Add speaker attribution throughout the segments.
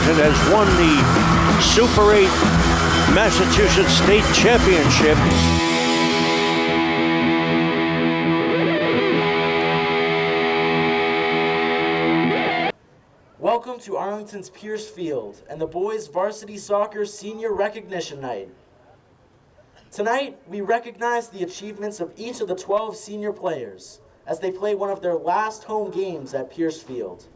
Speaker 1: Arlington has won the Super 8 Massachusetts State Championship.
Speaker 2: Welcome to Arlington's Pierce Field and the boys varsity soccer senior recognition night. Tonight, we recognize the achievements of each of the 12 senior players as they play one of their last home games at Pierce Field.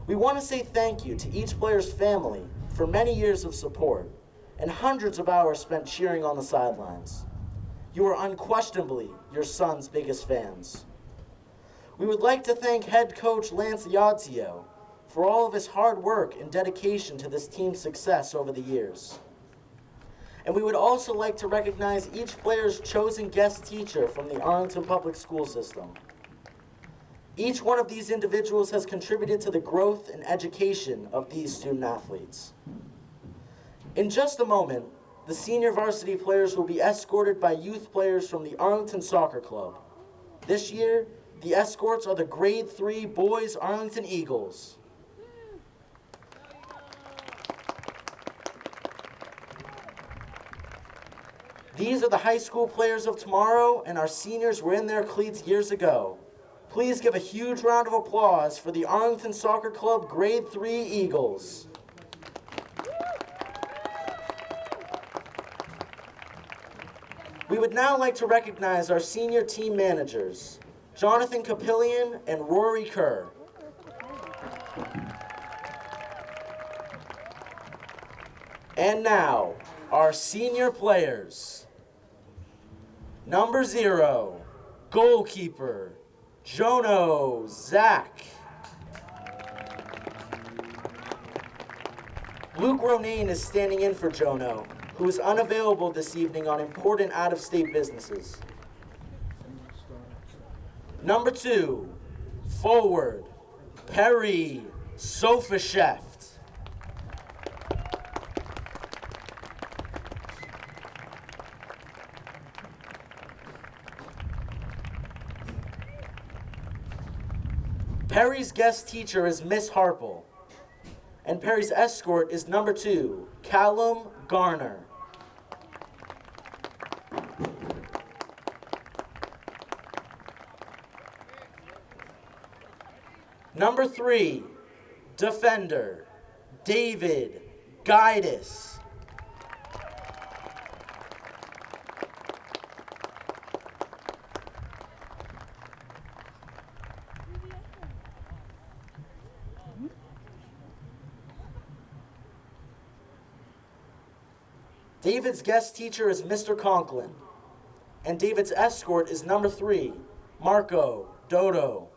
Speaker 2: We want to say thank you to each player's family for many years of support and hundreds of hours spent cheering on the sidelines. You are unquestionably your son's biggest fans. We would like to thank head coach Lance Iadzio for all of his hard work and dedication to this team's success over the years. And we would also like to recognize each player's chosen guest teacher from the Arlington Public School System. Each one of these individuals has contributed to the growth and education of these student athletes. In just a moment, the senior varsity players will be escorted by youth players from the Arlington Soccer Club. This year, the escorts are the Grade 3 Boys Arlington Eagles. These are the high school players of tomorrow, and our seniors were in their cleats years ago. Please give a huge round of applause for the Arlington Soccer Club Grade 3 Eagles. We would now like to recognize our senior team managers, Jonathan Capillion and Rory Kerr. And now, our senior players. Number 0, goalkeeper, Jono Zach. Luke Ronayne is standing in for Jono, who is unavailable this evening on important out-of-state businesses. Number 2, forward, Perry Sofasheft. Perry's guest teacher is Miss Harple, and Perry's escort is number 2, Callum Garner. Number 3, defender, David Guidis. David's guest teacher is Mr. Conklin, and David's escort is number 3, Marco Dodo.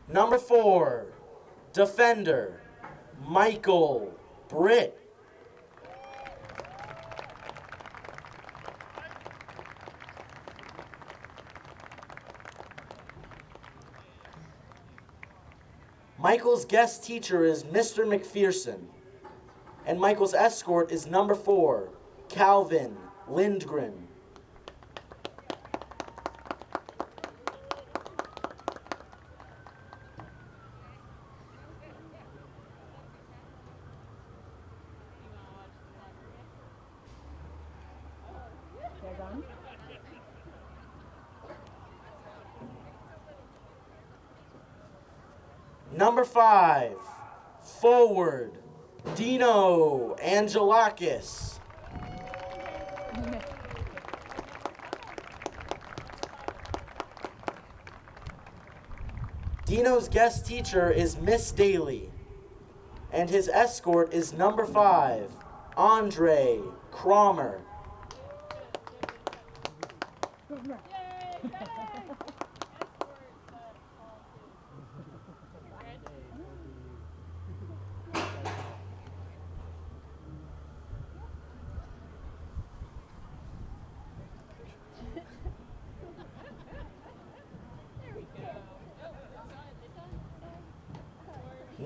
Speaker 2: Number 4, defender, Michael Britt. Michael's guest teacher is Mr. McPherson, and Michael's escort is number 4, Calvin Lindgren. Number 5, forward, Dino Angelakis. Dino's guest teacher is Miss Daly, and his escort is number 5, Andre Cromer.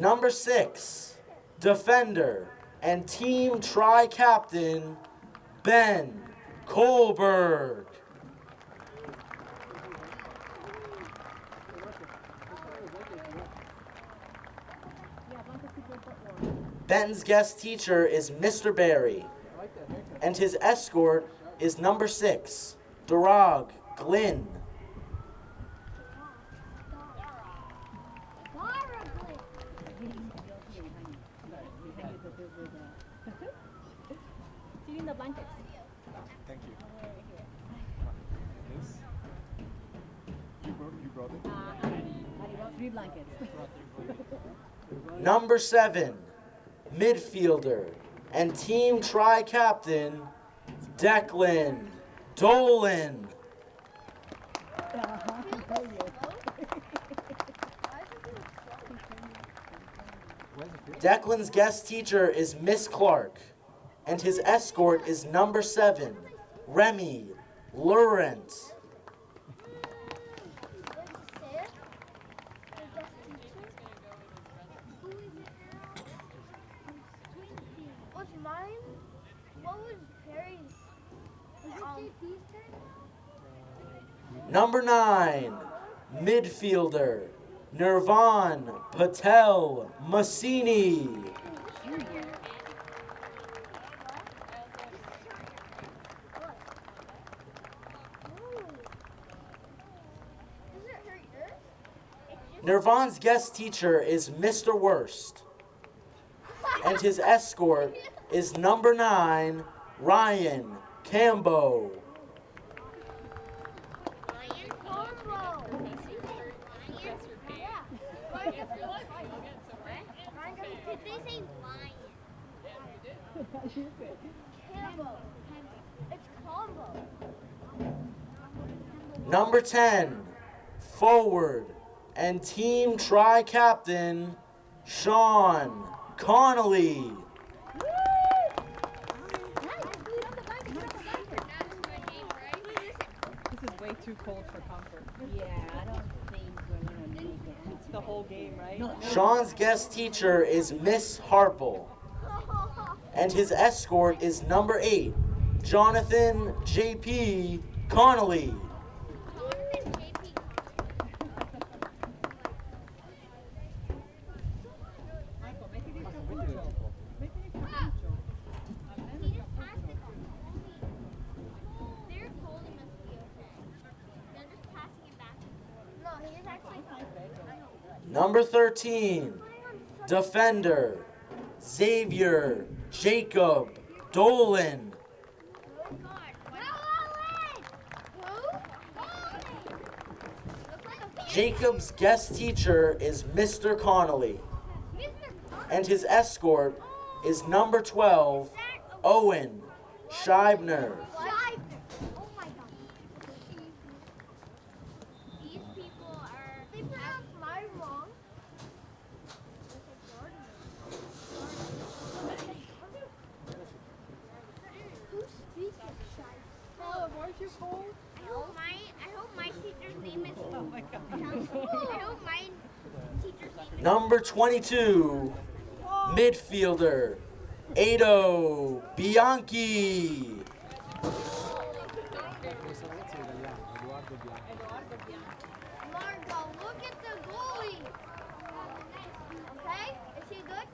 Speaker 2: Number 6, defender and team tri-captain, Ben Kohlberg. Ben's guest teacher is Mr. Barry, and his escort is number 6, Durag Glynn.
Speaker 3: Stealing the blankets.
Speaker 4: Thank you. This? You brought it?
Speaker 3: I brought 3 blankets.
Speaker 2: Number 7, midfielder and team tri-captain, Declan Dolan. Declan's guest teacher is Miss Clark, and his escort is number 7, Remy Laurent.
Speaker 5: Was mine? What was Perry's?
Speaker 2: Number 9, midfielder, Nirvan Patel Massini. Nirvan's guest teacher is Mr. Worst, and his escort is number 9, Ryan Cambo.
Speaker 5: Did they say lion? Cambo. It's combo.
Speaker 2: Number 10, forward and team tri-captain, Sean Connolly.
Speaker 6: This is way too cold for comfort.
Speaker 3: Yeah, I don't think we're gonna make it.
Speaker 6: It's the whole game, right?
Speaker 2: Sean's guest teacher is Miss Harple, and his escort is number 8, Jonathan J.P. Connolly.
Speaker 6: Michael, make it mucho. Make it mucho.
Speaker 5: He just passed it to me. They're cold, it must be okay. They're just passing it back and forth. No, he is actually fine.
Speaker 2: Number 13, defender, Xavier Jacob Dolan. Jacob's guest teacher is Mr. Connolly, and his escort is number 12, Owen Scheibner.
Speaker 5: Oh my god. These people are. They pronounced mine wrong. Who speaks Scheibner?
Speaker 6: Oh, weren't you cold?
Speaker 5: I hope my teacher's name is.
Speaker 6: Oh my god.
Speaker 5: I hope my teacher's name is.
Speaker 2: Number 22, midfielder, Ado Bianchi.
Speaker 5: Margot, look at the goalie. Okay, is he good?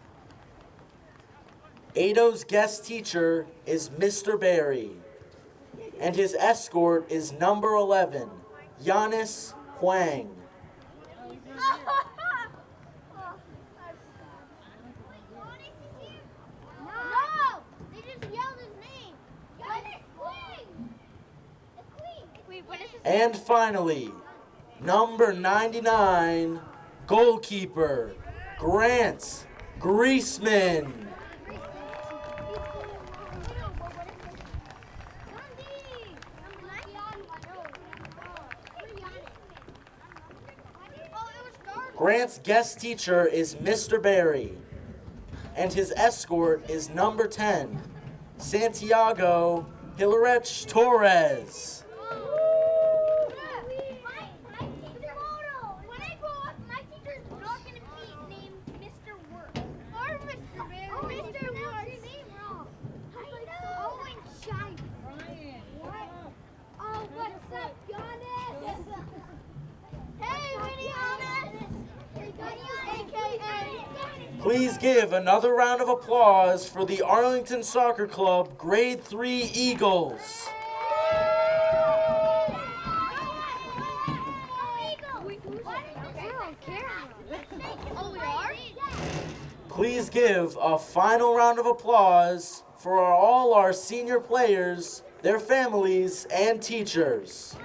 Speaker 2: Ado's guest teacher is Mr. Barry, and his escort is number 11, Giannis Huang.
Speaker 5: No! They just yelled his name. Giannis Queen. Wait, what is his name?
Speaker 2: And finally, number 99, goalkeeper, Grant Griezmann. Grant's guest teacher is Mr. Barry, and his escort is number 10, Santiago Hilarech Torres.
Speaker 5: When I grow up, my teacher's not going to be named Mr. Work. Or Mr. Barry. Mr. Work. Your name wrong. I know. Owen Scheibner.
Speaker 2: Please give another round of applause for the Arlington Soccer Club Grade 3 Eagles. Please give a final round of applause for all our senior players, their families, and teachers.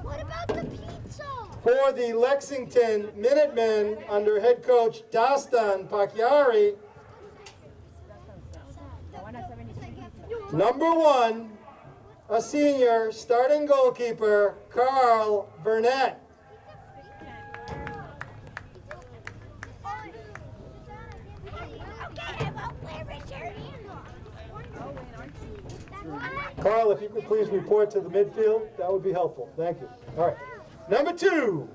Speaker 5: What about the pizza?
Speaker 4: For the Lexington Minutemen under head coach Dastan Pakyari, number 1, a senior starting goalkeeper, Carl Burnett. Carl, if you could please report to the midfield, that would be helpful. Thank you. All right. Number 2,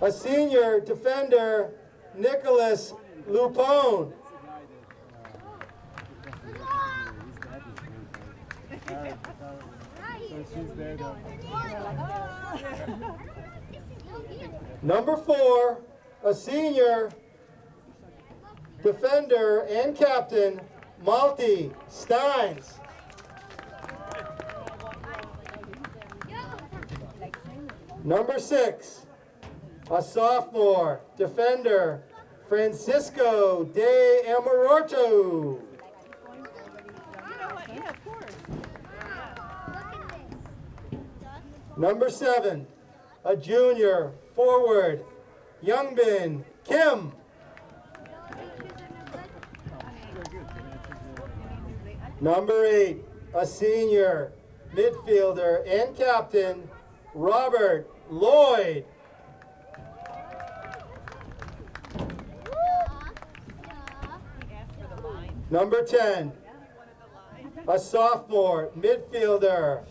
Speaker 4: a senior defender, Nicholas Lupone. Number 4, a senior defender and captain, Malti Steins. Number 6, a sophomore defender, Francisco de Amoroto. Number 7, a junior forward, Youngbin Kim. Number 8, a senior midfielder and captain, Robert Lloyd. Number 10, a sophomore midfielder,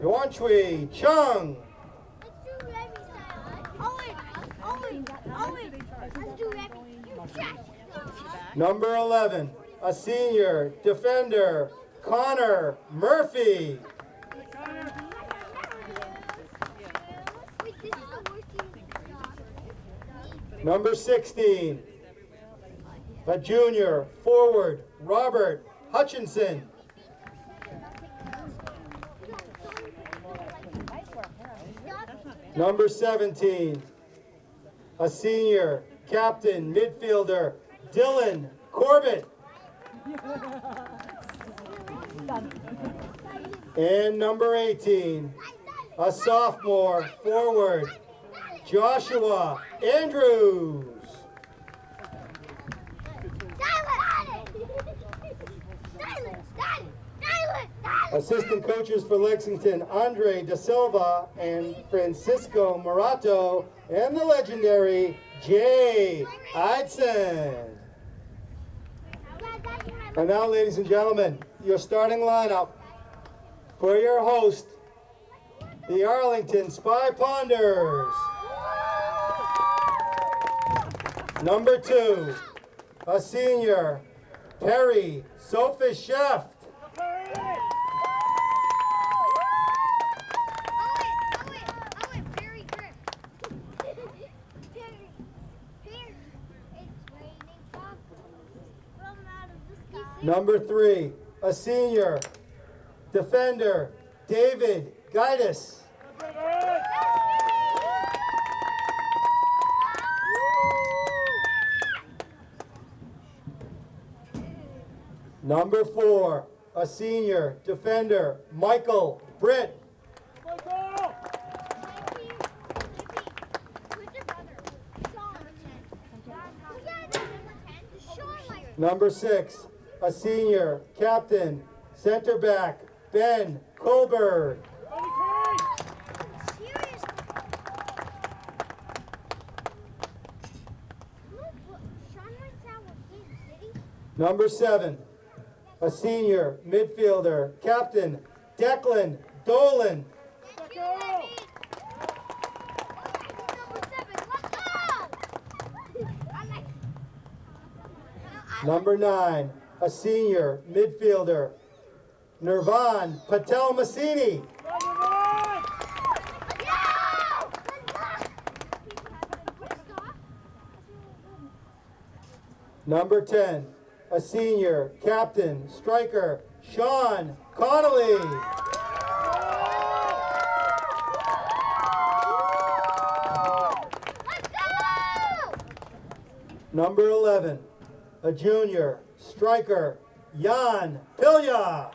Speaker 4: Yuanchui Chung. Number 11, a senior defender, Connor Murphy. Number 16, a junior forward, Robert Hutchinson. Number 17, a senior captain midfielder, Dylan Corbett. And number 18, a sophomore forward, Joshua Andrews. Assistant coaches for Lexington, Andre Da Silva and Francisco Morato, and the legendary Jay Eidson. And now, ladies and gentlemen, your starting lineup for your host, the Arlington Spy Ponders. Number 2, a senior, Perry Sophus Chef. Number 3, a senior defender, David Gaitis. Number 4, a senior defender, Michael Britt. Number 6, a senior captain, center back, Ben Kohlberg. Number 7, a senior midfielder, captain, Declan Dolan. Number 9, a senior midfielder, Nirvan Patel Massini. Number 10, a senior captain, striker, Sean Connolly. Number 11, a junior striker, Jan Pilya.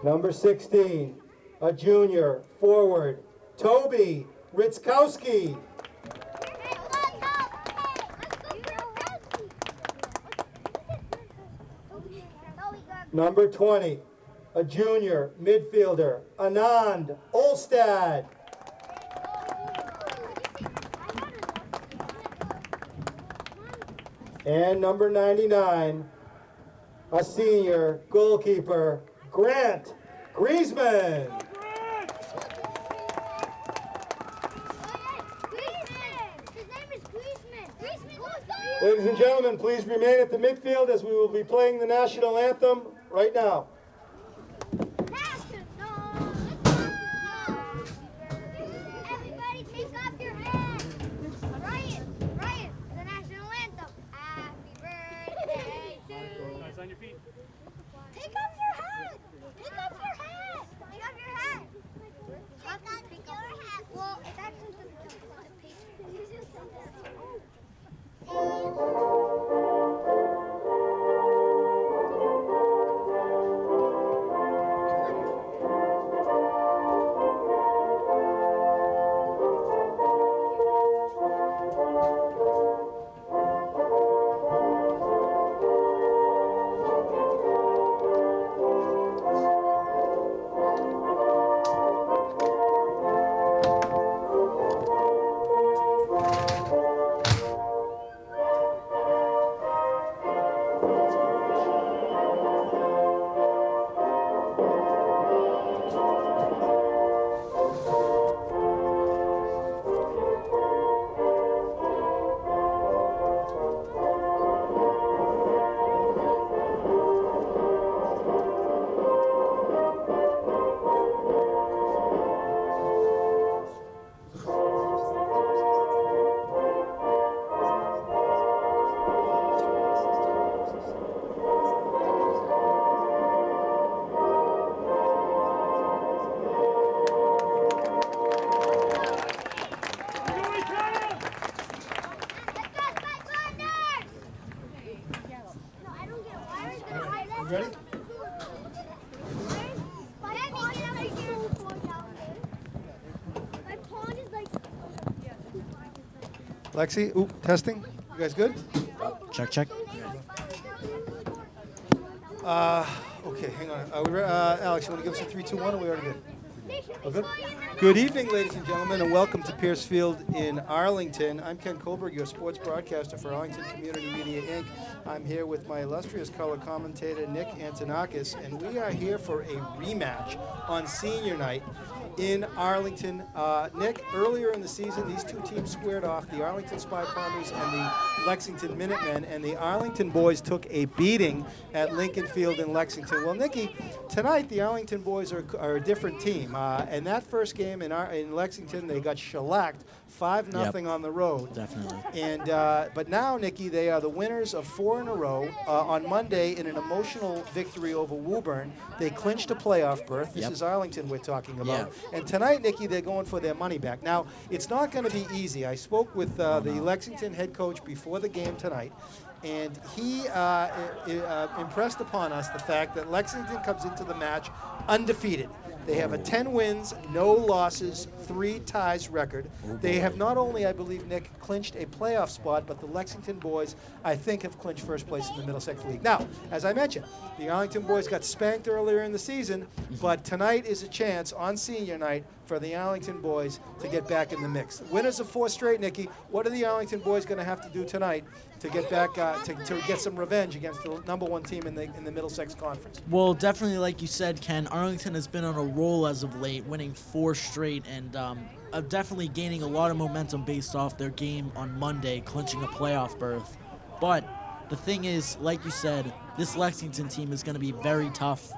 Speaker 4: Number 16, a junior forward, Toby Ritzkowski. Number 20, a junior midfielder, Anand Olstad. And number 99, a senior goalkeeper, Grant Griezmann. Ladies and gentlemen, please remain at the midfield as we will be playing the national anthem right now.
Speaker 5: Everybody take off your hat. Ryan, the national anthem. Happy birthday to you.
Speaker 7: Nice on your feet.
Speaker 5: Take off your hat. Take off your hat. Take off your hat. Take off your hat. Well, it's actually the paper.
Speaker 4: Ready? Lexi, testing. You guys good?
Speaker 8: Check, check.
Speaker 4: Okay, hang on. Are we Alex, you want to give us a 3, 2, 1, or we already good? Oh, good. Good evening, ladies and gentlemen, and welcome to Pierce Field in Arlington. I'm Ken Kohlberg, your sports broadcaster for Arlington Community Media, Inc. I'm here with my illustrious color commentator, Nick Antonakas, and we are here for a rematch on senior night in Arlington. Nick, earlier in the season, these two teams squared off, the Arlington Spy Pounders and the Lexington Minutemen, and the Arlington boys took a beating at Lincoln Field in Lexington. Well, Nicky, tonight the Arlington boys are a different team, and that first game in Lexington, they got shellacked 5-0 on the road.
Speaker 8: Definitely.
Speaker 4: And but now, Nicky, they are the winners of 4 in a row. On Monday, in an emotional victory over Woburn, they clinched a playoff berth. This is Arlington we're talking about. And tonight, Nicky, they're going for their money back. Now, it's not going to be easy. I spoke with the Lexington head coach before the game tonight, and he impressed upon us the fact that Lexington comes into the match undefeated. They have a 10 wins, no losses, 3 ties record. They have not only, I believe, Nick, clinched a playoff spot, but the Lexington boys, I think, have clinched first place in the Middlesex League. Now, as I mentioned, the Arlington boys got spanked earlier in the season, but tonight is a chance on senior night for the Arlington boys to get back in the mix. Winners of 4 straight, Nikki. What are the Arlington boys going to have to do tonight to get back to get some revenge against the #1 team in the Middlesex Conference?
Speaker 2: Well, definitely, like you said, Ken, Arlington has been on a roll as of late, winning 4 straight and definitely gaining a lot of momentum based off their game on Monday, clinching a playoff berth. But the thing is, like you said, this Lexington team is going to be very tough.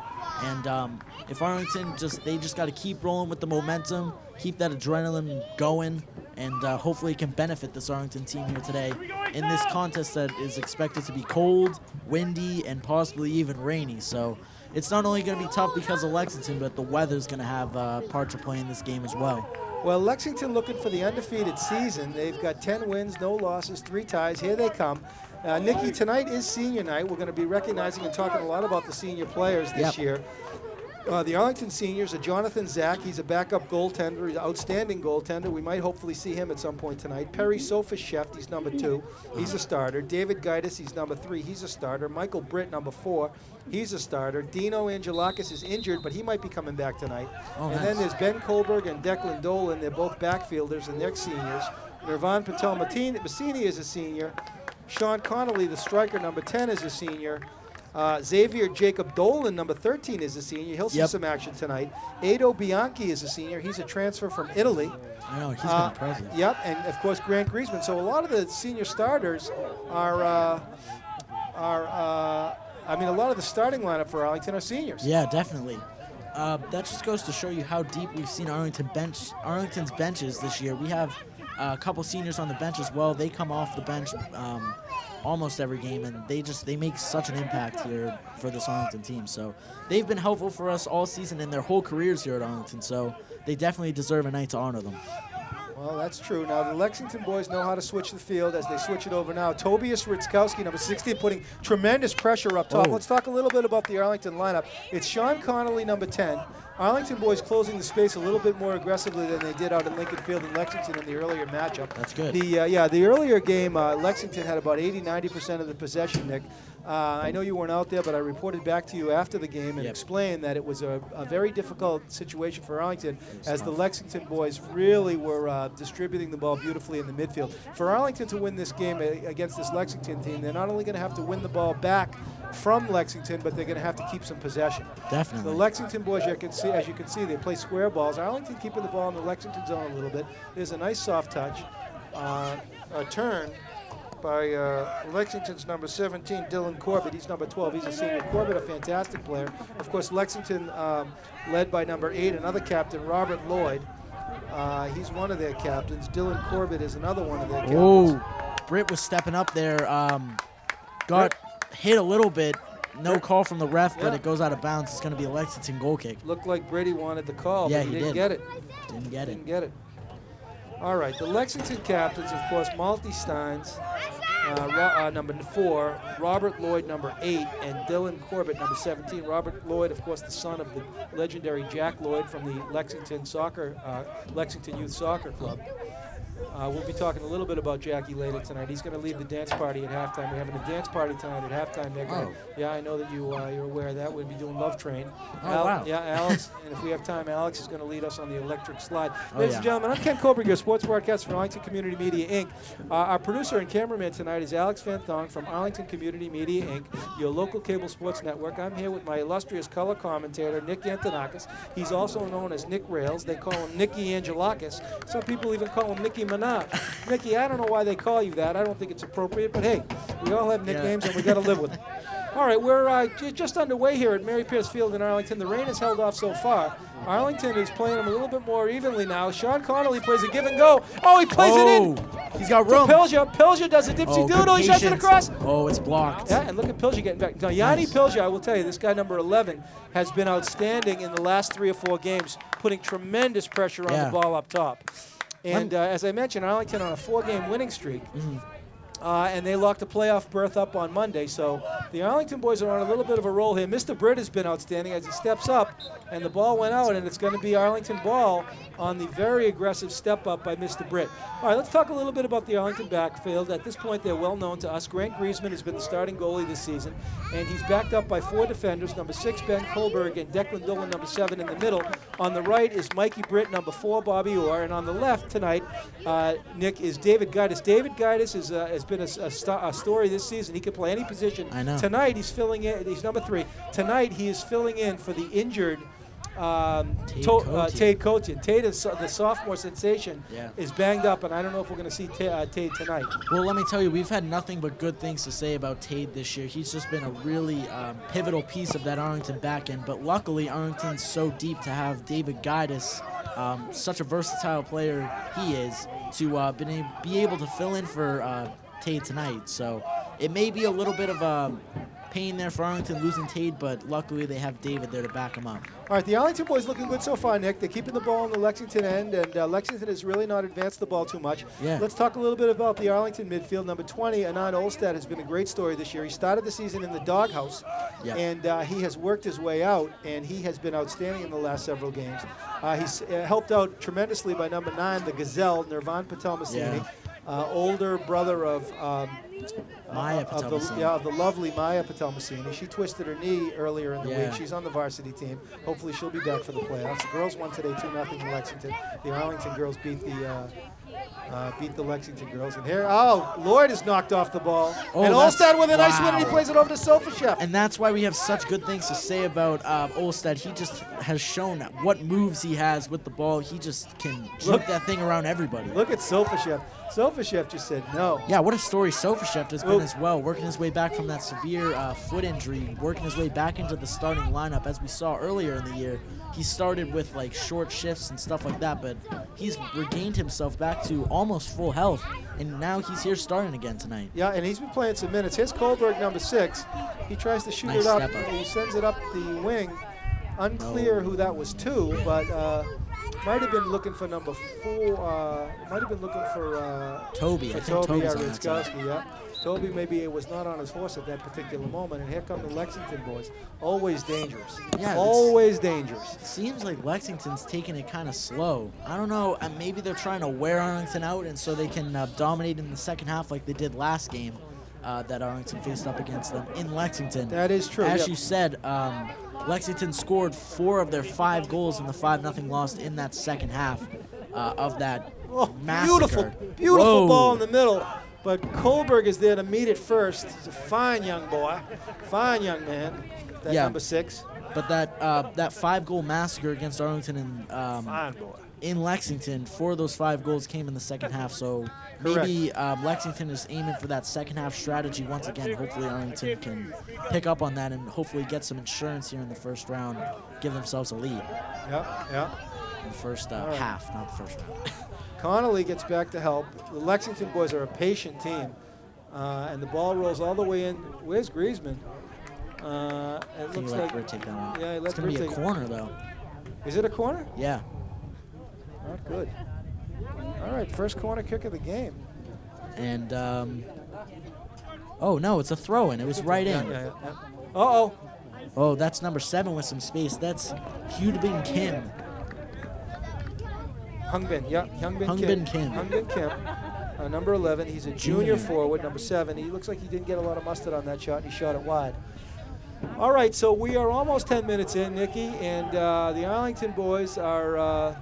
Speaker 2: And if Arlington they just got to keep rolling with the momentum, keep that adrenaline going, and hopefully it can benefit this Arlington team here today in this contest that is expected to be cold, windy, and possibly even rainy. So it's not only going to be tough because of Lexington, but the weather's going to have a part to play in this game as well.
Speaker 4: Well, Lexington looking for the undefeated season. They've got 10 wins, no losses, 3 ties. Here they come. Nikki, tonight is senior night. We're going to be recognizing and talking a lot about the senior players this year. The Arlington seniors are Jonathan Zach. He's a backup goaltender. He's an outstanding goaltender. We might hopefully see him at some point tonight. Perry Sofa-Sheft, he's number 2. He's a starter. David Gaitis, he's number 3. He's a starter. Michael Britt, number 4. He's a starter. Dino Angelakis is injured, but he might be coming back tonight. Then there's Ben Kohlberg and Declan Dolan. They're both backfielders, and they're seniors. Nirvan Patel Massini is a senior. Sean Connolly, the striker, number 10, is a senior. Xavier Jacob Dolan, number 13, is a senior. He'll see some action tonight. Ado Bianchi is a senior. He's a transfer from Italy.
Speaker 2: I know, he's been impressive.
Speaker 4: Yep, and of course Grant Griezmann. So a lot of the senior starters a lot of the starting lineup for Arlington are seniors.
Speaker 2: Yeah, definitely. That just goes to show you how deep we've seen Arlington's benches this year. We have a couple seniors on the bench as well. They come off the bench almost every game, and they make such an impact here for this Arlington team. So they've been helpful for us all season and their whole careers here at Arlington. So they definitely deserve a night to honor them.
Speaker 4: Well, that's true. Now, the Lexington boys know how to switch the field as they switch it over now. Tobias Ritzkowski, number 16, putting tremendous pressure up top. Let's talk a little bit about the Arlington lineup. It's Sean Connolly, number 10. Arlington boys closing the space a little bit more aggressively than they did out in Lincoln Field in Lexington in the earlier matchup.
Speaker 2: That's good.
Speaker 4: The earlier game, Lexington had about 80-90% of the possession, Nick. I know you weren't out there, but I reported back to you after the game and explained that it was a very difficult situation for Arlington as the Lexington boys really were distributing the ball beautifully in the midfield. For Arlington to win this game against this Lexington team, they're not only going to have to win the ball back from Lexington, but they're going to have to keep some possession.
Speaker 2: Definitely.
Speaker 4: The Lexington boys, as you can see, they play square balls. Arlington keeping the ball in the Lexington zone a little bit. There's a nice soft touch, a turn by Lexington's number 17, Dylan Corbett. He's number 12. He's a senior. Corbett, a fantastic player. Of course, Lexington led by number 8, another captain, Robert Lloyd. He's one of their captains. Dylan Corbett is another one of their captains.
Speaker 2: Oh, Britt was stepping up there. Got hit a little bit. No call from the ref, but it goes out of bounds. It's going to be a Lexington goal kick.
Speaker 4: Looked like Brady wanted the call,
Speaker 2: yeah,
Speaker 4: but he didn't get it. Didn't get it. All right, the Lexington captains, of course, Malty Steins, number 4, Robert Lloyd, number 8, and Dylan Corbett, number 17. Robert Lloyd, of course, the son of the legendary Jack Lloyd from the Lexington Youth Soccer Club. We'll be talking a little bit about Jackie later tonight. He's going to lead the dance party at halftime. We're having a dance party tonight at halftime, Nick. Yeah, I know that you're aware of that. We'll be doing Love Train.
Speaker 2: Wow.
Speaker 4: Yeah, Alex, and if we have time, Alex is going to lead us on the electric slide. Ladies and gentlemen, I'm Ken Kohlberg, your sports broadcaster from Arlington Community Media, Inc. Our producer and cameraman tonight is Alex Van Thong from Arlington Community Media, Inc., your local cable sports network. I'm here with my illustrious color commentator, Nick Antonakas. He's also known as Nick Rails. They call him Nicky Angelakis. Some people even call him Nicki Minaj. Nicky, I don't know why they call you that. I don't think it's appropriate, but hey, we all have nicknames and we got to live with them. All right, we're just underway here at Mary Pierce Field in Arlington. The rain has held off so far. Arlington is playing them a little bit more evenly now. Sean Connolly plays a give and go. Oh, he plays it in.
Speaker 2: He's got room.
Speaker 4: Pilja does a dipsy doodle. He shuts it across.
Speaker 2: Oh, it's blocked.
Speaker 4: Yeah, and look at Pilja getting back. Now, Yanni Pilja, I will tell you, this guy number 11 has been outstanding in the last 3 or 4 games, putting tremendous pressure on the ball up top. And as I mentioned, Arlington on a 4-game winning streak.
Speaker 7: and they locked a playoff berth up on Monday. So the Arlington boys are on a little bit of a roll here. Mr. Britt has been outstanding as he steps up, and the ball went out, and it's going to be Arlington ball on the very aggressive step up by Mr. Britt. All right, let's talk a little bit about the Arlington backfield. At this point, they're well known to us. Grant Griezmann has been the starting goalie this season, and he's backed up by 4 defenders, number 6, Ben Kohlberg, and Declan Dillon, number 7 in the middle. On the right is Mikey Britt, number 4, Bobby Orr, and on the left tonight, Nick, is David Gaitis. David Gaitis has been a story this season. He can play any position.
Speaker 8: I know.
Speaker 7: Tonight, he's filling in. He's number 3. Tonight, he is filling in for the injured Tate Kotian. Tate, is the sophomore sensation, is banged up, and I don't know if we're going to see Tate tonight.
Speaker 8: Well, let me tell you, we've had nothing but good things to say about Tate this year. He's just been a really pivotal piece of that Arlington back end, but luckily Arlington's so deep to have David Gaitis, such a versatile player he is, to be able to fill in for Tate tonight. So it may be a little bit of pain there for Arlington losing Tate, but luckily they have David there to back him up.
Speaker 7: All right, the Arlington boys looking good so far, Nick. They're keeping the ball on the Lexington end, and Lexington has really not advanced the ball too much.
Speaker 8: Yeah.
Speaker 7: Let's talk a little bit about the Arlington midfield. Number 20, Anand Olstad, has been a great story this year. He started the season in the doghouse, and he has worked his way out, and he has been outstanding in the last several games. He's helped out tremendously by number 9, the Gazelle, Nirvan Patel-Massini, older brother of
Speaker 8: Maya Patel-Massini.
Speaker 7: of the lovely Maya Patel-Massini. She twisted her knee earlier in the week. She's on the varsity team. Hopefully she'll be back for the playoffs. The girls won today 2-0 in Lexington. The Arlington girls beat the Lexington girls. And here, Lloyd is knocked off the ball. And Olstad with a nice win, and he plays it over to Sofashev.
Speaker 8: And that's why we have such good things to say about Olstad. He just has shown what moves he has with the ball. He just can juke that thing around everybody.
Speaker 7: Look at Sofashev. Sofashev just said no.
Speaker 8: Yeah, what a story Sofashev has been as well, working his way back from that severe foot injury, working his way back into the starting lineup. As we saw earlier in the year, he started with like short shifts and stuff like that, but he's regained himself back to almost full health, and now he's here starting again tonight.
Speaker 7: Yeah, and he's been playing some minutes. Here's Kohlberg, number 6. He tries to shoot it up. He sends it up the wing. Unclear who that was to, but might have been looking for number 4. Might have been looking for
Speaker 8: Toby. I think Toby's on that side.
Speaker 7: Toby maybe was not on his horse at that particular moment, and here come the Lexington boys. Always dangerous.
Speaker 8: Yeah,
Speaker 7: always dangerous.
Speaker 8: It seems like Lexington's taking it kind of slow. I don't know. Maybe they're trying to wear Arlington out, and so they can dominate in the second half like they did last game that Arlington faced up against them in Lexington.
Speaker 7: That is true.
Speaker 8: As you said, Lexington scored 4 of their 5 goals in the 5-0 loss in that second half of that massacre.
Speaker 7: Beautiful ball in the middle. But Kohlberg is there to meet it first. He's a fine young boy, fine young man, that number 6.
Speaker 8: But that 5-goal massacre against Arlington in Lexington, 4 of those 5 goals came in the second half. So maybe Lexington is aiming for that second half strategy once again. Hopefully Arlington can pick up on that and hopefully get some insurance here in the first round, give themselves a lead.
Speaker 7: Yeah.
Speaker 8: In the first half, not the first round.
Speaker 7: Connolly gets back to help. The Lexington boys are a patient team. And the ball rolls all the way in. Where's Griezmann? It looks like
Speaker 8: Britt take that one.
Speaker 7: Yeah,
Speaker 8: it's going to be a corner, though.
Speaker 7: Is it a corner?
Speaker 8: Yeah.
Speaker 7: Not good. All right, first corner kick of the game.
Speaker 8: And, oh, no, it's a throw-in. It was right in.
Speaker 7: Uh-oh.
Speaker 8: Oh, that's number 7 with some space. That's Hyunbin Kim.
Speaker 7: Hungbin Kim. Hungbin Kim, number 11. He's a junior forward, number 7. He looks like he didn't get a lot of mustard on that shot. He shot it wide. All right, so we are almost 10 minutes in, Nikki, and the Arlington boys are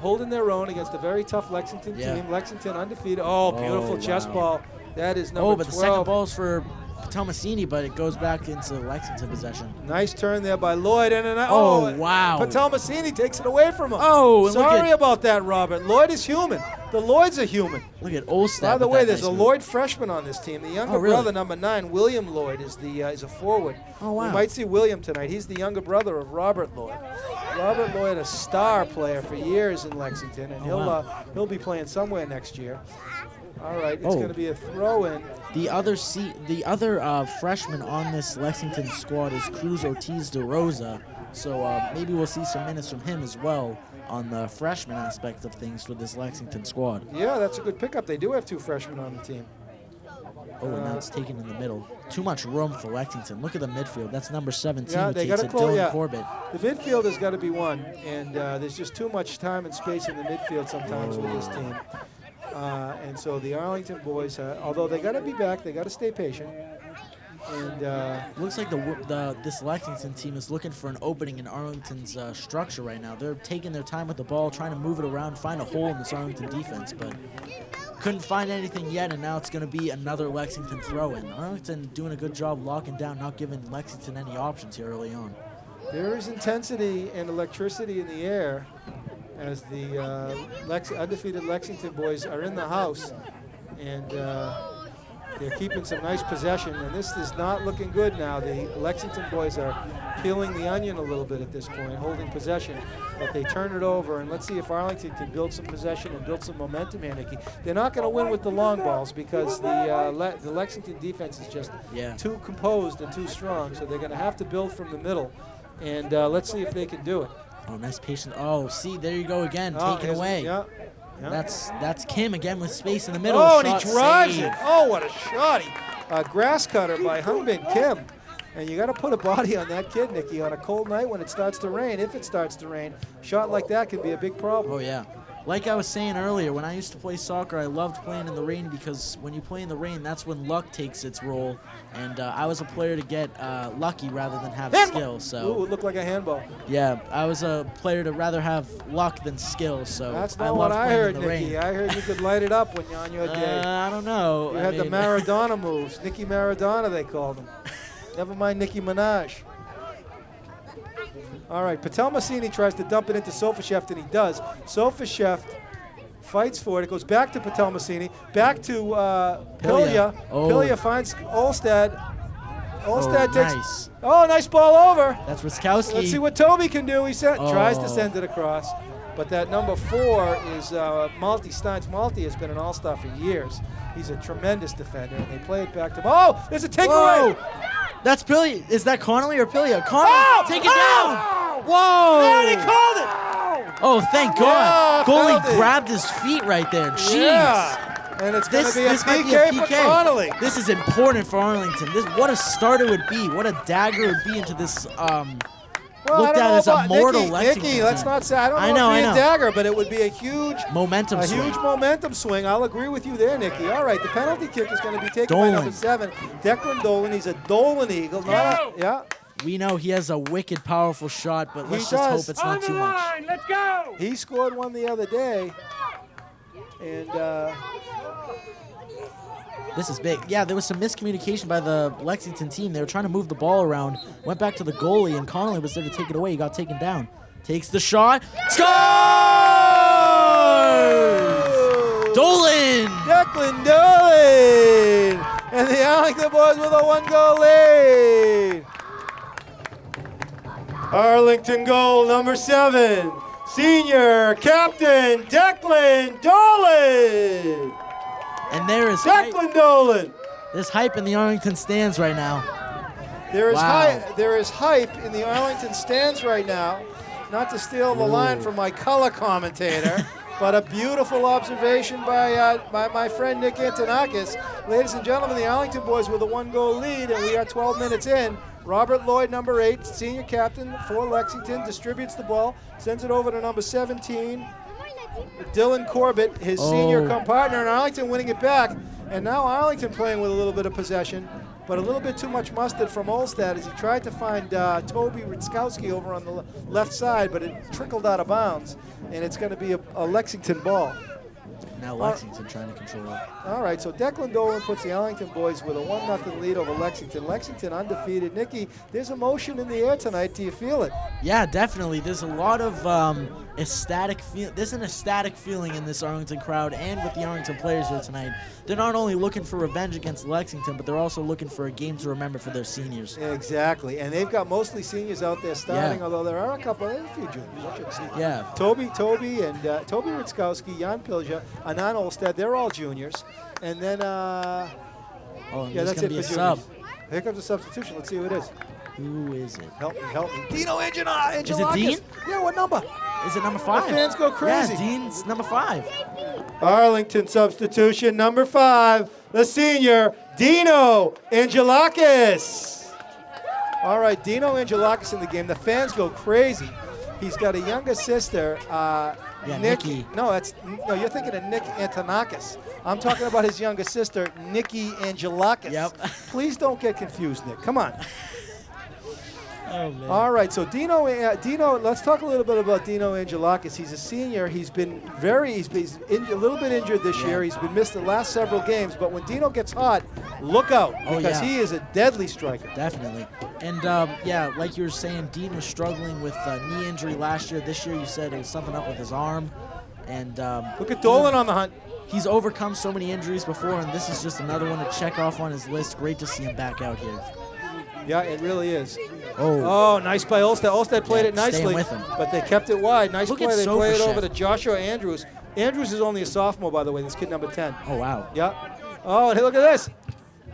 Speaker 7: holding their own against a very tough Lexington team. Lexington undefeated. Oh, beautiful chest ball. That is number 12.
Speaker 8: Oh, but the second ball's for Patel-Massini, but it goes back into Lexington possession.
Speaker 7: Nice turn there by Lloyd.
Speaker 8: Wow.
Speaker 7: Patel-Massini takes it away from him.
Speaker 8: Oh,
Speaker 7: sorry about that, Robert. Lloyd is human. The Lloyds are human.
Speaker 8: Look at Olstad.
Speaker 7: By the way, there's a Lloyd freshman on this team. The younger brother, number 9, William Lloyd, is a forward.
Speaker 8: Oh, wow.
Speaker 7: We might see William tonight. He's the younger brother of Robert Lloyd. Robert Lloyd, a star player for years in Lexington, and he'll be playing somewhere next year. All right, it's going to be a throw-in.
Speaker 8: The other freshman on this Lexington squad is Cruz Ortiz de Rosa, so maybe we'll see some minutes from him as well on the freshman aspect of things for this Lexington squad.
Speaker 7: Yeah, that's a good pickup. They do have 2 freshmen on the team.
Speaker 8: Oh, and that's taken in the middle. Too much room for Lexington. Look at the midfield. That's number 17
Speaker 7: Yeah,
Speaker 8: who
Speaker 7: they
Speaker 8: takes
Speaker 7: got to
Speaker 8: it,
Speaker 7: close.
Speaker 8: Dylan
Speaker 7: Yeah.
Speaker 8: Corbett.
Speaker 7: The midfield has got to be one, and there's just too much time and space in the midfield sometimes with this team. And so the Arlington boys, although they got to be back, they got to stay patient. And
Speaker 8: Looks like this Lexington team is looking for an opening in Arlington's structure right now. They're taking their time with the ball, trying to move it around, find a hole in this Arlington defense, but couldn't find anything yet, and now it's going to be another Lexington throw-in. Arlington doing a good job locking down, not giving Lexington any options here early on.
Speaker 7: there is intensity and electricity in the air as the undefeated Lexington boys are in the house, and they're keeping some nice possession, and this is not looking good now. The Lexington boys are peeling the onion a little bit at this point, holding possession, but they turn it over, and let's see if Arlington can build some possession and build some momentum here, Nikki. They're not going to win with the long balls because the Lexington defense is just too composed and too strong, so they're going to have to build from the middle, and let's see if they can do it.
Speaker 8: Oh, nice patience. Oh, see, there you go again, taken away.
Speaker 7: Yeah.
Speaker 8: That's Kim again with space in the middle.
Speaker 7: Oh, and
Speaker 8: Shot
Speaker 7: he drives
Speaker 8: saved.
Speaker 7: it. Oh, what a shot. Grass cutter by Hungbin Kim. And you got to put a body on that kid, Nikki, on a cold night when it starts to rain. If it starts to rain, a shot like that could be a big problem.
Speaker 8: Oh, yeah. Like I was saying earlier, when I used to play soccer, I loved playing in the rain because when you play in the rain, that's when luck takes its role. And I was a player to get lucky rather than have skill. So
Speaker 7: Ooh, it looked like a handball.
Speaker 8: yeah, I was a player to rather have luck than skill. So
Speaker 7: That's
Speaker 8: I
Speaker 7: not what
Speaker 8: loved
Speaker 7: I
Speaker 8: playing
Speaker 7: heard,
Speaker 8: in the
Speaker 7: Nikki.
Speaker 8: rain.
Speaker 7: I heard you could light it up when you're on your day.
Speaker 8: I don't know.
Speaker 7: You
Speaker 8: I
Speaker 7: had the
Speaker 8: mean-
Speaker 7: Maradona moves. Nicky Maradona, they called him. Never mind Nicki Minaj. All right, Patel Massini tries to dump it into Sofasheft, and he does. Sofasheft fights for it. It goes back to Patel Massini, back to Pilya.
Speaker 8: Oh.
Speaker 7: Pilya finds Olstad. Olstad takes.
Speaker 8: Nice.
Speaker 7: Oh, nice ball over.
Speaker 8: That's Wiskowski.
Speaker 7: Let's see what Toby can do. He tries to
Speaker 8: Oh.
Speaker 7: send it across. But that number 4 is Malty Steins. Malty has been an all-star for years. He's a tremendous defender, and they play it back to him. Oh, there's a takeaway.
Speaker 8: That's Pilya. Is that Connolly or Pilya? Connolly, take it down.
Speaker 7: Oh!
Speaker 8: Whoa.
Speaker 7: And he called it.
Speaker 8: Oh, thank God.
Speaker 7: Yeah,
Speaker 8: Goalie
Speaker 7: penalty.
Speaker 8: grabbed his feet right there. Jeez.
Speaker 7: Yeah. And it's going to be a
Speaker 8: This might
Speaker 7: PK,
Speaker 8: be a
Speaker 7: for Connolly.
Speaker 8: This is important for Arlington. What a starter would be. What a dagger it would be into this
Speaker 7: Well,
Speaker 8: looked
Speaker 7: I don't
Speaker 8: at
Speaker 7: know
Speaker 8: as a
Speaker 7: about
Speaker 8: mortal
Speaker 7: Nikki,
Speaker 8: Lexington
Speaker 7: Nikki, let's
Speaker 8: team.
Speaker 7: not say, I don't
Speaker 8: I
Speaker 7: know
Speaker 8: know,
Speaker 7: if
Speaker 8: I
Speaker 7: it'd be
Speaker 8: know.
Speaker 7: a dagger, but it would be a huge
Speaker 8: momentum swing.
Speaker 7: huge momentum swing. I'll agree with you there, Nikki. All right, the penalty kick is going to be taken by
Speaker 8: Dolan.
Speaker 7: number 7, Declan Dolan. He's a Dolan Eagle. Yeah.
Speaker 8: We know he has a wicked, powerful shot, but let's
Speaker 7: He
Speaker 8: just
Speaker 7: does.
Speaker 8: hope it's not too much.
Speaker 6: Let's go!
Speaker 7: He scored one the other day. And
Speaker 8: This is big. Yeah, there was some miscommunication by the Lexington team. They were trying to move the ball around, went back to the goalie, and Connolly was there to take it away. He got taken down. Takes the shot. Scores! Dolan!
Speaker 7: Declan Dolan! And the Arlington boys with a 1-goal lead. Arlington goal number 7. Senior captain Declan Dolan!
Speaker 8: And there is
Speaker 7: Declan Dolan!
Speaker 8: there's hype in the Arlington stands right now.
Speaker 7: There is
Speaker 8: Wow.
Speaker 7: there is hype in the Arlington stands right now. Not to steal the line from my color commentator, but a beautiful observation by my friend Nick Antonakas. Ladies and gentlemen, the Arlington boys with a 1-goal lead, and we are 12 minutes in. Robert Lloyd, number 8, senior captain for Lexington, distributes the ball, sends it over to number 17, Dylan Corbett, his senior compartner, and Arlington winning it back. And now Arlington playing with a little bit of possession, but a little bit too much mustard from Olstad as he tried to find Toby Wiskowski over on the left side, but it trickled out of bounds, and it's going to be a Lexington ball.
Speaker 8: Now Lexington trying to control it.
Speaker 7: All right, so Declan Dolan puts the Arlington boys with a 1-0 lead over Lexington. Lexington undefeated. Nikki, there's emotion in the air tonight. Do you feel it?
Speaker 8: Yeah, definitely. There's a lot of ecstatic feel. There's an ecstatic feeling in this Arlington crowd and with the Arlington players here tonight. They're not only looking for revenge against Lexington, but they're also looking for a game to remember for their seniors.
Speaker 7: Exactly, and they've got mostly seniors out there starting, although there are there's a few juniors, I should say.
Speaker 8: Yeah.
Speaker 7: Toby and Toby Wiskowski, Jan Pilja, Anand Olstad, they're all juniors. And then,
Speaker 8: Oh, and
Speaker 7: yeah,
Speaker 8: there's
Speaker 7: that's
Speaker 8: going
Speaker 7: it
Speaker 8: to
Speaker 7: for
Speaker 8: be a sub.
Speaker 7: juniors. Here comes a substitution. Let's see who it is.
Speaker 8: Who is it?
Speaker 7: Help me. Dino Angelakis.
Speaker 8: Is it Dean?
Speaker 7: Yeah, what number?
Speaker 8: Is it number 5?
Speaker 7: The fans go crazy.
Speaker 8: Yeah, Dean's number 5.
Speaker 4: Arlington substitution number 5, the senior, Dino Angelakis.
Speaker 7: All right, Dino Angelakis in the game. The fans go crazy. He's got a younger sister,
Speaker 8: Nikki.
Speaker 7: No, you're thinking of Nick Antonakas. I'm talking about his younger sister, Nikki Angelakis.
Speaker 8: Yep.
Speaker 7: Please don't get confused, Nick. Come on.
Speaker 8: Oh, man.
Speaker 7: All right, so Dino, let's talk a little bit about Dino Angelakis. He's a senior. He's been a little bit injured this year. He's been missed the last several games, but when Dino gets hot, look out, because he is a deadly striker.
Speaker 8: Definitely. And, like you were saying, Dean was struggling with knee injury last year. This year you said it was something up with his arm. And
Speaker 7: look at Dolan on the hunt.
Speaker 8: He's overcome so many injuries before, and this is just another one to check off on his list. Great to see him back out here.
Speaker 7: Yeah, it really is.
Speaker 8: Oh,
Speaker 7: nice by Olstead. Olstead played it nicely,
Speaker 8: with him.
Speaker 7: but they kept it wide. Nice
Speaker 8: Look
Speaker 7: play.
Speaker 8: at
Speaker 7: They played it
Speaker 8: Sofashev.
Speaker 7: over to Joshua Andrews. Andrews is only a sophomore, by the way, this kid number 10.
Speaker 8: Oh, wow.
Speaker 7: Yeah. Oh, and look at this.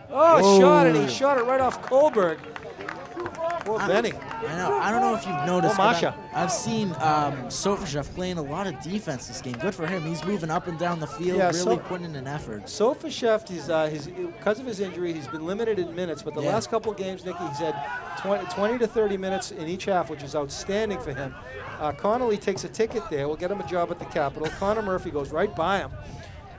Speaker 7: Shot it. He shot it right off Kohlberg. Poor Benny.
Speaker 8: I know. I don't know if you've noticed, but
Speaker 7: Masha.
Speaker 8: I've seen Sofashev playing a lot of defense this game. Good for him. He's moving up and down the field, really putting in an effort.
Speaker 7: Sofashev, because of his injury, he's been limited in minutes, but the last couple games, Nicky, he's had 20 to 30 minutes in each half, which is outstanding for him. Connolly takes a ticket there. We'll get him a job at the Capitol. Connor Murphy goes right by him.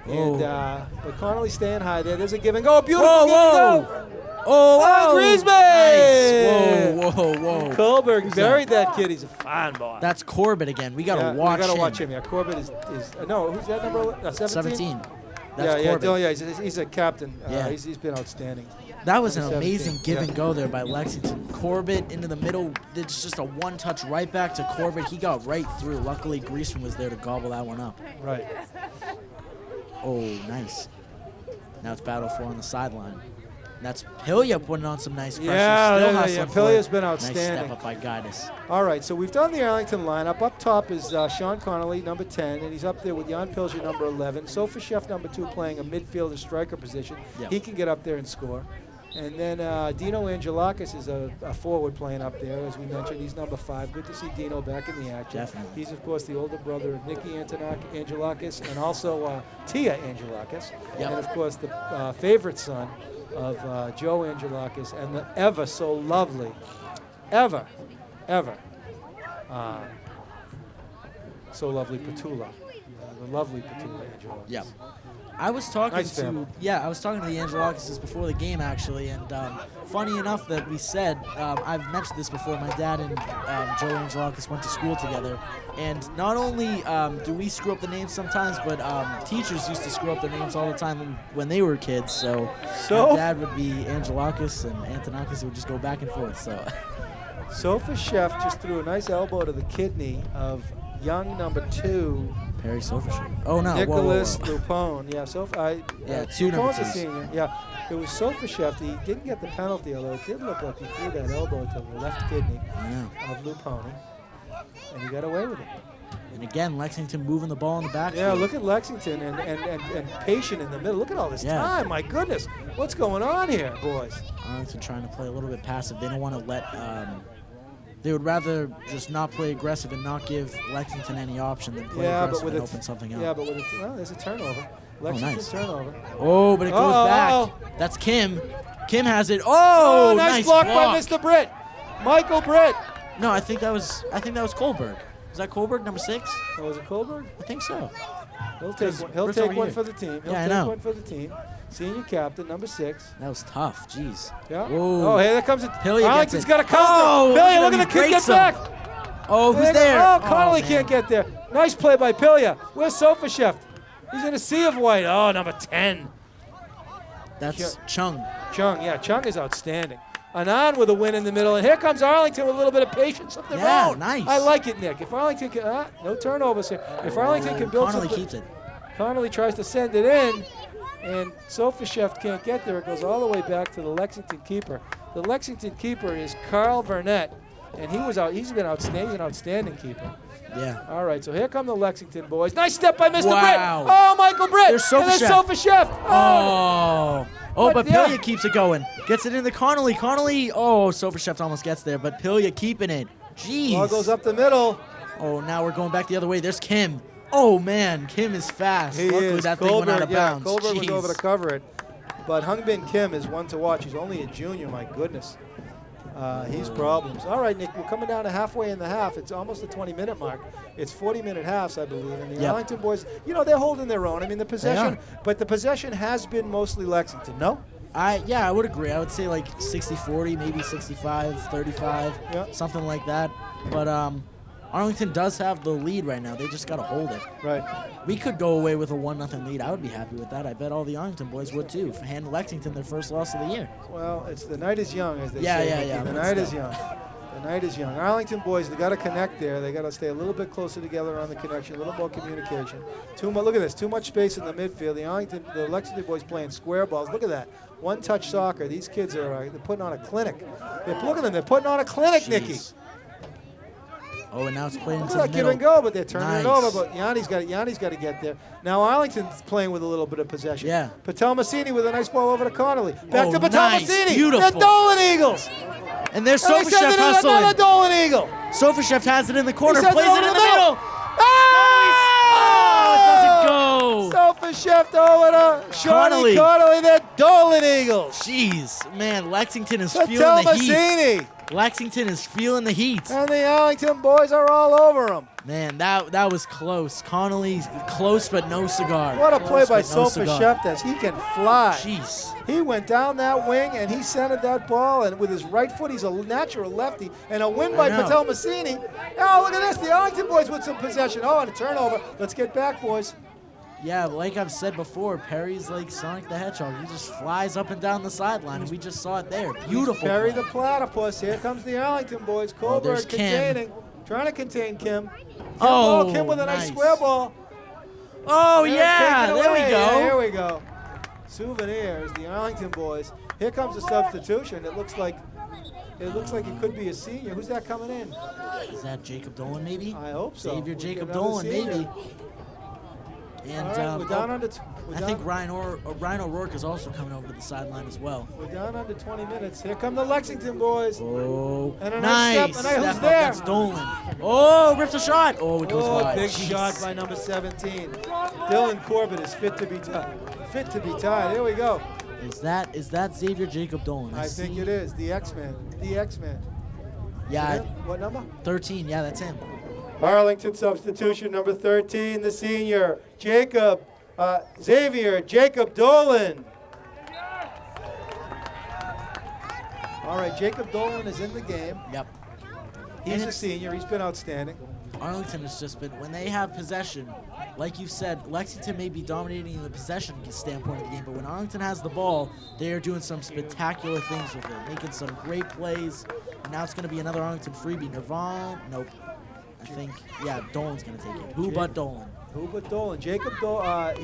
Speaker 7: And, but Connolly staying high there. There's a give and go. Beautiful give and go.
Speaker 8: Oh,
Speaker 7: Griezmann!
Speaker 8: Nice. Whoa.
Speaker 7: Kohlberg buried that kid. He's a fine boy.
Speaker 8: That's Corbett again. We got to watch him.
Speaker 7: We got to watch him. Yeah, Corbett is no, who's that number? 17?
Speaker 8: 17. That's Corbett.
Speaker 7: He's a captain.
Speaker 8: Yeah.
Speaker 7: He's been outstanding.
Speaker 8: That was an
Speaker 7: 17.
Speaker 8: amazing give and go there by Lexington. Corbett into the middle. It's just a one-touch right back to Corbett. He got right through. Luckily, Griezmann was there to gobble that one up.
Speaker 7: Right.
Speaker 8: Oh, nice. Now it's battle 4 on the sideline. That's Pilya putting on some nice pressure. Still hustling for
Speaker 7: Pilya's
Speaker 8: it.
Speaker 7: been
Speaker 8: Nice
Speaker 7: outstanding.
Speaker 8: step up by Gaitis.
Speaker 7: All right, so we've done the Arlington lineup. Up top is Sean Connolly, number 10, and he's up there with Jan Pilsner, number 11. Sofashev, number 2, playing a midfielder striker position.
Speaker 8: Yep.
Speaker 7: He can get up there and score. And then Dino Angelakis is a forward playing up there, as we mentioned. He's number 5. Good to see Dino back in the action.
Speaker 8: Definitely.
Speaker 7: He's, of course, the older brother of Nikki Angelakis and also Tia Angelakis.
Speaker 8: Yep.
Speaker 7: And, of course, the favorite son of Joe Angelakis and the ever so lovely, so lovely Petula. The lovely Petula Angelakis.
Speaker 8: Yeah. I was talking
Speaker 7: Nice
Speaker 8: to
Speaker 7: family.
Speaker 8: I was talking to the Angelokases before the game actually, and funny enough that we said I've mentioned this before. My dad and Joe Angelokis went to school together, and not only do we screw up the names sometimes, but teachers used to screw up their names all the time when they were kids. So my dad would be Angelokis and Antonakas would just go back and forth. So
Speaker 7: Sofashev just threw a nice elbow to the kidney of young number 2.
Speaker 8: Perry Sofashev. Oh no,
Speaker 7: Nicholas
Speaker 8: whoa.
Speaker 7: Lupone. Yeah,
Speaker 8: two number
Speaker 7: Lupone's a
Speaker 8: 2s.
Speaker 7: senior. Yeah, it was Sofashev. He didn't get the penalty, although it did look like he threw that elbow to the left kidney of Lupone, and he got away with it.
Speaker 8: And again, Lexington moving the ball in the backfield.
Speaker 7: Yeah, look at Lexington and patient in the middle. Look at all this time. My goodness, what's going on here, boys?
Speaker 8: Arlington trying to play a little bit passive. They don't want to let. They would rather just not play aggressive and not give Lexington any option than play aggressive and open something up.
Speaker 7: Yeah, but there's a turnover. Lexington turnover.
Speaker 8: Oh, but it goes back. That's Kim. Kim has it. Oh,
Speaker 7: nice block by Mr. Britt. Michael Britt.
Speaker 8: No, I think that was Kohlberg. Was that Kohlberg, number 6?
Speaker 7: Oh, was it Kohlberg?
Speaker 8: I think so.
Speaker 7: He'll take one for the team. He'll take one for the team. Senior captain, number 6.
Speaker 8: That was tough. Jeez.
Speaker 7: Yeah.
Speaker 8: Whoa.
Speaker 7: Oh, hey, there comes it.
Speaker 8: Arlington's
Speaker 7: got a counter.
Speaker 8: Oh,
Speaker 7: Pilya, look at the kid get back.
Speaker 8: Oh, who's there?
Speaker 7: Oh, Connolly can't get there. Nice play by Pilya. Where's Sofashev? He's in a sea of white. Oh, number 10.
Speaker 8: That's Chung.
Speaker 7: Chung is outstanding. Anand with a win in the middle, and here comes Arlington with a little bit of patience up the road.
Speaker 8: Nice.
Speaker 7: I like it, Nick. If Arlington can, no turnovers here. If Arlington can build
Speaker 8: Connolly
Speaker 7: something,
Speaker 8: keeps it.
Speaker 7: Connolly tries to send it in, and Sofashev can't get there. It goes all the way back to the Lexington keeper. The Lexington keeper is Carl Vernett, and he's been outstanding. He's an outstanding keeper.
Speaker 8: Yeah.
Speaker 7: All right, so here come the Lexington boys. Nice step by Mr.
Speaker 8: Wow.
Speaker 7: Britt. Oh, Michael Britt.
Speaker 8: There's
Speaker 7: Sofashev.
Speaker 8: But Pilya keeps it going. Gets it into Connolly. Sofashev almost gets there, but Pilya keeping it. Jeez.
Speaker 7: Ball goes up the middle.
Speaker 8: Oh, now we're going back the other way. There's Kim. Oh, man, Kim is fast.
Speaker 7: He
Speaker 8: Luckily,
Speaker 7: is.
Speaker 8: that thing went out of bounds.
Speaker 7: Kohlberg was
Speaker 8: Jeez.
Speaker 7: over to cover it. But Hungbin Kim is one to watch. He's only a junior, my goodness. He's problems. All right, Nick, we're coming down to halfway in the half. It's almost the 20-minute mark. It's 40-minute halves, I believe. And the Arlington boys, they're holding their own. I mean, the possession, but the possession has been mostly Lexington, no?
Speaker 8: I would agree. I would say like 60-40, maybe 65-35, something like that. But Arlington does have the lead right now. They just got to hold it.
Speaker 7: Right.
Speaker 8: We could go away with a 1-0 lead. I would be happy with that. I bet all the Arlington boys would too. Hand Lexington their first loss of the year.
Speaker 7: Well, it's the night is young, as they say.
Speaker 8: Yeah.
Speaker 7: The night is young. The night is young. Arlington boys, they got to connect there. They got to stay a little bit closer together on the connection, a little more communication. Look at this. Too much space in the midfield. The Lexington boys playing square balls. Look at that. One-touch soccer. These kids are they're putting on a clinic. Look at them. They're putting on a clinic, Nikki.
Speaker 8: Oh, and now it's playing to
Speaker 7: Look
Speaker 8: the
Speaker 7: give
Speaker 8: middle.
Speaker 7: and go, but they're turning it over. But Yanni's got to get there. Now Arlington's playing with a little bit of possession.
Speaker 8: Yeah.
Speaker 7: Patel Massini with a nice ball over to Connolly. Back to Patel Massini.
Speaker 8: Beautiful.
Speaker 7: The Dolan Eagles.
Speaker 8: And there's
Speaker 7: And they send
Speaker 8: Sofashev
Speaker 7: it in
Speaker 8: hustling.
Speaker 7: another Dolan Eagle.
Speaker 8: Sofashev has it in the corner,
Speaker 7: He sends
Speaker 8: plays it in the middle. Oh, it doesn't go.
Speaker 7: Sofashev over to Shawnee Connolly. They're Dolan Eagles.
Speaker 8: Jeez, man, Lexington is
Speaker 7: Patel
Speaker 8: feeling the heat.
Speaker 7: Massini.
Speaker 8: Lexington is feeling the heat.
Speaker 7: And the Arlington boys are all over them.
Speaker 8: Man, that was close. Connolly's close, but no cigar.
Speaker 7: What a play by
Speaker 8: Close, but no
Speaker 7: Sofashev. He can fly.
Speaker 8: Jeez.
Speaker 7: He went down that wing and he centered that ball, and with his right foot, he's a natural lefty. And a win by Patel Massini. Oh, look at this. The Arlington boys with some possession. Oh, and a turnover. Let's get back, boys.
Speaker 8: Yeah, like I've said before, Perry's like Sonic the Hedgehog. He just flies up and down the sideline, and we just saw it there. Beautiful.
Speaker 7: Perry
Speaker 8: play.
Speaker 7: the platypus. Here comes the Arlington boys.
Speaker 8: there's
Speaker 7: Kohlberg
Speaker 8: Kim.
Speaker 7: trying to contain Kim. Kim with a nice square ball.
Speaker 8: Oh, yeah, there we go.
Speaker 7: Yeah, here we go. Souvenirs, the Arlington boys. Here comes the substitution. It looks like it could be a senior. Who's that coming in?
Speaker 8: Is that Jacob Dolan, maybe?
Speaker 7: I hope so.
Speaker 8: Xavier Jacob
Speaker 7: Another
Speaker 8: Dolan,
Speaker 7: senior.
Speaker 8: maybe. And
Speaker 7: All right, we're down under.
Speaker 8: I think Ryan O'Rourke is also coming over to the sideline as well.
Speaker 7: We're down under 20 minutes. Here come the Lexington boys.
Speaker 8: Oh,
Speaker 7: and a
Speaker 8: nice.
Speaker 7: Step. And
Speaker 8: Step
Speaker 7: who's
Speaker 8: up,
Speaker 7: there?
Speaker 8: that's Dolan. Oh, rips a shot. Oh, it goes wide.
Speaker 7: Big
Speaker 8: Jeez.
Speaker 7: shot by number 17. Dylan Corbett is fit to be tied. Here we go.
Speaker 8: Is that Xavier Jacob Dolan?
Speaker 7: I think it is. The X-Man.
Speaker 8: Yeah.
Speaker 7: What number?
Speaker 8: 13. Yeah, that's him.
Speaker 4: Arlington substitution number 13, the senior, Xavier Jacob Dolan.
Speaker 7: All right, Jacob Dolan is in the game.
Speaker 8: Yep.
Speaker 7: He's a senior. He's been outstanding.
Speaker 8: Arlington has just been, when they have possession, like you said, Lexington may be dominating in the possession standpoint of the game, but when Arlington has the ball, they are doing some spectacular things with it, making some great plays. And now it's going to be another Arlington freebie. Nirvana, nope. I think, Dolan's going to take it. Who but Dolan?
Speaker 7: Who but Dolan? Jacob Dolan.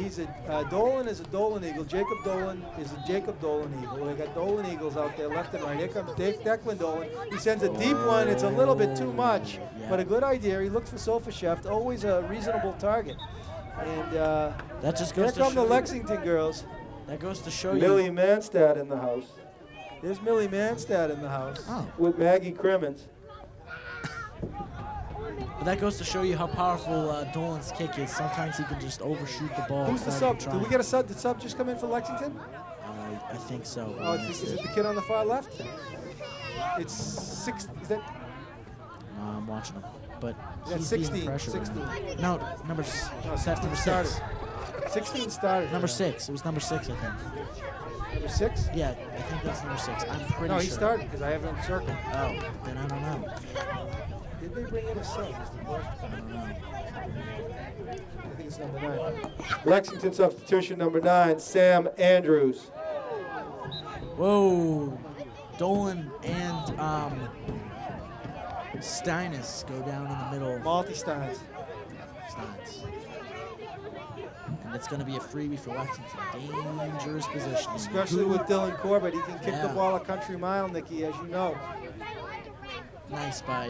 Speaker 7: Dolan is a Dolan Eagle. Jacob Dolan is a Jacob Dolan Eagle. They got Dolan Eagles out there left and right. Here comes Declan Dolan. He sends a deep one. It's a little bit too much, but a good idea. He looked for Sofashev, always a reasonable target. And
Speaker 8: that just goes
Speaker 7: here come the Lexington girls.
Speaker 8: That goes to show you.
Speaker 4: Millie Manstad in the house.
Speaker 7: There's Millie Manstad in the house.
Speaker 4: With Maggie Crimmins.
Speaker 8: But that goes to show you how powerful Dolan's kick is. Sometimes he can just overshoot the ball.
Speaker 7: Who's the sub? Did we get a sub? Did sub just come in for Lexington?
Speaker 8: I think so.
Speaker 7: Oh, is it the kid on the far left? It's 6. Is that?
Speaker 8: I'm watching him, but
Speaker 7: That's
Speaker 8: he's
Speaker 7: 16.
Speaker 8: being pressured.
Speaker 7: 16.
Speaker 8: No, number 6.
Speaker 7: 16 started.
Speaker 8: Number 6. It was number 6, I think.
Speaker 7: Number 6?
Speaker 8: Yeah, I think that's number 6. I'm pretty sure.
Speaker 7: No, he started because I have him circled.
Speaker 8: Oh, then I don't know.
Speaker 7: Did they bring in a sub?
Speaker 8: I don't know.
Speaker 7: I think it's number 9.
Speaker 4: Lexington substitution number 9, Sam Andrews.
Speaker 8: Whoa. Dolan and Steinis go down in the middle.
Speaker 7: Steins.
Speaker 8: And it's going to be a freebie for Lexington. Dangerous position.
Speaker 7: Especially with Dylan Corbett. He can kick the ball a country mile, Nikki, as you know.
Speaker 8: Nice by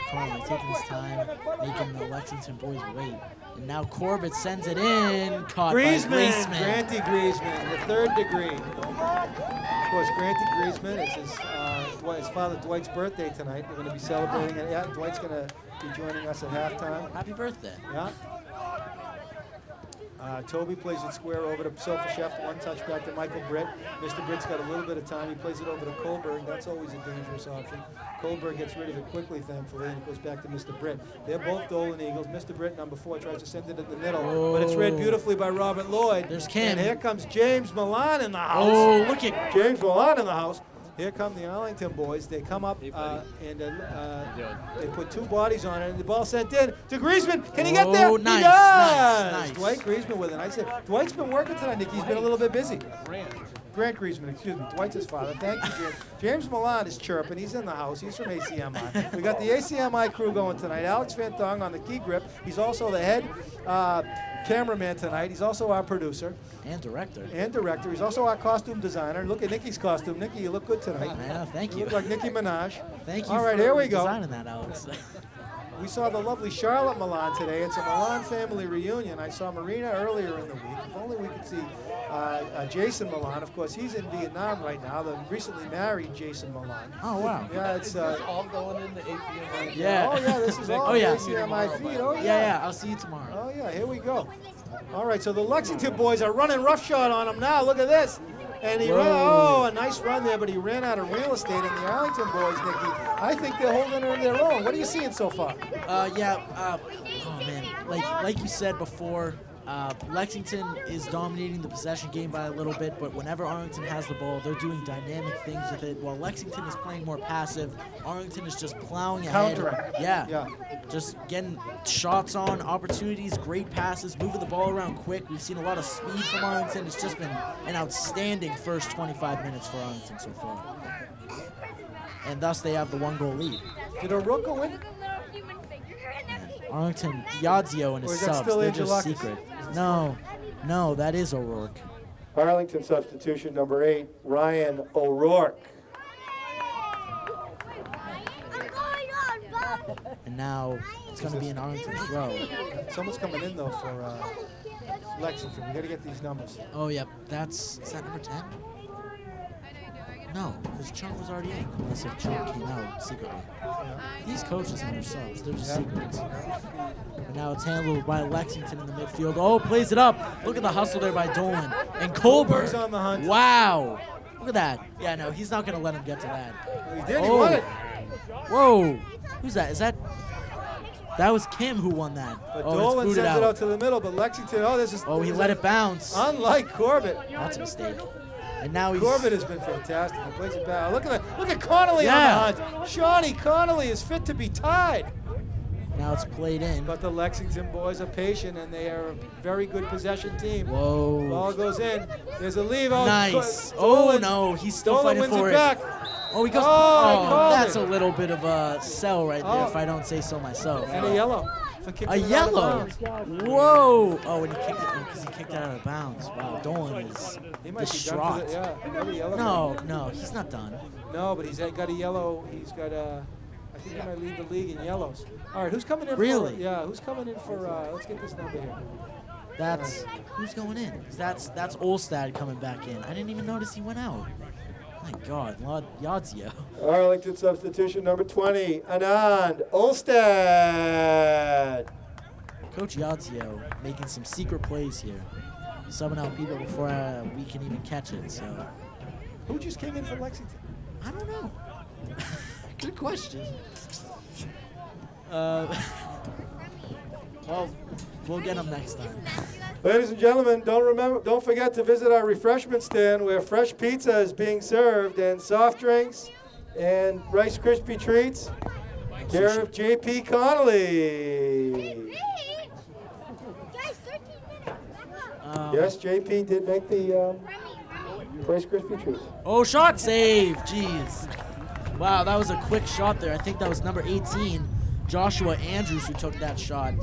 Speaker 8: Conley, taking his time, making the Lexington boys wait. And now Corbett sends it in, caught by Griezmann.
Speaker 7: Granty Griezmann, the 3rd degree. Of course, Granty Griezmann is his father Dwight's birthday tonight. We're going to be celebrating it. Yeah, Dwight's going to be joining us at halftime.
Speaker 8: Happy birthday.
Speaker 7: Yeah. Toby plays it square over to Sofa Chef, one touch back to Michael Britt. Mr. Britt's got a little bit of time. He plays it over to Kohlberg. That's always a dangerous option. Kohlberg gets rid of it quickly, thankfully, and it goes back to Mr. Britt. They're both Dolan Eagles. Mr. Britt, number 4, tries to send it in the middle, but it's read beautifully by Robert Lloyd.
Speaker 8: There's Kim.
Speaker 7: And here comes James Milan in the house.
Speaker 8: Oh, look at
Speaker 7: James Milan in the house. Here come the Arlington boys. They come up and they put 2 bodies on it, and the ball sent in to Griezmann. Can he get there?
Speaker 8: Oh, nice,
Speaker 7: He does.
Speaker 8: nice.
Speaker 7: Dwight Griezmann with it. I said, Dwight's been working tonight, Nick. He's been a little bit busy. Grant Griezmann, excuse me. Dwight's his father. Thank you, James. James Milan is chirping. He's in the house. He's from ACMi. We got the ACMi crew going tonight. Alex Van Thong on the key grip. He's also the head cameraman tonight. He's also our producer.
Speaker 8: and director.
Speaker 7: He's also our costume designer. Look at Nikki's costume. Nikki, you look good tonight.
Speaker 8: Yeah, thank
Speaker 7: You
Speaker 8: you.
Speaker 7: look like Nicki Minaj.
Speaker 8: Thank you
Speaker 7: All right,
Speaker 8: for
Speaker 7: here we go.
Speaker 8: designing that, Alex.
Speaker 7: We saw the lovely Charlotte Milan today. It's a Milan family reunion. I saw Marina earlier in the week. If only we could see Jason Milan. Of course, he's in Vietnam right now. The recently married Jason Milan.
Speaker 8: Oh, wow.
Speaker 7: Yeah, it's
Speaker 9: all going in the ACMi.
Speaker 8: Yeah.
Speaker 7: Oh yeah, this is all
Speaker 8: Oh, yeah.
Speaker 7: ACMi feed. Oh yeah.
Speaker 8: Yeah, I'll see you tomorrow.
Speaker 7: Oh yeah, here we go. All right, so the Lexington boys are running roughshod on him now. Look at this. And he ran, a nice run there, but he ran out of real estate. And the Arlington boys, Nikki, I think they're holding it their own. What are you seeing so far?
Speaker 8: Oh man, like you said before, Lexington is dominating the possession game by a little bit, but whenever Arlington has the ball, they're doing dynamic things with it. While Lexington is playing more passive, Arlington is just plowing ahead.
Speaker 7: Countering.
Speaker 8: Yeah. Just getting shots on, opportunities, great passes, moving the ball around quick. We've seen a lot of speed from Arlington. It's just been an outstanding first 25 minutes for Arlington so far. And thus they have the 1-goal lead.
Speaker 7: Did O'Rourke go in?
Speaker 8: Arlington, Yadzio and
Speaker 7: Or
Speaker 8: his
Speaker 7: is that
Speaker 8: subs,
Speaker 7: still
Speaker 8: they're just
Speaker 7: Angelakis?
Speaker 8: secret. No, that is O'Rourke.
Speaker 7: Arlington substitution number 8, Ryan O'Rourke.
Speaker 8: And now it's going to be an Arlington throw.
Speaker 7: Someone's coming in though for Lexington. We got to get these numbers.
Speaker 8: Oh, yep. Is that number 10? No, because Chunk was already in, unless if Chunk came out secretly. These coaches and their subs, they're just secrets. But now it's handled by Lexington in the midfield. Oh, plays it up. Look at the hustle there by Dolan. And
Speaker 7: Kohlberg's
Speaker 8: Kohlberg.
Speaker 7: on the hunt.
Speaker 8: Wow. Look at that. Yeah, no, he's not going to let him get to that.
Speaker 7: He did. He won it.
Speaker 8: Whoa. Who's that? That was Kim who won that.
Speaker 7: But
Speaker 8: Oh,
Speaker 7: Dolan
Speaker 8: it's
Speaker 7: sent
Speaker 8: booted
Speaker 7: it out
Speaker 8: out.
Speaker 7: to the middle, but Lexington. Oh, this is.
Speaker 8: Oh, he let it bounce.
Speaker 7: Unlike Corbett.
Speaker 8: That's a mistake. And now he's...
Speaker 7: Corbett has been fantastic. He plays it back. Look at Connolly
Speaker 8: Yeah.
Speaker 7: on the hunt. Shawnee Connolly is fit to be tied.
Speaker 8: Now it's played in.
Speaker 7: But the Lexington boys are patient, and they are a very good possession team.
Speaker 8: Whoa.
Speaker 7: Ball goes in. There's a leave. Oh,
Speaker 8: Nice.
Speaker 7: Dolan-
Speaker 8: No, he's still
Speaker 7: Dolan
Speaker 8: fighting
Speaker 7: wins
Speaker 8: for
Speaker 7: it
Speaker 8: it.
Speaker 7: back.
Speaker 8: Oh, he goes.
Speaker 7: Oh, I called
Speaker 8: That's
Speaker 7: it.
Speaker 8: a little bit of a sell right there,
Speaker 7: Oh.
Speaker 8: if I don't say so myself.
Speaker 7: And a yellow. For kicking
Speaker 8: A
Speaker 7: it out of
Speaker 8: yellow.
Speaker 7: bounds.
Speaker 8: Whoa. Oh, and he kicked it because he kicked it out of bounds. Wow, Dolan is
Speaker 7: He might be done
Speaker 8: distraught.
Speaker 7: for the, yeah. Maybe a yellow.
Speaker 8: No, he's not done.
Speaker 7: No, but he's got a yellow. He's got a. I think he might lead the league in yellows. All right, who's coming in?
Speaker 8: Really?
Speaker 7: For, yeah, who's coming in for? Let's get this number here.
Speaker 8: Who's going in? 'Cause that's Olstad coming back in. I didn't even notice he went out. My God, Yadzio.
Speaker 7: Arlington substitution number 20, Anand Olstad.
Speaker 8: Coach Yadzio making some secret plays here, subbing out people before we can even catch it. So
Speaker 7: Who just came in for Lexington?
Speaker 8: I don't know. Good question. Well, we'll get them next time.
Speaker 7: Ladies and gentlemen, don't forget to visit our refreshment stand where fresh pizza is being served and soft drinks and Rice Krispie treats. Care of J.P. Connolly. Yes, J.P. did make the Rice Krispie treats.
Speaker 8: Oh, shot save. Jeez. Wow, that was a quick shot there. I think that was number 18, Joshua Andrews, who took that shot.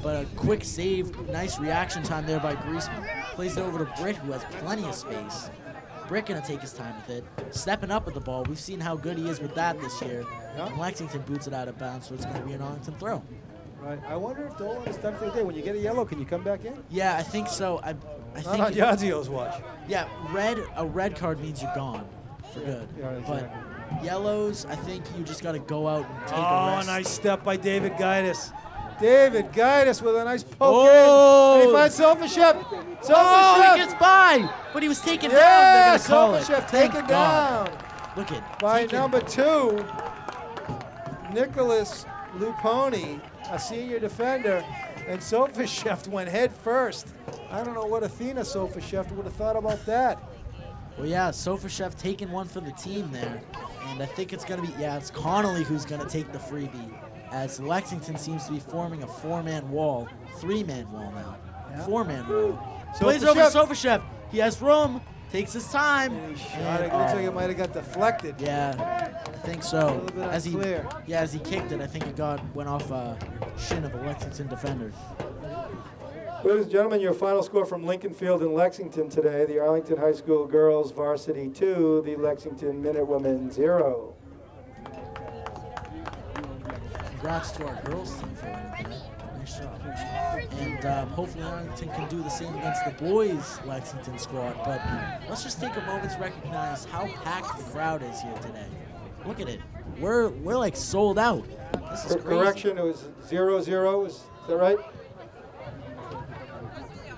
Speaker 8: But a quick save, nice reaction time there by Griezmann. Plays it over to Britt, who has plenty of space. Britt gonna take his time with it. Stepping up with the ball. We've seen how good he is with that this year.
Speaker 7: Yeah.
Speaker 8: And Lexington boots it out of bounds, so it's gonna be an Arlington throw.
Speaker 7: Right. I wonder if Dolan is done for the day. When you get a yellow, can you come back in?
Speaker 8: Yeah, I think so. I
Speaker 7: Not
Speaker 8: think
Speaker 7: on Yadzio's watch.
Speaker 8: yeah, a red card means you're gone for good.
Speaker 7: Yeah, exactly.
Speaker 8: But yellows, I think you just gotta go out and take a
Speaker 7: Oh,
Speaker 8: rest.
Speaker 7: nice step by David Gaitis. David Gaitis with a nice poke
Speaker 8: Oh.
Speaker 7: in. And he finds Sofashev.
Speaker 8: Oh, he gets by, but he was taken down. They're
Speaker 7: Yeah,
Speaker 8: going to call it.
Speaker 7: Sofashev
Speaker 8: Thank
Speaker 7: taken
Speaker 8: God.
Speaker 7: down
Speaker 8: Look at
Speaker 7: by
Speaker 8: taken-
Speaker 7: number 2, Nicholas Luponi, a senior defender, and Sofashev went head first. I don't know what Athena Sofashev would have thought about that.
Speaker 8: Well, yeah, Sofashev taking one for the team there. And I think it's going to be, it's Connolly who's going to take the freebie, as Lexington seems to be forming a 4-man wall, 3-man wall now.
Speaker 7: Yeah.
Speaker 8: 4-man wall. Plays over to Sofashev. He has room, takes his time.
Speaker 7: And he shot it. Looks like it might have got deflected.
Speaker 8: Yeah, I think so.
Speaker 7: A little bit unclear.
Speaker 8: As he kicked it, I think it went off a shin of a Lexington defender.
Speaker 4: Ladies and gentlemen, your final score from Lincoln Field in Lexington today. The Arlington High School girls varsity 2, the Lexington Minutewomen 0.
Speaker 8: Congrats to our girls team for winning tonight. Nice job. And hopefully Arlington can do the same against the boys Lexington squad. But let's just take a moment to recognize how packed the crowd is here today. Look at it. We're like sold out. This is crazy.
Speaker 4: Correction, it was 0-0. Is that right?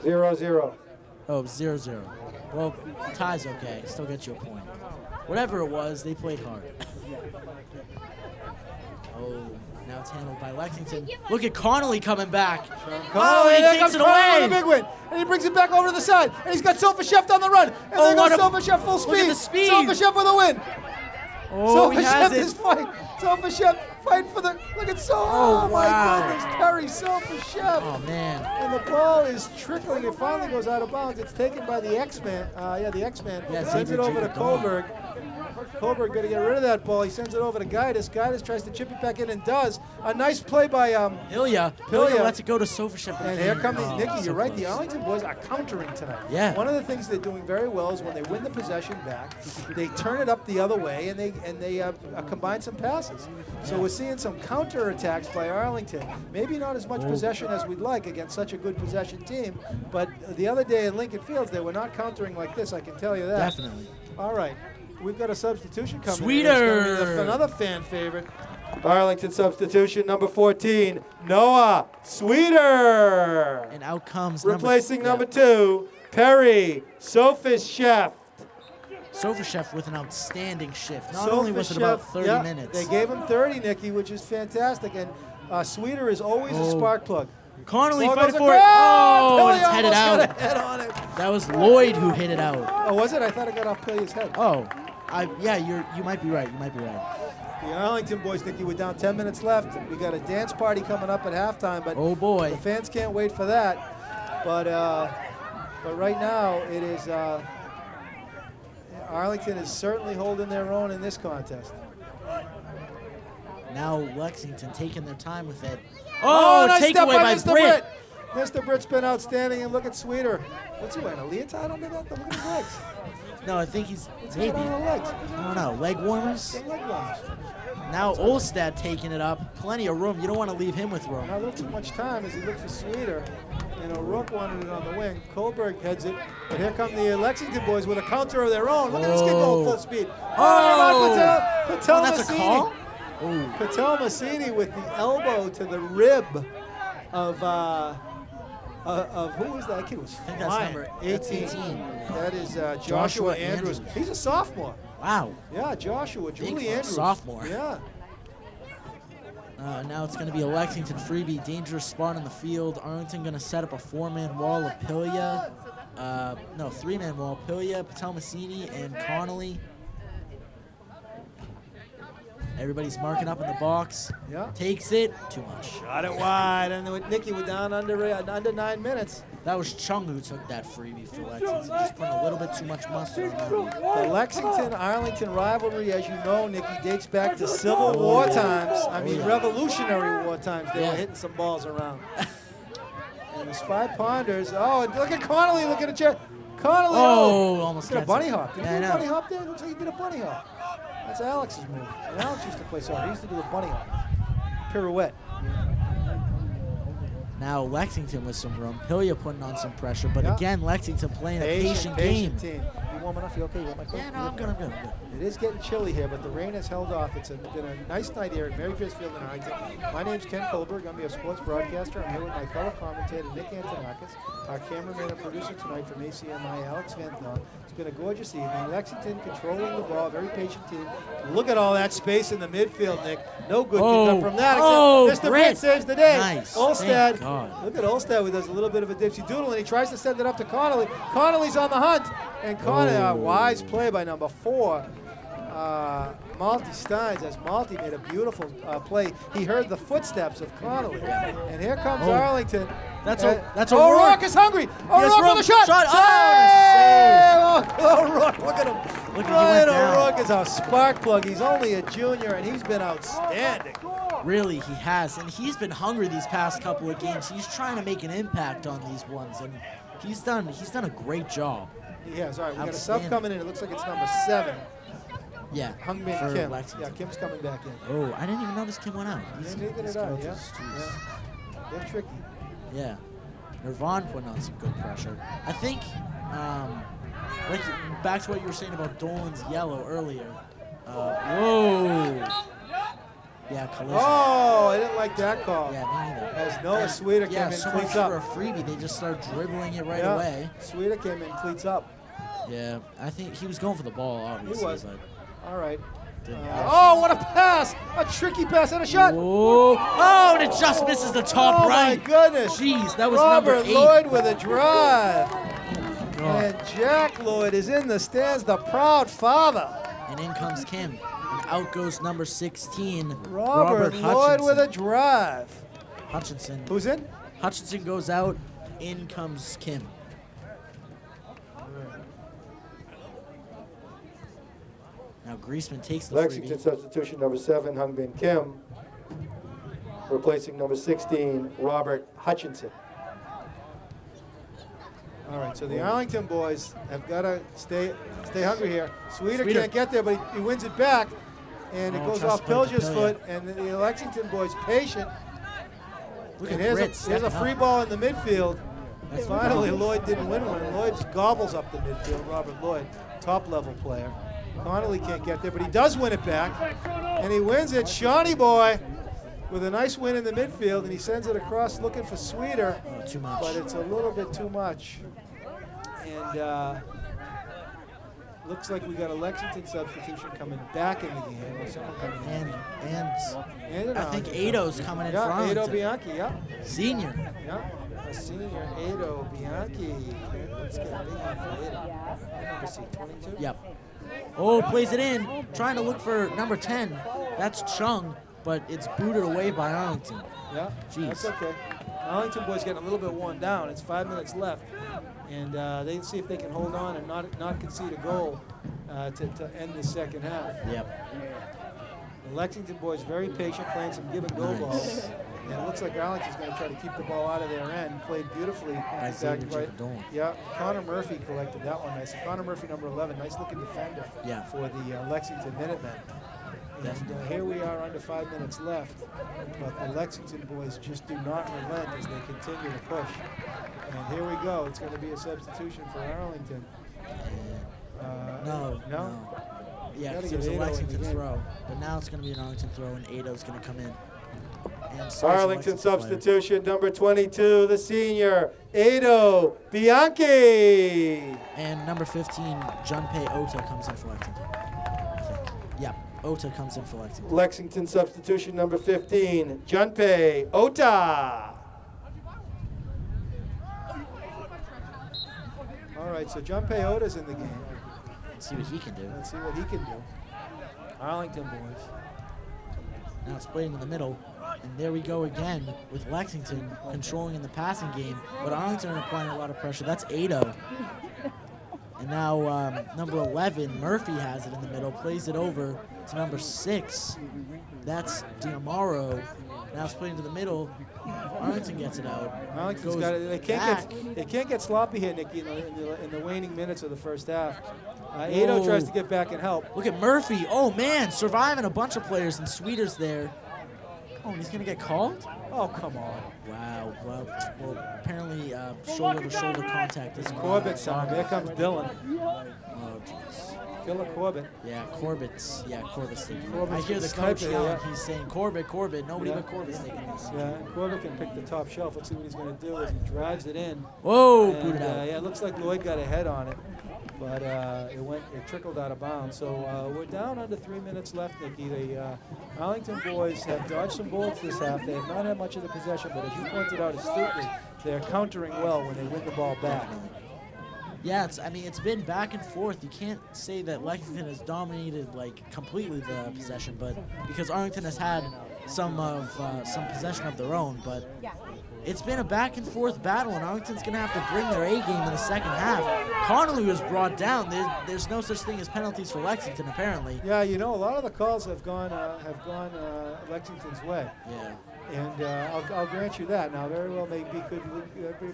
Speaker 4: 0-0.
Speaker 8: Oh, 0-0. Well, tie's okay. Still get you a point. Whatever it was, they played hard. Oh, now it's handled by Lexington. Look at Connolly coming back. Oh, and he takes it away.
Speaker 7: The big win, and he brings it back over to the side, and he's got Sofashev on the run, and there goes Sofashev full speed.
Speaker 8: Look at the speed.
Speaker 7: Sofashev with a win.
Speaker 8: Oh, he has
Speaker 7: Sofashev
Speaker 8: it.
Speaker 7: is fighting. Sofashev fighting for the. Look at
Speaker 8: Oh,
Speaker 7: my
Speaker 8: wow.
Speaker 7: goodness, Perry Sofashev.
Speaker 8: Oh, man.
Speaker 7: And the ball is trickling. It finally goes out of bounds. It's taken by the X-Man. The X-Man sends it over to Kohlberg. Kohlberg got to get rid of that ball. He sends it over to Gaitis. Gaitis tries to chip it back in and does. A nice play by
Speaker 8: Hilya lets it go to Sofashev.
Speaker 7: And here come the Nikki.
Speaker 8: So
Speaker 7: You're right.
Speaker 8: close.
Speaker 7: The Arlington boys are countering tonight.
Speaker 8: Yeah.
Speaker 7: One of the things they're doing very well is when they win the possession back, they turn it up the other way and they combine some passes. So we're seeing some counter attacks by Arlington. Maybe not as much possession as we'd like against such a good possession team, but the other day in Lincoln Fields they were not countering like this. I can tell you that.
Speaker 8: Definitely.
Speaker 7: All right. We've got a substitution coming.
Speaker 8: Sweeter.
Speaker 7: In. It's gonna be another fan favorite.
Speaker 4: Arlington substitution number 14, Noah Sweeter.
Speaker 8: And out comes
Speaker 4: replacing number 2, Perry Sofashev.
Speaker 8: Sofashev with an outstanding shift. Not only was it about 30 minutes.
Speaker 7: They gave him 30, Nikki, which is fantastic. And Sweeter is always a spark plug.
Speaker 8: Connolly
Speaker 7: Ball
Speaker 8: fighting
Speaker 7: goes
Speaker 8: for it.
Speaker 7: across.
Speaker 8: Oh, and it's
Speaker 7: Pilly
Speaker 8: headed
Speaker 7: almost
Speaker 8: out.
Speaker 7: got a head on it.
Speaker 8: That was Lloyd who hit it out.
Speaker 7: Oh, was it? I thought it got off Pilly's head.
Speaker 8: Oh, you might be right. You might be right.
Speaker 7: The Arlington boys, Nikki, we're down 10 minutes left. We got a dance party coming up at halftime, but
Speaker 8: oh boy,
Speaker 7: the fans can't wait for that. But right now it is Arlington is certainly holding their own in this contest.
Speaker 8: Now Lexington taking their time with it.
Speaker 7: Oh, nice step
Speaker 8: takeaway by
Speaker 7: Mr.
Speaker 8: Britt.
Speaker 7: Mr. Britt's been outstanding, and look at Sweeter. What's he wearing, a leotard under that? Look at his legs.
Speaker 8: No, I think he's
Speaker 7: What's he
Speaker 8: maybe.
Speaker 7: got on the legs?
Speaker 8: I don't know. Leg warmers.
Speaker 7: Leg warmers.
Speaker 8: Now Olstad taking it up. Plenty of room. You don't want to leave him with room.
Speaker 7: Not a little too much time as he looked for Sweeter. And O'Rourke wanted it on the wing. Kohlberg heads it. But here come the Lexington boys with a counter of their own. Look at this kid going full speed.
Speaker 8: Oh,
Speaker 7: Patel
Speaker 8: that's a call?
Speaker 7: Massini. Patel Massini with the elbow to the rib of who was that? Kid was
Speaker 8: I think that's
Speaker 7: flying.
Speaker 8: number
Speaker 7: 18.
Speaker 8: 18.
Speaker 7: That is Joshua Andrews.
Speaker 8: Andrews.
Speaker 7: He's a sophomore.
Speaker 8: Wow.
Speaker 7: Yeah, Joshua.
Speaker 8: Big
Speaker 7: Julie
Speaker 8: for a
Speaker 7: Andrews.
Speaker 8: sophomore.
Speaker 7: Yeah.
Speaker 8: Now it's going to be a Lexington freebie. Dangerous spot on the field. Arlington going to set up a 4-man wall of Pilya. 3-man wall. Pilya, Patel Massini, and Connolly. Everybody's marking up in the box.
Speaker 7: Yeah.
Speaker 8: Takes it. Too much.
Speaker 7: Shot it wide. And with Nikki, we're down under 9 minutes.
Speaker 8: That was Chung who took that freebie for Lexington. Just putting a little bit too much mustard on that one.
Speaker 7: The Lexington-Arlington rivalry, as you know, Nikki, dates back to Civil War times. I mean, Revolutionary War times. They were hitting some balls around. And the Spy Ponders. Oh, and look at Connolly. Look at a chair. Connolly.
Speaker 8: Almost
Speaker 7: did a
Speaker 8: gets
Speaker 7: bunny
Speaker 8: it.
Speaker 7: hop. Did he
Speaker 8: Yeah,
Speaker 7: do
Speaker 8: I
Speaker 7: a bunny
Speaker 8: know.
Speaker 7: hop there? Looks like he did a bunny hop. That's Alex's move. And Alex used to play soccer. He used to do the bunny hop. Pirouette.
Speaker 8: Now Lexington with some room. Pilya putting on some pressure, but
Speaker 7: Yeah.
Speaker 8: again, Lexington playing a patient game.
Speaker 7: team. You warm enough? You okay? You want my coat?
Speaker 8: Yeah, no, I'm good.
Speaker 7: It is getting chilly here, but the rain has held off. It's been a nice night here at Mary Pierce Field in Arlington. My name's Ken Kohlberg. I'm your sports broadcaster. I'm here with my color commentator, Nick Antonakas, our cameraman and producer tonight from ACMi, Alex Van Thorn. It's been a gorgeous evening. Lexington controlling the ball, very patient team. Look at all that space in the midfield, Nick. No good can come from that. Except Mr. Britt saves the day.
Speaker 8: Nice.
Speaker 7: Olstad. Look at Olstad, who does a little bit of a dipsy doodle, and he tries to send it up to Connolly. Connolly's on the hunt. And Connolly, wise play by number 4. Malty Steins, as Malty made a beautiful play. He heard the footsteps of Connolly. And here comes Arlington.
Speaker 8: That's
Speaker 7: O'Rourke is hungry. O'Rourke with a shot. O'Rourke, look at him. Ryan O'Rourke is our spark plug. He's only a junior, and he's been outstanding.
Speaker 8: Really, he has. And he's been hungry these past couple of games. He's trying to make an impact on these ones, and he's done a great job.
Speaker 7: He has. All right, we got a sub coming in. It looks like it's number 7.
Speaker 8: Yeah,
Speaker 7: Hungbin Kim.
Speaker 8: Lexington.
Speaker 7: Yeah, Kim's coming back in.
Speaker 8: Oh, I didn't even notice Kim went out.
Speaker 7: Neither did I, yeah. They're tricky.
Speaker 8: Yeah. Nirvan putting on some good pressure. I think, like back to what you were saying about Dolan's yellow earlier. Whoa. Yeah, collision.
Speaker 7: Oh, I didn't like that call.
Speaker 8: Yeah, me neither.
Speaker 7: As Noah Sweeter came in,
Speaker 8: so
Speaker 7: cleats
Speaker 8: much
Speaker 7: up.
Speaker 8: for a freebie. They just start dribbling it right away.
Speaker 7: Sweeter came in, cleats up.
Speaker 8: Yeah, I think he was going for the ball, obviously.
Speaker 7: He was.
Speaker 8: But
Speaker 7: all right. What a pass! A tricky pass and a shot.
Speaker 8: Oh, and it just misses the top right.
Speaker 7: Oh, my goodness.
Speaker 8: Jeez, that was
Speaker 7: Robert
Speaker 8: number 8.
Speaker 7: Lloyd with a drive.
Speaker 8: Oh,
Speaker 7: and Jack Lloyd is in the stands, the proud father.
Speaker 8: And in comes Kim. And out goes number 16,
Speaker 7: Robert Lloyd with a drive.
Speaker 8: Hutchinson.
Speaker 7: Who's in?
Speaker 8: Hutchinson goes out. In comes Kim. Now Griezmann takes the
Speaker 4: Lexington
Speaker 8: freebie.
Speaker 4: substitution number 7, Hungbin Kim. Replacing number 16, Robert Hutchinson.
Speaker 7: All right, so the Arlington boys have got to stay hungry here. Sweeter can't get there, but he wins it back, and it goes off Pilger's foot, and the Lexington boys patient.
Speaker 8: Look
Speaker 7: and
Speaker 8: at
Speaker 7: here's a free ball in the midfield. Finally, Lloyd didn't win one. Lloyd gobbles up the midfield. Robert Lloyd, top-level player. Connolly can't get there, but he does win it back, and he wins it. Shawnee boy with a nice win in the midfield, and he sends it across looking for Sweeter.
Speaker 8: Oh, too much.
Speaker 7: But it's a little bit too much. And looks like we got a Lexington substitution coming back in the game. Or someone coming in.
Speaker 8: And I think Ado's coming in front.
Speaker 7: Ado Bianchi,
Speaker 8: Senior.
Speaker 7: Yeah, a senior, Ado Bianchi. Let's get a big one for Ado. Number 22?
Speaker 8: Yep. Oh, plays it in. Trying to look for number 10. That's Chung, but it's booted away by Arlington.
Speaker 7: Yeah,
Speaker 8: Jeez.
Speaker 7: That's okay. Arlington boys getting a little bit worn down. It's 5 minutes left. And they see if they can hold on and not concede a goal to end the second half.
Speaker 8: Yep.
Speaker 7: The Lexington boys very patient, playing some give and go balls. And it looks like Arlington's going to try to keep the ball out of their end. Played beautifully. Yeah, Connor Murphy collected that one nice. Connor Murphy, number 11, nice looking defender for the Lexington Minutemen. And here we are under 5 minutes left, but the Lexington boys just do not relent as they continue to push. And here we go. It's going to be a substitution for Arlington.
Speaker 8: No. Yeah, because it was a Lexington throw. But now it's going to be an Arlington throw, and Ado's going to come in.
Speaker 4: Arlington substitution number 22, the senior, Ado Bianchi.
Speaker 8: And number 15, Junpei Ota comes in for Lexington. Yeah, Ota comes in for Lexington.
Speaker 4: Lexington substitution number 15, Junpei Ota.
Speaker 7: All right, so Junpei Ota's in the game.
Speaker 8: Let's see what he can do.
Speaker 7: Let's see what he can do. Arlington boys.
Speaker 8: Now it's playing in the middle. And there we go again with Lexington controlling in the passing game. But Arlington are applying a lot of pressure. That's Ado. And now number 11, Murphy has it in the middle, plays it over to number 6. That's Diamaro. Now it's playing to the middle. Arlington gets it out.
Speaker 7: Arlington's got it. They can't get sloppy here, Nicky, in the waning minutes of the first half. Ado tries to get back and help.
Speaker 8: Look at Murphy. Oh, man, surviving a bunch of players, and Sweeter's there. Oh, and he's going to get called?
Speaker 7: Oh, come on.
Speaker 8: Wow. Well, apparently shoulder-to-shoulder contact is
Speaker 7: Corbett's on. There comes Dylan.
Speaker 8: Oh, jeez.
Speaker 7: Killer Corbett.
Speaker 8: Yeah, Corbett's thinking.
Speaker 7: Corbett's
Speaker 8: I hear the
Speaker 7: the
Speaker 8: coach
Speaker 7: sniper,
Speaker 8: yelling.
Speaker 7: yeah.
Speaker 8: He's saying, Corbett. Nobody
Speaker 7: Yeah.
Speaker 8: but Corbett's taking this.
Speaker 7: Yeah, Corbett can pick the top shelf. Let's see what he's going to do as he drives it in.
Speaker 8: Whoa,
Speaker 7: And,
Speaker 8: booted out.
Speaker 7: yeah, it looks like Lloyd got a head on it, but it trickled out of bounds. So we're down under 3 minutes left, Nikki. The Arlington boys have dodged some bullets this half. They have not had much of the possession, but as you pointed out astutely, they're countering well when they win the ball back.
Speaker 8: Yeah, it's been back and forth. You can't say that Lexington has dominated like completely the possession, but because Arlington has had some possession of their own, but it's been a back and forth battle, and Arlington's gonna have to bring their A game in the second half. Connolly was brought down. There's no such thing as penalties for Lexington, apparently.
Speaker 7: Yeah, you know, a lot of the calls have gone Lexington's way.
Speaker 8: Yeah.
Speaker 7: And I'll grant you that. Now, very well may be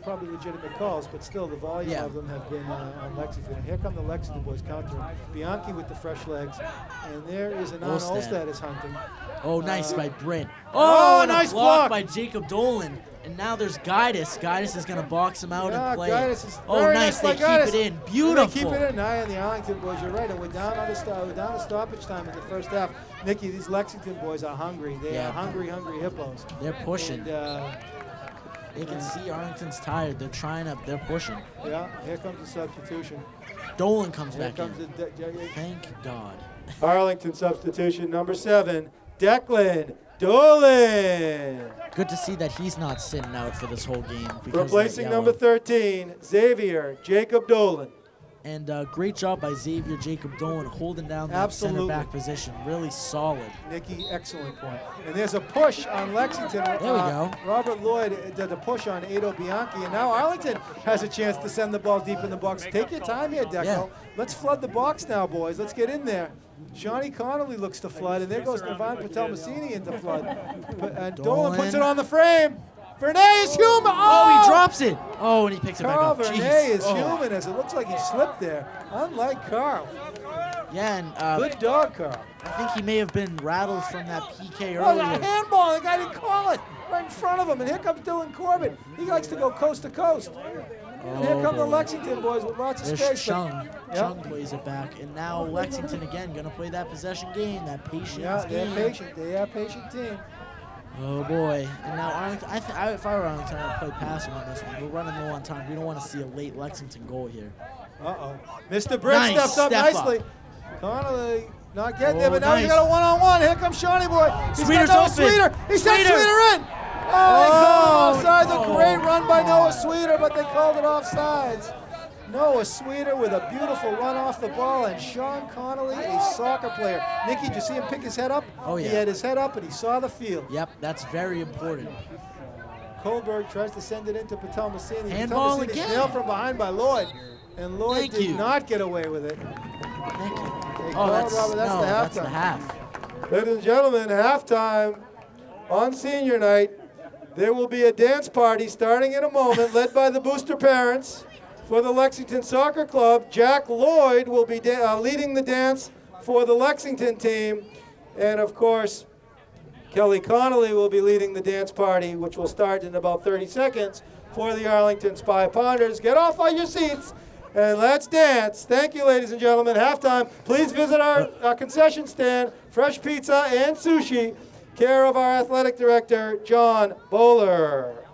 Speaker 7: probably legitimate calls, but still the volume of them have been on Lexington. And here come the Lexington boys countering. Bianchi with the fresh legs, and there is an Olstad is hunting.
Speaker 8: Oh, nice by Brent.
Speaker 7: Oh,
Speaker 8: and
Speaker 7: nice
Speaker 8: a block
Speaker 7: block
Speaker 8: by Jacob Dolan. And now there's Guidus. Guidus is going to box him out and play.
Speaker 7: Guidus is
Speaker 8: oh,
Speaker 7: very
Speaker 8: nice. They
Speaker 7: by
Speaker 8: keep
Speaker 7: Guidus.
Speaker 8: it in. Beautiful.
Speaker 7: They keep it in. Now, and the Arlington boys, you're right. And we're down to stoppage time in the first half. Nikki, these Lexington boys are hungry. They are hungry
Speaker 8: They're
Speaker 7: hippos.
Speaker 8: pushing.
Speaker 7: And,
Speaker 8: they can see Arlington's tired. They're pushing.
Speaker 7: Yeah, here comes the substitution.
Speaker 8: Dolan comes
Speaker 7: Here
Speaker 8: back
Speaker 7: comes
Speaker 8: in. Thank God.
Speaker 7: Arlington substitution, number 7, Declan Dolan.
Speaker 8: Good to see that he's not sitting out for this whole game.
Speaker 7: Replacing number 13, Xavier Jacob Dolan.
Speaker 8: And great job by Xavier Jacob Dolan holding down that center back position. Really solid.
Speaker 7: Nikki, excellent point. And there's a push on Lexington.
Speaker 8: There we go.
Speaker 7: Robert Lloyd did a push on Ado Bianchi, and now Arlington has a chance to send the ball deep in the box. Take your time here, Deco.
Speaker 8: Yeah.
Speaker 7: Let's flood the box now, boys. Let's get in there. Shawnee Connolly looks to flood, and there goes Navan Patel-Massini into flood. And Dolan puts it on the frame. Vernet is human.
Speaker 8: Oh, he drops it. Oh, and he picks it back
Speaker 7: Carl
Speaker 8: up.
Speaker 7: Vernet is human, as it looks like he slipped there. Unlike Carl.
Speaker 8: Yeah, and
Speaker 7: good dog, Carl.
Speaker 8: I think he may have been rattled from that PK
Speaker 7: Oh,
Speaker 8: earlier.
Speaker 7: a handball. The guy didn't call it. Right in front of him. And here comes Dylan Corbett. He likes to go coast to coast. And here come the Lexington boys with lots of
Speaker 8: There's
Speaker 7: space.
Speaker 8: Chung. Chung plays it back. And now Lexington again going to play that possession game, that patience game.
Speaker 7: They're patient. They are a patient team.
Speaker 8: Oh, boy. And now Arlington, if I were Arlington, I would play passing on this one. We're running low on time. We don't want to see a late Lexington goal here.
Speaker 7: Uh-oh. Mr. Britt steps up nicely. Connolly not getting there, but now
Speaker 8: nice.
Speaker 7: he's got a one-on-one. Here comes Shawnee boy. He's
Speaker 8: Sweeter's
Speaker 7: got Noah
Speaker 8: open.
Speaker 7: Sweeter. He sent Sweeter in. Oh, they called him offsides. A great run by Noah Sweeter, but they called it offsides. Noah Sweeter with a beautiful run off the ball, and Sean Connolly, a soccer player. Nikki, did you see him pick his head up?
Speaker 8: Oh, yeah.
Speaker 7: He had his head up, and he saw the field.
Speaker 8: Yep, that's very important.
Speaker 7: Kohlberg tries to send it into Patel-Massini.
Speaker 8: Handball
Speaker 7: Patel-Massini's
Speaker 8: again.
Speaker 7: nailed from behind by Lloyd, and Lloyd did not get away with it.
Speaker 8: Thank you.
Speaker 7: Oh,
Speaker 8: that's the half.
Speaker 7: Ladies and gentlemen, halftime on senior night. There will be a dance party starting in a moment, led by the booster parents for the Lexington Soccer Club. Jack Lloyd will be leading the dance for the Lexington team. And of course, Kelly Connolly will be leading the dance party, which will start in about 30 seconds for the Arlington Spy Ponders. Get off on your seats and let's dance. Thank you, ladies and gentlemen. Halftime. Please visit our concession stand, fresh pizza and sushi, care of our athletic director, John Bowler.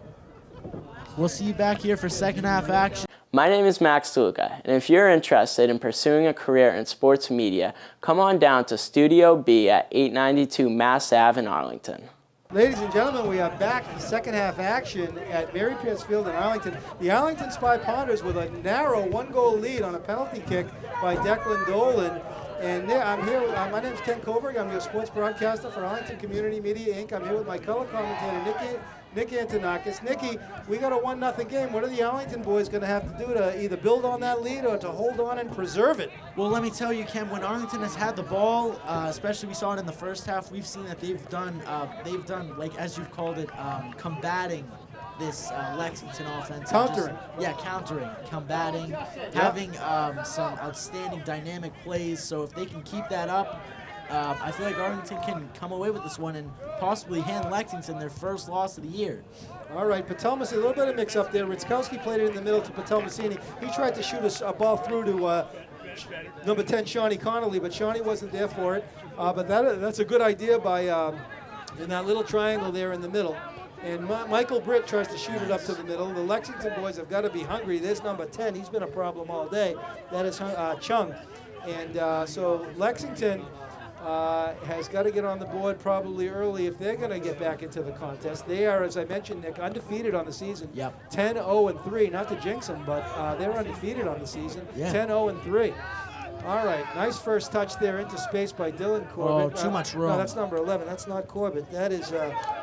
Speaker 8: We'll see you back here for second half action.
Speaker 10: My name is Max Tuluka, and if you're interested in pursuing a career in sports media, come on down to Studio B at 892 Mass Ave in Arlington.
Speaker 7: Ladies and gentlemen, we are back for second half action at Mary Pierce Field in Arlington. The Arlington Spy Ponders with a narrow one-goal lead on a penalty kick by Declan Dolan. And I'm here, my name is Ken Kohlberg. I'm your sports broadcaster for Arlington Community Media, Inc. I'm here with my color commentator, Nick Antonakas. Nicky, we got a 1-0 game. What are the Arlington boys going to have to do to either build on that lead or to hold on and preserve it?
Speaker 8: Well, let me tell you, Ken, when Arlington has had the ball, especially we saw it in the first half, we've seen that they've done like, as you've called it, combating this Lexington offense.
Speaker 7: Countering.
Speaker 8: Countering, combating, having some outstanding dynamic plays. So if they can keep that up, I feel like Arlington can come away with this one and possibly hand Lexington their first loss of the year.
Speaker 7: All right, Patelmasini, a little bit of mix-up there. Ritzkowski played it in the middle to Patelmasini. He tried to shoot a ball through to number 10, Shawnee Connolly, but Shawnee wasn't there for it. But that's a good idea by in that little triangle there in the middle. And Michael Britt tries to shoot it up to the middle. The Lexington boys have got to be hungry. There's number 10. He's been a problem all day. That is Chung. And so Lexington has got to get on the board probably early if they're going to get back into the contest. They are, as I mentioned, Nick, undefeated on the season.
Speaker 8: Yep.
Speaker 7: 10-0-3. Not to jinx them, but they're undefeated on the season. Yeah. 10-0-3. All right, nice first touch there into space by Dylan Corbett.
Speaker 8: Oh, too much room.
Speaker 7: No, that's number 11. That's not Corbett. That is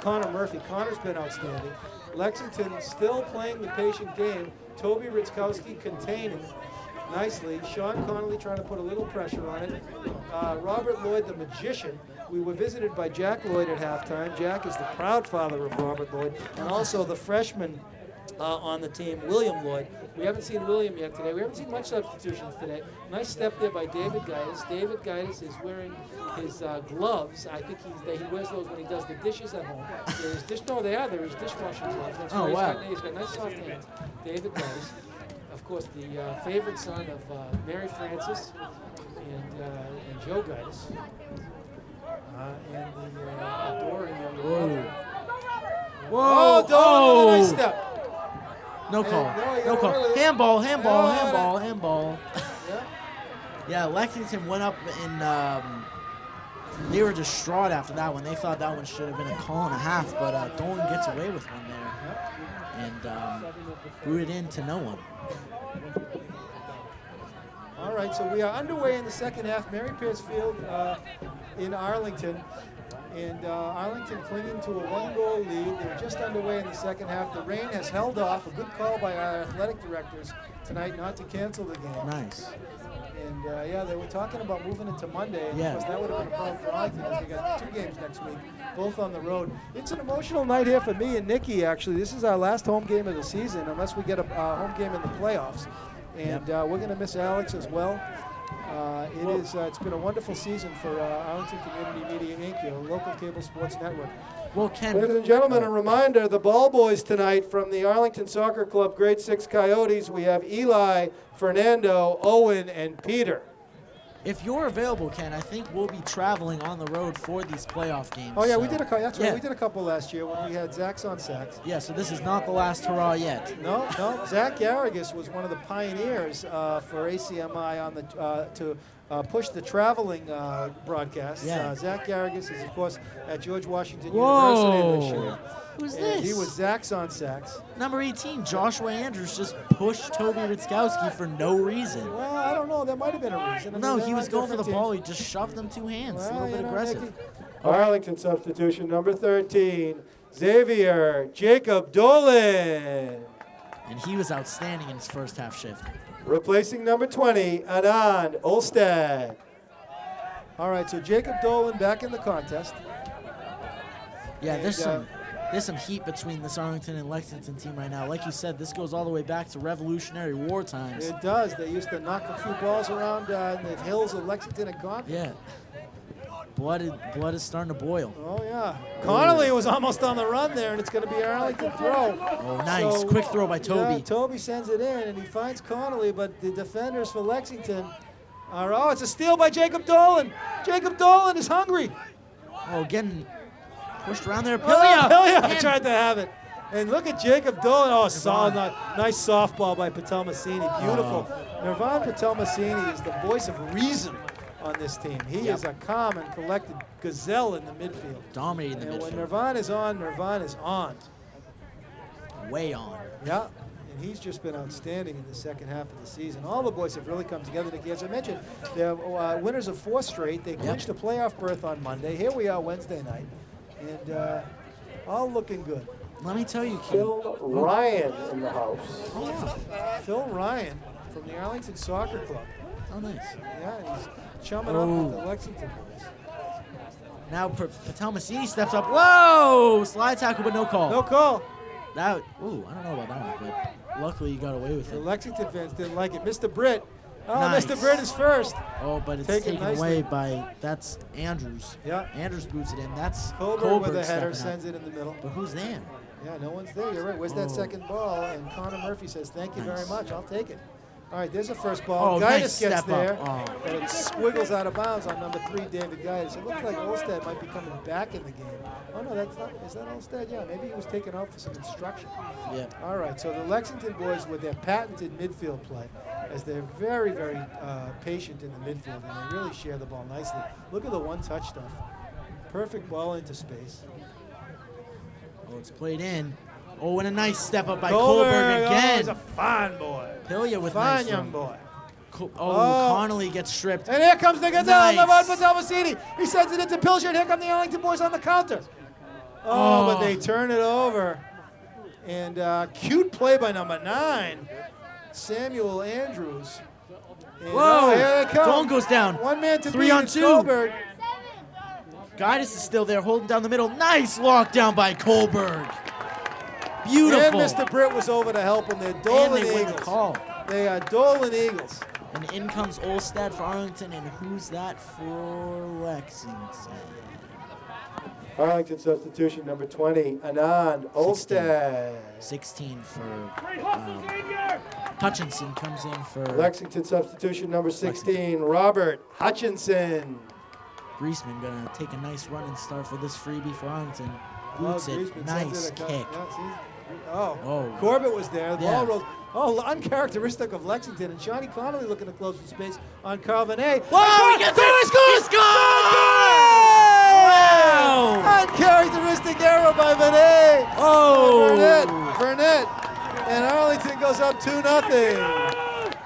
Speaker 7: Connor Murphy. Connor's been outstanding. Lexington still playing the patient game. Toby Ritzkowski containing nicely. Sean Connolly trying to put a little pressure on it. Robert Lloyd, the magician. We were visited by Jack Lloyd at halftime. Jack is the proud father of Robert Lloyd, and also the freshman on the team, William Lloyd. We haven't seen William yet today. We haven't seen much substitutions today. Nice step there by David Gaitis. David Gaitis is wearing his gloves. I think he wears those when he does the dishes at home. There's they're his dishwashing gloves. That's
Speaker 8: oh, wow.
Speaker 7: He's got nice soft hands. David Gaitis. Of course, the favorite son of Mary Frances and Joe Gaitis. And the adoring younger brother.
Speaker 8: Whoa!
Speaker 7: Oh, nice step.
Speaker 8: No call. No call. Handball. Yeah, Lexington went up and they were distraught after that one. They thought that one should have been a call and a half, but Dolan gets away with one there and threw it in to no one.
Speaker 7: All right, so we are underway in the second half. Mary Pierce Field in Arlington. And Arlington clinging to a one-goal lead. They're just underway in the second half. The rain has held off. A good call by our athletic directors tonight not to cancel the game.
Speaker 8: Nice.
Speaker 7: And yeah, they were talking about moving it to Monday.
Speaker 8: Yeah.
Speaker 7: Because that would have been a problem for Arlington because they got 2 games next week, both on the road. It's an emotional night here for me and Nikki, actually. This is our last home game of the season, unless we get a home game in the playoffs. And we're going to miss Alex as well. It's been a wonderful season for Arlington Community Media Inc., your local cable sports network.
Speaker 8: Well, Ken,
Speaker 7: ladies and gentlemen, a reminder, the ball boys tonight from the Arlington Soccer Club Grade 6 Coyotes. We have Eli, Fernando, Owen, and Peter.
Speaker 8: if you're available, Ken, I think we'll be traveling on the road for these playoff games.
Speaker 7: Oh yeah, we did a couple. That's right. We did a couple last year when we had Zach's on sacks.
Speaker 8: Yeah, so this is not the last hurrah yet.
Speaker 7: No. Zach Garrigus was one of the pioneers for ACMi on the to push the traveling broadcast.
Speaker 8: Yeah.
Speaker 7: Zach Garrigus is, of course, at George Washington University this year.
Speaker 8: Who's
Speaker 7: and
Speaker 8: this?
Speaker 7: He was Zach's on sacks.
Speaker 8: Number 18, Joshua Andrews just pushed Toby Ritzkowski for no reason.
Speaker 7: Well, I don't know. There might have been a reason.
Speaker 8: No, he was going for the ball. He just shoved them two hands.
Speaker 7: Well,
Speaker 8: a little bit aggressive.
Speaker 7: Arlington substitution, number 13, Xavier Jacob Dolan.
Speaker 8: And he was outstanding in his first half shift.
Speaker 7: Replacing number 20, Anand Olstad. All right, so Jacob Dolan back in the contest.
Speaker 8: Yeah, there's some heat between this Arlington and Lexington team right now. Like you said, this goes all the way back to Revolutionary War times.
Speaker 7: It does. They used to knock a few balls around in the hills of Lexington and Gauntlet.
Speaker 8: Yeah. Blood is starting to boil.
Speaker 7: Oh, yeah. Connolly was almost on the run there, and it's going to be Arlington throw.
Speaker 8: Oh, nice. So, quick throw by Toby.
Speaker 7: Yeah, Toby sends it in, and he finds Connolly, but the defenders for Lexington are, oh, it's a steal by Jacob Dolan. Jacob Dolan is hungry.
Speaker 8: Oh, getting pushed around there. Pilia.
Speaker 7: Pilia tried to have it. And look at Jacob Dolan. Oh, nice softball by Patelmasini. Beautiful. Nirvan Patelmasini is the voice of reason on this team. He is a calm and collected gazelle in the midfield.
Speaker 8: Dominating the midfield.
Speaker 7: And when Nirvan is on, Nirvan is on.
Speaker 8: Way on.
Speaker 7: Yeah. And he's just been outstanding in the second half of the season. All the boys have really come together. As I mentioned, they're winners of 4 straight. They clinched a playoff berth on Monday. Here we are Wednesday night. And all looking good.
Speaker 8: Let me tell you,
Speaker 7: Phil Ryan in the house.
Speaker 8: Oh, yeah.
Speaker 7: Phil Ryan from the Arlington Soccer Club.
Speaker 8: Oh, nice.
Speaker 7: Yeah, he's chumming up with the Lexington boys.
Speaker 8: Now Patelmasini steps up. Whoa! Slide tackle, but no call.
Speaker 7: No call.
Speaker 8: I don't know about that one, but luckily you got away with
Speaker 7: The
Speaker 8: it.
Speaker 7: Lexington fans didn't like it. Mr. Britt Oh,
Speaker 8: Nice.
Speaker 7: Mr. Britt is first.
Speaker 8: Oh, but it's
Speaker 7: Taken
Speaker 8: taken
Speaker 7: nicely.
Speaker 8: away by, that's Andrews.
Speaker 7: Yeah.
Speaker 8: Andrews boots it in. That's
Speaker 7: Kohlberg with
Speaker 8: Kohlberg
Speaker 7: a header
Speaker 8: stepping
Speaker 7: sends
Speaker 8: up.
Speaker 7: it in the middle.
Speaker 8: But who's there?
Speaker 7: Yeah, no one's there. You're right. Where's that
Speaker 8: Oh.
Speaker 7: second ball? And Connor Murphy says, thank you very
Speaker 8: Nice.
Speaker 7: much. I'll take it. All right, there's a first ball.
Speaker 8: Oh,
Speaker 7: Gaius
Speaker 8: nice
Speaker 7: gets
Speaker 8: step
Speaker 7: there,
Speaker 8: up. Oh.
Speaker 7: but it squiggles out of bounds on number 3, David Gaius. It looks like Olstad might be coming back in the game. Oh, no, that's not. Is that Olstad? Yeah, maybe he was taken out for some instruction.
Speaker 8: Yeah.
Speaker 7: All right, so the Lexington boys with their patented midfield play, as they're very, very patient in the midfield, and they really share the ball nicely. Look at the one-touch stuff. Perfect ball into space.
Speaker 8: Oh, it's played in. Oh, and a nice step up by
Speaker 7: Kohlberg,
Speaker 8: Kohlberg again.
Speaker 7: Oh, he's a fine boy.
Speaker 8: Pilya with
Speaker 7: Fine
Speaker 8: nice
Speaker 7: young
Speaker 8: run.
Speaker 7: boy.
Speaker 8: Connolly gets stripped.
Speaker 7: And here comes the Gazelle,
Speaker 8: Nice.
Speaker 7: Levan Patalmasini. He sends it into Pilcher, and here come the Arlington boys on the counter. But they turn it over. And cute play by number 9, Samuel Andrews. And,
Speaker 8: Whoa!
Speaker 7: here they come.
Speaker 8: Dolan goes down.
Speaker 7: One man to
Speaker 8: 3
Speaker 7: beat.
Speaker 8: on
Speaker 7: It's
Speaker 8: 2.
Speaker 7: Kohlberg.
Speaker 8: Gaius is still there, holding down the middle. Nice lockdown by Kohlberg. Beautiful.
Speaker 7: And Mr. Britt was over to help him. They're
Speaker 8: And
Speaker 7: Dolan
Speaker 8: they win
Speaker 7: Eagles.
Speaker 8: the call.
Speaker 7: They are Dolan Eagles.
Speaker 8: And in comes Olstad for Arlington, and who's that for Lexington?
Speaker 4: Arlington substitution number 20, Anand Olstad.
Speaker 8: 16 for Hutchinson comes in for
Speaker 4: Lexington substitution number 16, Robert Hutchinson.
Speaker 8: Griezmann. Gonna take a nice run and start for this freebie for Arlington.
Speaker 7: Oh,
Speaker 8: Boots
Speaker 7: Griezmann
Speaker 8: it.
Speaker 7: sends
Speaker 8: Nice
Speaker 7: it
Speaker 8: kick.
Speaker 7: Yeah, see? Oh.
Speaker 8: Oh.
Speaker 7: Corbett was there. The
Speaker 8: Yeah.
Speaker 7: ball rolls. Oh, uncharacteristic of Lexington. And Johnny Connolly looking to close the space on Calvin A.
Speaker 8: Whoa, he gets it! He scores! Wow!
Speaker 7: Uncharacteristic error by Benet.
Speaker 8: Oh!
Speaker 7: Burnett. And Arlington goes up 2-0.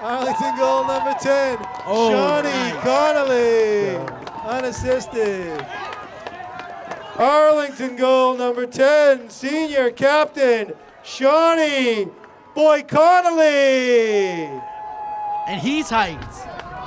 Speaker 7: Arlington goal number 10.
Speaker 8: Oh,
Speaker 7: Johnny
Speaker 8: nice.
Speaker 7: Connolly. Unassisted. Arlington goal number 10. Senior captain, Shawnee Boy Connolly.
Speaker 8: And he's hyped.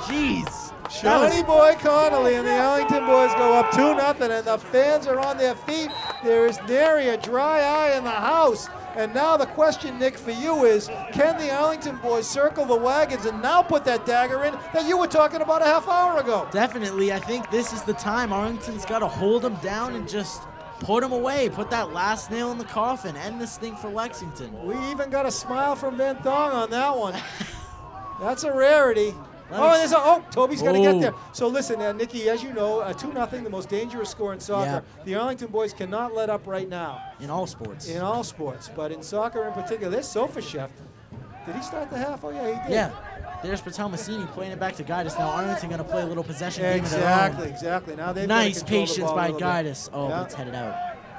Speaker 8: Jeez.
Speaker 7: Shawnee Boy Connolly and the Arlington boys go up 2-0, and the fans are on their feet. There is nary a dry eye in the house. And now the question, Nick, for you is, can the Arlington boys circle the wagons and now put that dagger in that you were talking about a half hour ago?
Speaker 8: Definitely. I think this is the time. Arlington's got to hold them down and just put them away. Put that last nail in the coffin. End this thing for Lexington.
Speaker 7: We even got a smile from Van Thong on that one. That's a rarity. Toby's got to get there. So listen, Nikki, as you know, 2-0, the most dangerous score in soccer.
Speaker 8: Yeah.
Speaker 7: The Arlington boys cannot let up right now.
Speaker 8: In all sports.
Speaker 7: In all sports, but in soccer in particular. There's Sofa Chef. Did he start the half? Oh, yeah, he did.
Speaker 8: Yeah. There's Patalmasini playing it back to Gaius. Now Arlington going to play a little possession game of their own.
Speaker 7: Exactly. Now they've
Speaker 8: Nice
Speaker 7: got to control the
Speaker 8: patience
Speaker 7: ball a
Speaker 8: by
Speaker 7: little bit.
Speaker 8: Gaius. Oh,
Speaker 7: Yeah.
Speaker 8: but it's headed out.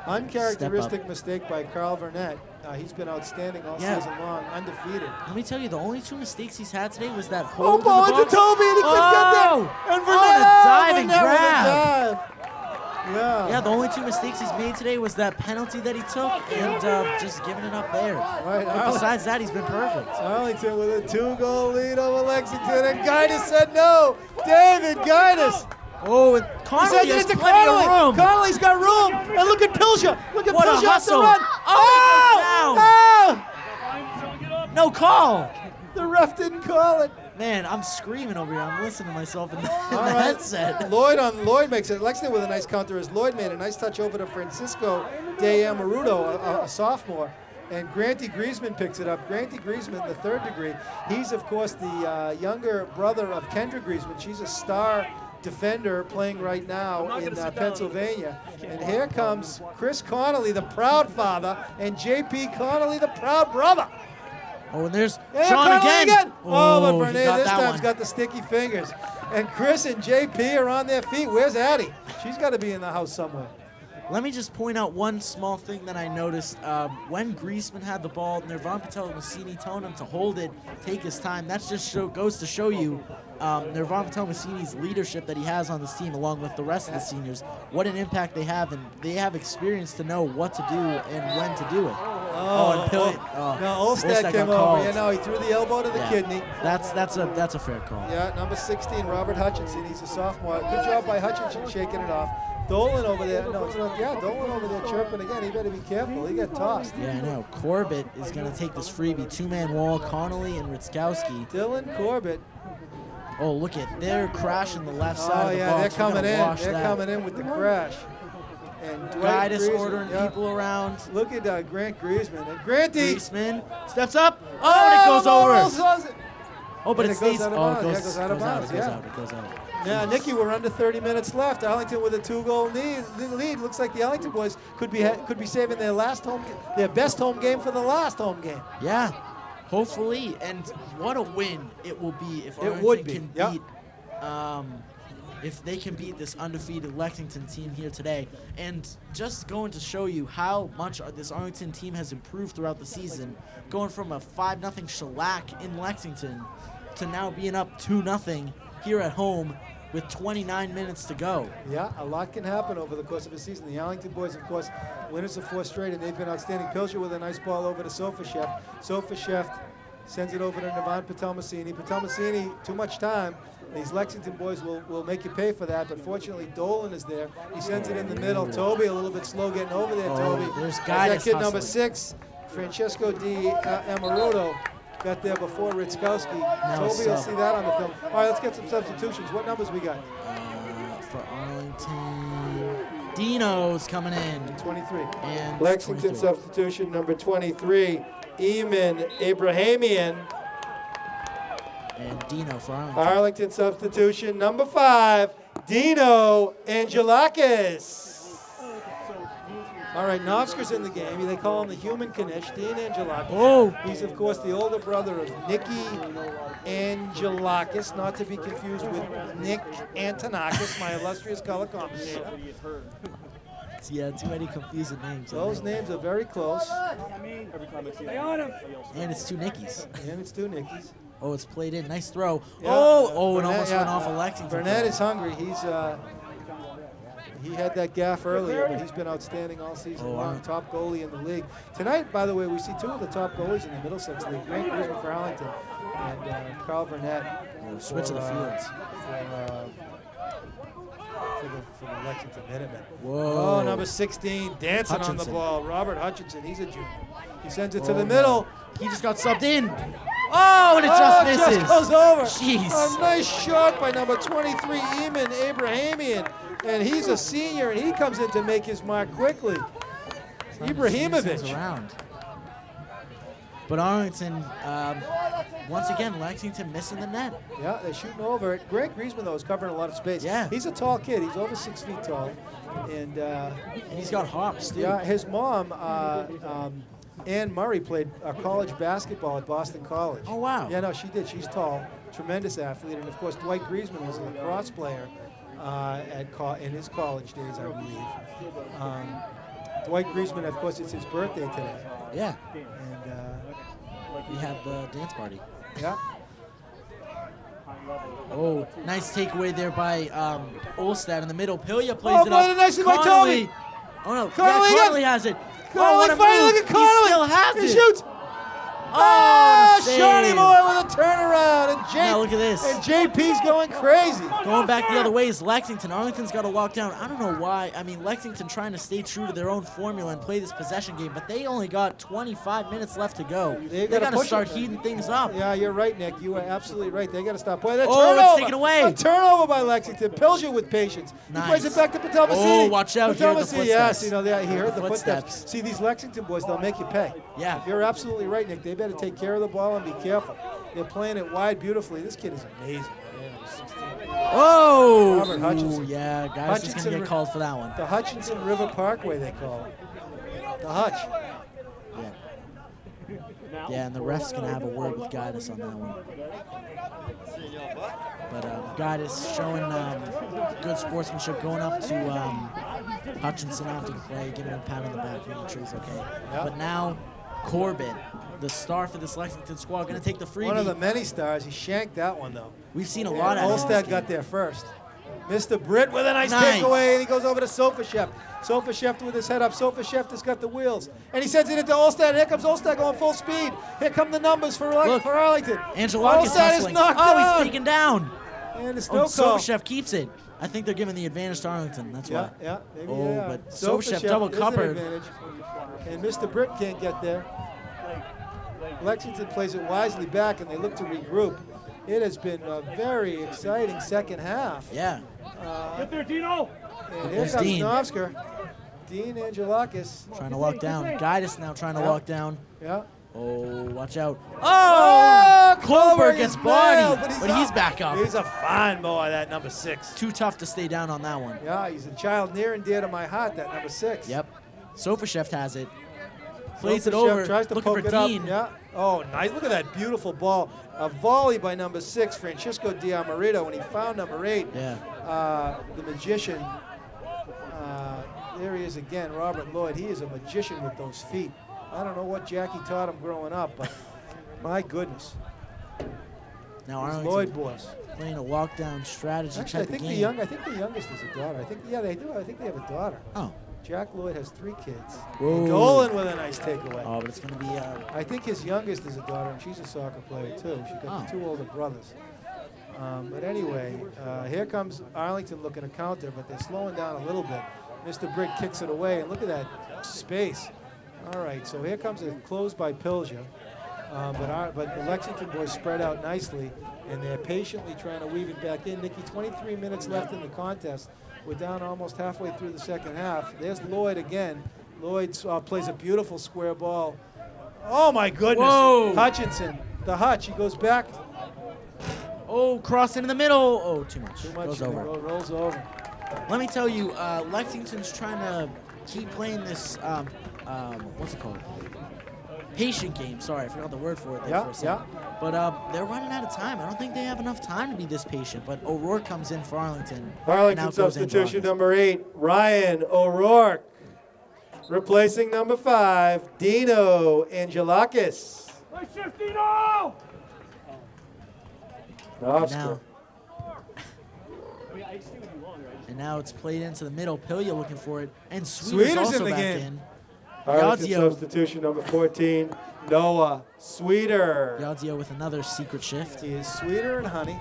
Speaker 7: Uncharacteristic mistake by Carl Vernett. He's been outstanding all
Speaker 8: Yeah.
Speaker 7: season long, undefeated.
Speaker 8: Let me tell you, the only 2 mistakes he's had today was that
Speaker 7: Oh,
Speaker 8: hold in the
Speaker 7: ball into
Speaker 8: box.
Speaker 7: Toby, and he couldn't get there. And Vernett,
Speaker 8: a diving
Speaker 7: Vernett with a
Speaker 8: grab.
Speaker 7: dive. Yeah.
Speaker 8: Yeah, the only 2 mistakes he's made today was that penalty that he took and just giving it up there.
Speaker 7: Right,
Speaker 8: But besides that, he's been perfect.
Speaker 7: Arlington with a 2-goal lead over Lexington, and Gaius said no. David Gaius.
Speaker 8: Oh, and
Speaker 7: He
Speaker 8: Connolly
Speaker 7: sends it
Speaker 8: has
Speaker 7: into
Speaker 8: plenty
Speaker 7: Connolly.
Speaker 8: of room.
Speaker 7: Connolly's got room. And look at Pilcher. Look at
Speaker 8: What a
Speaker 7: Pilcher off the
Speaker 8: hustle.
Speaker 7: run.
Speaker 8: Oh, No call.
Speaker 7: The ref didn't call it.
Speaker 8: Man, I'm screaming over here. I'm listening to myself in the,
Speaker 7: All right.
Speaker 8: headset.
Speaker 7: Lloyd makes it. Lexington with a nice counter as Lloyd made a nice touch over to Francisco de Amarudo, a sophomore. And Granty Griezmann picks it up. Granty Griezmann, the 3rd degree. He's, of course, the younger brother of Kendra Griezmann. She's a star defender playing right now in Pennsylvania. And here comes Chris Connolly, the proud father, and J.P. Connolly, the proud brother.
Speaker 8: Oh, and there's
Speaker 7: Yeah,
Speaker 8: Sean
Speaker 7: Connolly
Speaker 8: again.
Speaker 7: but
Speaker 8: he
Speaker 7: Vernay
Speaker 8: got
Speaker 7: this
Speaker 8: that
Speaker 7: time's
Speaker 8: one.
Speaker 7: got the sticky fingers. And Chris and JP are on their feet. Where's Addie? She's got to be in the house somewhere.
Speaker 8: Let me just point out one small thing that I noticed. When Griezmann had the ball, Nirvan Patel-Massini telling him to hold it, take his time. That just goes to show you Nirvan Patel-Massini's leadership that he has on this team, along with the rest of the seniors. What an impact they have, and they have experience to know what to do and when to do it.
Speaker 7: Olstad came over.
Speaker 8: called.
Speaker 7: Yeah, no, he threw the elbow to the kidney.
Speaker 8: That's a fair call.
Speaker 7: Yeah, number 16, Robert Hutchinson. He's a sophomore. Good job by Hutchinson shaking it off. Dolan over there. No, it's not. Yeah, Dolan over there chirping again. He better be careful. He got tossed.
Speaker 8: Yeah, I know. Corbett is going to take this freebie. 2-man wall, Connolly and Ritzkowski.
Speaker 7: Dylan Corbett.
Speaker 8: Oh, look at, they're crashing the left side of the
Speaker 7: yeah,
Speaker 8: box.
Speaker 7: they're coming in.
Speaker 8: Wash
Speaker 7: They're
Speaker 8: that.
Speaker 7: coming in with the crash. And
Speaker 8: Guidus
Speaker 7: Griezmann,
Speaker 8: ordering people around.
Speaker 7: Look at Grant Griezmann. And Granty.
Speaker 8: Griezmann steps up. Oh, and it goes over. Oh, but
Speaker 7: And
Speaker 8: it stays.
Speaker 7: goes out of
Speaker 8: Oh, it
Speaker 7: bounds.
Speaker 8: goes,
Speaker 7: Yeah, it goes out of bounds.
Speaker 8: It goes
Speaker 7: Yeah.
Speaker 8: out. It goes out.
Speaker 7: Now, Nicky, we're under 30 minutes left. Arlington with a 2-goal lead. Looks like the Arlington boys could be saving their best home game for the last home game.
Speaker 8: Yeah, hopefully. And what a win it will be if
Speaker 7: It would be.
Speaker 8: Arlington can
Speaker 7: Yep.
Speaker 8: beat. If they can beat this undefeated Lexington team here today. And just going to show you how much this Arlington team has improved throughout the season, going from a 5-0 shellac in Lexington to now being up 2-0 here at home with 29 minutes to go.
Speaker 7: Yeah, a lot can happen over the course of a season. The Arlington boys, of course, winners of 4 straight, and they've been outstanding. Pilcher with a nice ball over to Sofashev. Sofashev sends it over to Navan Patelmasini. Patelmasini, too much time. These Lexington boys will make you pay for that, but fortunately Dolan is there. He sends it in the middle. Toby a little bit slow getting over there, Toby.
Speaker 8: There's
Speaker 7: That
Speaker 8: Guidus
Speaker 7: kid number
Speaker 8: hustling.
Speaker 7: 6, Francesco Di Amaruto, got there before Ritzkowski.
Speaker 8: it's
Speaker 7: Toby will
Speaker 8: sub.
Speaker 7: see that on the film. All right, let's get some substitutions. What numbers we got?
Speaker 8: For Arlington, Dino's coming in.
Speaker 7: 23.
Speaker 8: And
Speaker 7: Lexington
Speaker 8: 23.
Speaker 7: substitution number 23, Eamon Abrahamian.
Speaker 8: And Dino for Arlington.
Speaker 7: Arlington substitution number 5, Dino Angelakis. All right, Novsker's in the game. They call him the human Knish, Dean Angelakis.
Speaker 8: Oh.
Speaker 7: He's, of course, the older brother of Nicky Angelakis, not to be confused with Nick Antonakas, my illustrious color commentator.
Speaker 8: Yeah, too many confusing names.
Speaker 7: Those names are very close.
Speaker 8: And it's 2 Nickies.
Speaker 7: And it's 2 Nickies.
Speaker 8: Oh, it's played in. Nice throw.
Speaker 7: Yeah.
Speaker 8: Oh, it
Speaker 7: Burnett,
Speaker 8: almost
Speaker 7: yeah.
Speaker 8: went off of Lexington.
Speaker 7: Burnett is hungry. He had that gaff earlier, but he's been outstanding all season long.
Speaker 8: wow.
Speaker 7: Top goalie in the league. Tonight, by the way, we see 2 of the top goalies in the Middlesex League. Grant Griezmann for Arlington and Carl Burnett.
Speaker 8: Switch of the fields.
Speaker 7: For the Lexington Minutemen.
Speaker 8: Whoa.
Speaker 7: Oh, number 16, dancing on the
Speaker 8: Hutchinson.
Speaker 7: ball. Robert Hutchinson, he's a junior. He sends it to the middle.
Speaker 8: He just got subbed in. Oh, and it just misses.
Speaker 7: Just goes over.
Speaker 8: Jeez.
Speaker 7: A nice shot by number 23, Eamon Abrahamian. And he's a senior, and he comes in to make his mark quickly. Ibrahimovic.
Speaker 8: Around. But Arlington, once again, Lexington missing the net.
Speaker 7: Yeah, they're shooting over it. Grant Griezmann, though, is covering a lot of space.
Speaker 8: Yeah.
Speaker 7: He's a tall kid. He's over 6 feet tall. And
Speaker 8: he's got hops, too.
Speaker 7: yeah, his mom, Ann Murray, played college basketball at Boston College.
Speaker 8: Oh, wow.
Speaker 7: Yeah, no, she did. She's tall, tremendous athlete. And, of course, Dwight Griezmann was a lacrosse player in his college days, I believe. Dwight Griezmann, of course, it's his birthday today.
Speaker 8: Yeah.
Speaker 7: And,
Speaker 8: we had the dance party.
Speaker 7: yeah.
Speaker 8: Oh, nice takeaway there by Olstad in the middle. Pilya plays
Speaker 7: Oh,
Speaker 8: it
Speaker 7: boy,
Speaker 8: up.
Speaker 7: nicely by
Speaker 8: Connolly.
Speaker 7: Toby.
Speaker 8: Oh, no.
Speaker 7: Connolly,
Speaker 8: yeah,
Speaker 7: yeah.
Speaker 8: Connolly has it.
Speaker 7: Connolly,
Speaker 8: what a
Speaker 7: finally,
Speaker 8: move.
Speaker 7: look at Connolly.
Speaker 8: He still has
Speaker 7: He
Speaker 8: it.
Speaker 7: shoots.
Speaker 8: Oh,
Speaker 7: Shawnee
Speaker 8: save.
Speaker 7: Moore with a turnaround. And
Speaker 8: Now look at this.
Speaker 7: And JP's going crazy.
Speaker 8: Going back the other way is Lexington. Arlington's got to walk down. I don't know why. I mean, Lexington trying to stay true to their own formula and play this possession game, but they only got 25 minutes left to go. They got to
Speaker 7: push
Speaker 8: start
Speaker 7: it.
Speaker 8: heating things up.
Speaker 7: Yeah, you're right, Nick. You are absolutely right. They got to stop. Boy, that
Speaker 8: Oh,
Speaker 7: turnover.
Speaker 8: it's taken away.
Speaker 7: A turnover by Lexington. Pilger with patience.
Speaker 8: Nice.
Speaker 7: He plays it back to Patelmasini.
Speaker 8: Oh, watch out. He heard the
Speaker 7: Patelmasini, yes,
Speaker 8: footsteps.
Speaker 7: you know, he heard the
Speaker 8: Footsteps.
Speaker 7: footsteps. See, these Lexington boys, they'll make you pay.
Speaker 8: Yeah.
Speaker 7: You're absolutely right, Nick. They better take care of the ball and be careful. They're playing it wide beautifully. This kid is amazing. Yeah, 16.
Speaker 8: Oh!
Speaker 7: Robert Hutchinson.
Speaker 8: Ooh, yeah, guys is going to get called for that one.
Speaker 7: The Hutchinson River Parkway, they call it. The Hutch.
Speaker 8: Yeah. Yeah, and the ref's going to have a word with Guidus on that one. But Guidus showing good sportsmanship, going up to Hutchinson after the play, giving him a pat on the back, making sure he's okay.
Speaker 7: Yep.
Speaker 8: But now, Corbin, the star for this Lexington squad, going to take the freebie.
Speaker 7: One of the many stars. He shanked that one, though.
Speaker 8: We've seen a lot out of him.
Speaker 7: Olstad got there first. Mr. Britt with a nice takeaway, and he goes over to Sofashev. Sofashev with his head up. Sofashev has got the wheels. And he sends it into Olstad. And here comes Olstad going full speed. Here come the numbers for Arlington.
Speaker 8: Angelakis
Speaker 7: Olstad is
Speaker 8: hustling.
Speaker 7: knocked
Speaker 8: Oh,
Speaker 7: down.
Speaker 8: he's taken down.
Speaker 7: And it's
Speaker 8: Oh,
Speaker 7: no call.
Speaker 8: Sofashev keeps it. I think they're giving the advantage to Arlington. That's why.
Speaker 7: Yeah, maybe,
Speaker 8: Oh,
Speaker 7: yeah.
Speaker 8: but Sofashev double
Speaker 7: is an
Speaker 8: cupboard.
Speaker 7: advantage. And Mr. Britt can't get there. Lexington plays it wisely back, and they look to regroup. It has been a very exciting second half.
Speaker 8: Yeah.
Speaker 7: Get there, Dino! And here
Speaker 8: There's
Speaker 7: comes
Speaker 8: Dean.
Speaker 7: Novsker. Dean Angelakis.
Speaker 8: Trying to walk down. Guidus now trying to walk down.
Speaker 7: Yeah.
Speaker 8: Oh, watch out.
Speaker 7: Oh,
Speaker 8: Kohlberg gets
Speaker 7: is
Speaker 8: bodied,
Speaker 7: nailed,
Speaker 8: but he's back up.
Speaker 7: He's a fine boy, that number 6.
Speaker 8: Too tough to stay down on that one.
Speaker 7: Yeah, he's a child near and dear to my heart, that number 6.
Speaker 8: Yep. Sofashev has it. Plays it
Speaker 7: Sofashev
Speaker 8: over.
Speaker 7: Tries to
Speaker 8: Looking
Speaker 7: poke
Speaker 8: for
Speaker 7: it up.
Speaker 8: Dean.
Speaker 7: Yeah. Oh, nice. Look at that beautiful ball. A volley by number 6, Francisco Diamarito, when he found number 8.
Speaker 8: Yeah.
Speaker 7: The magician. There he is again, Robert Lloyd. He is a magician with those feet. I don't know what Jackie taught him growing up, but my goodness.
Speaker 8: Now
Speaker 7: These
Speaker 8: Arlington
Speaker 7: Lloyd boys.
Speaker 8: playing a walk down strategy
Speaker 7: Actually, I
Speaker 8: type of
Speaker 7: think
Speaker 8: game.
Speaker 7: I think the youngest is a daughter. They do. I think they have a daughter.
Speaker 8: Oh.
Speaker 7: Jack Lloyd has 3 kids.
Speaker 8: Whoa.
Speaker 7: And Dolan with a nice takeaway.
Speaker 8: Oh, but it's going to be.
Speaker 7: I think his youngest is a daughter, and she's a soccer player too. She's got 2 older brothers. But anyway, here comes Arlington looking to counter, but they're slowing down a little bit. Mr. Brick kicks it away, and look at that space. All right, so here comes a close by Pilja. But the Lexington boys spread out nicely, and they're patiently trying to weave it back in. Nikki, 23 minutes left in the contest. We're down almost halfway through the second half. There's Lloyd again. Lloyd plays a beautiful square ball. Oh, my goodness.
Speaker 8: Whoa.
Speaker 7: Hutchinson, the Hutch, he goes back.
Speaker 8: Oh, cross into the middle. Oh, too much.
Speaker 7: Too much.
Speaker 8: Goes over.
Speaker 7: Rolls over.
Speaker 8: Let me tell you, Lexington's trying to keep playing this, what's it called? Patient game. Sorry, I forgot the word for it there for a second. But they're running out of time. I don't think they have enough time to be this patient. But O'Rourke comes in for Arlington.
Speaker 4: Arlington substitution number 8, Ryan O'Rourke. Replacing number 5, Dino Angelakis.
Speaker 1: Nice shift, Dino!
Speaker 8: And now it's played into the middle. Pilya looking for it. And Sweeter's also
Speaker 7: in the
Speaker 8: back
Speaker 7: game.
Speaker 8: in.
Speaker 4: Arlington
Speaker 8: Yadzio.
Speaker 4: substitution number 14, Noah Sweeter.
Speaker 8: Yadzio with another secret shift.
Speaker 7: He is Sweeter and Honey.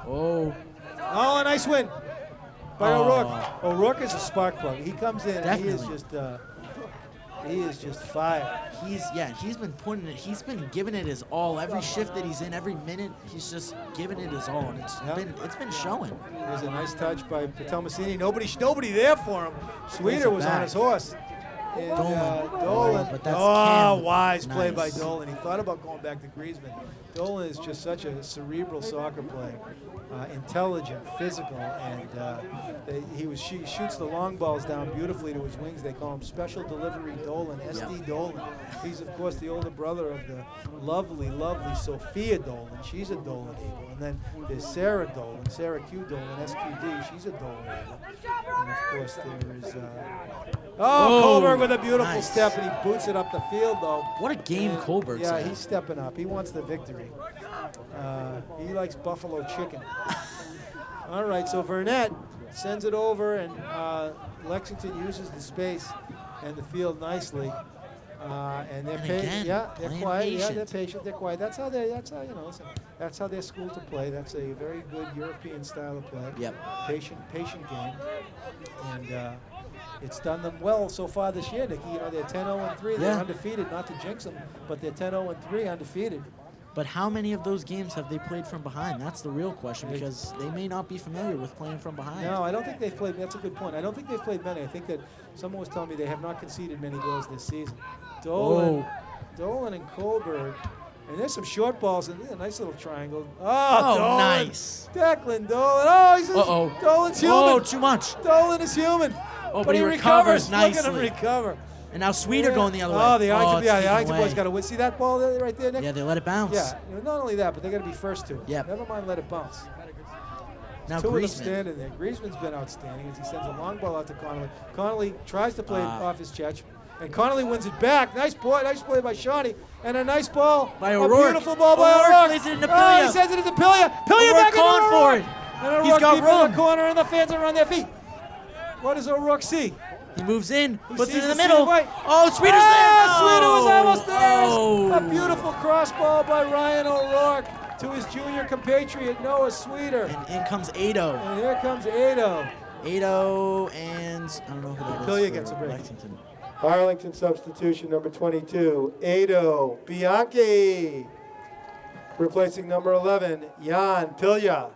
Speaker 8: Oh.
Speaker 7: Oh, a nice win by O'Rourke. O'Rourke is a spark plug. He comes in and he is just fire.
Speaker 8: He's been putting it. He's been giving it his all. Every shift that he's in, every minute, he's just giving it his all, and it's been showing.
Speaker 7: There's a nice touch by Patelmasini. Nobody there for him. Sweeter was on his horse. And, Dolan.
Speaker 8: But that's
Speaker 7: wise play by
Speaker 8: Nice.
Speaker 7: Dolan. He thought about going back to Griezmann. Dolan is just such a cerebral soccer player. Intelligent, physical, and she shoots the long balls down beautifully to his wings. They call him Special Delivery Dolan, SD Dolan. He's, of course, the older brother of the lovely, lovely Sophia Dolan. She's a Dolan Eagle. And then there's Sarah Dolan, Sarah Q Dolan, SQD. She's a Dolan Eagle. And, of course, there is... Kohlberg with a beautiful step, and he boots it up the field, though.
Speaker 8: What a game Kohlberg's had.
Speaker 7: He's stepping up. He wants the victory. He likes buffalo chicken. All right, so Burnett sends it over, and Lexington uses the space and the field nicely. And they're
Speaker 8: again,
Speaker 7: they're quiet.
Speaker 8: patient.
Speaker 7: Yeah, they're patient. They're quiet. That's how that's how they're schooled to play. That's a very good European style of play.
Speaker 8: Yep.
Speaker 7: Patient game, and it's done them well so far this year, Nicky. You know, they're 10-0-3. They're undefeated. Not to jinx them, but they're 10-0-3, undefeated.
Speaker 8: But how many of those games have they played from behind? That's the real question, because they may not be familiar with playing from behind.
Speaker 7: No, I don't think they've played. That's a good point. I don't think they've played many. I think that someone was telling me they have not conceded many goals this season. Dolan and Kohlberg. And there's some short balls, and there's a nice little triangle. Oh, Dolan.
Speaker 8: Nice.
Speaker 7: Declan Dolan. Dolan's human.
Speaker 8: Oh, too much.
Speaker 7: Dolan is human.
Speaker 8: Oh,
Speaker 7: but he recovers
Speaker 8: nicely.
Speaker 7: Look at him recover.
Speaker 8: And now Sweeter going the other way.
Speaker 7: Oh, the Arlington
Speaker 8: away.
Speaker 7: boys got to win. See that ball right there, Nick?
Speaker 8: Yeah, they let it bounce.
Speaker 7: Yeah, not only that, but they got to be first to it.
Speaker 8: Yeah.
Speaker 7: Never mind let it bounce.
Speaker 8: Now
Speaker 7: Two of them
Speaker 8: Griezmann.
Speaker 7: standing there. Griezmann's been outstanding as he sends a long ball out to Connolly. Connolly tries to play it off his chest, and Connolly wins it back. Nice play by Shawnee, and a nice ball.
Speaker 8: By O'Rourke.
Speaker 7: A beautiful ball by O'Rourke.
Speaker 8: Plays it into Pilya.
Speaker 7: He sends it into Pilya. Pilya
Speaker 8: O'Rourke
Speaker 7: back into
Speaker 8: calling for it.
Speaker 7: And O'Rourke
Speaker 8: He's got
Speaker 7: deep
Speaker 8: room.
Speaker 7: in the corner, and the fans are on their feet. What does O'Rourke see?
Speaker 8: He moves in, puts it
Speaker 7: sees
Speaker 8: in the
Speaker 7: the
Speaker 8: middle.
Speaker 7: seam,
Speaker 8: Oh, Sweeter's there.
Speaker 7: Sweeter was almost there.
Speaker 8: Oh.
Speaker 7: A beautiful cross ball by Ryan O'Rourke to his junior compatriot, Noah Sweeter.
Speaker 8: And in comes Ado.
Speaker 7: And here comes Ado.
Speaker 8: Ado and I don't know who that is.
Speaker 7: Pilya
Speaker 8: for
Speaker 7: gets a break.
Speaker 8: Lexington.
Speaker 4: Arlington substitution number 22, Ado Bianchi. Replacing number 11, Jan Pilja.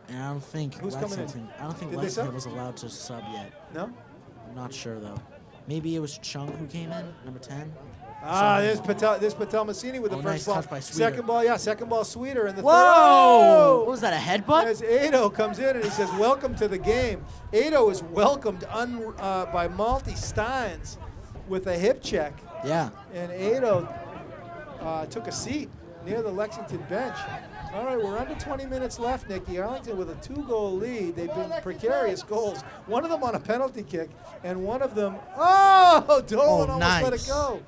Speaker 8: And I don't think
Speaker 4: Who's coming in?
Speaker 8: Lexington. I don't think
Speaker 4: Did they
Speaker 8: Lexington
Speaker 4: sub?
Speaker 8: was allowed to sub yet.
Speaker 4: No?
Speaker 8: I'm not sure though. Maybe it was Chung who came in, number 10.
Speaker 4: There's Patel Massini with the
Speaker 8: Oh,
Speaker 4: first
Speaker 8: nice
Speaker 4: ball.
Speaker 8: touch by Sweeter.
Speaker 4: Second ball, Sweeter in the
Speaker 8: Whoa!
Speaker 4: third.
Speaker 8: What was that, a headbutt?
Speaker 4: As Ado comes in and he says, welcome to the game. Ado is welcomed by Malty Steins with a hip check.
Speaker 8: Yeah.
Speaker 4: And Ado took a seat near the Lexington bench. All right, we're under 20 minutes left, Nikki. Arlington with a 2-goal lead. They've been precarious goals. One of them on a penalty kick, and one of them, Dolan almost
Speaker 8: nice.
Speaker 4: let it go.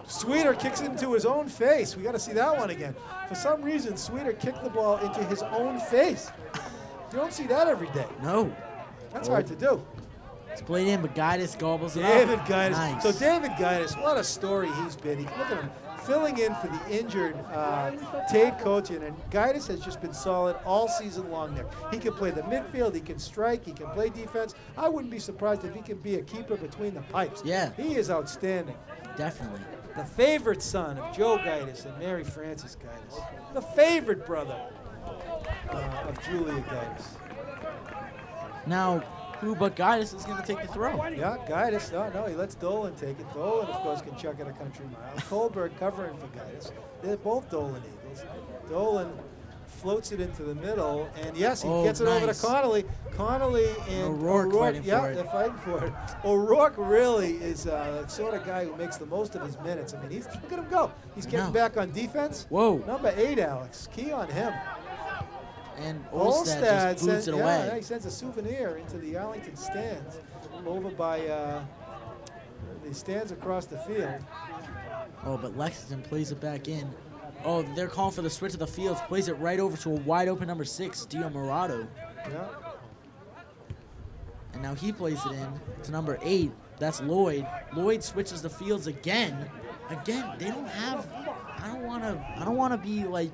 Speaker 4: Sweeter kicks it into his own face. We got to see that one again. For some reason, Sweeter kicked the ball into his own face. You don't see that every day.
Speaker 8: No.
Speaker 4: That's hard to do.
Speaker 8: It's played in, but Guidis gobbles it
Speaker 4: David
Speaker 8: up.
Speaker 4: Guidis.
Speaker 8: Nice.
Speaker 4: So David Guidis, what a story he's been. Look at him filling in for the injured Tate Cochin, and Guidis has just been solid all season long there. He can play the midfield, he can strike, he can play defense. I wouldn't be surprised if he can be a keeper between the pipes.
Speaker 8: Yeah.
Speaker 4: He is outstanding.
Speaker 8: Definitely.
Speaker 4: The favorite son of Joe Guidis and Mary Frances Guidis. The favorite brother of Julia Guidis.
Speaker 8: Now, who but Guidis is going to take the throw?
Speaker 4: Yeah, Guidis. No, he lets Dolan take it. Dolan, of course, can chuck it a country mile. Kohlberg covering for Guidis. They're both Dolan Eagles. Dolan floats it into the middle, and yes, he gets it over to Connolly. Connolly and
Speaker 8: O'Rourke fighting for it.
Speaker 4: they're fighting for it. O'Rourke really is the sort of guy who makes the most of his minutes. I mean, look at him go. He's getting back on defense.
Speaker 8: Whoa.
Speaker 4: Number 8, Alex. Key on him.
Speaker 8: And Olstad just boots it away.
Speaker 4: Yeah, he sends a souvenir into the Arlington stands over by the stands across the field.
Speaker 8: Oh, but Lexington plays it back in. Oh, they're calling for the switch of the fields. Plays it right over to a wide open number 6, Dio Morado.
Speaker 4: Yeah.
Speaker 8: And now he plays it in to number 8. That's Lloyd. Lloyd switches the fields again. Again, they don't have. I don't want to be like,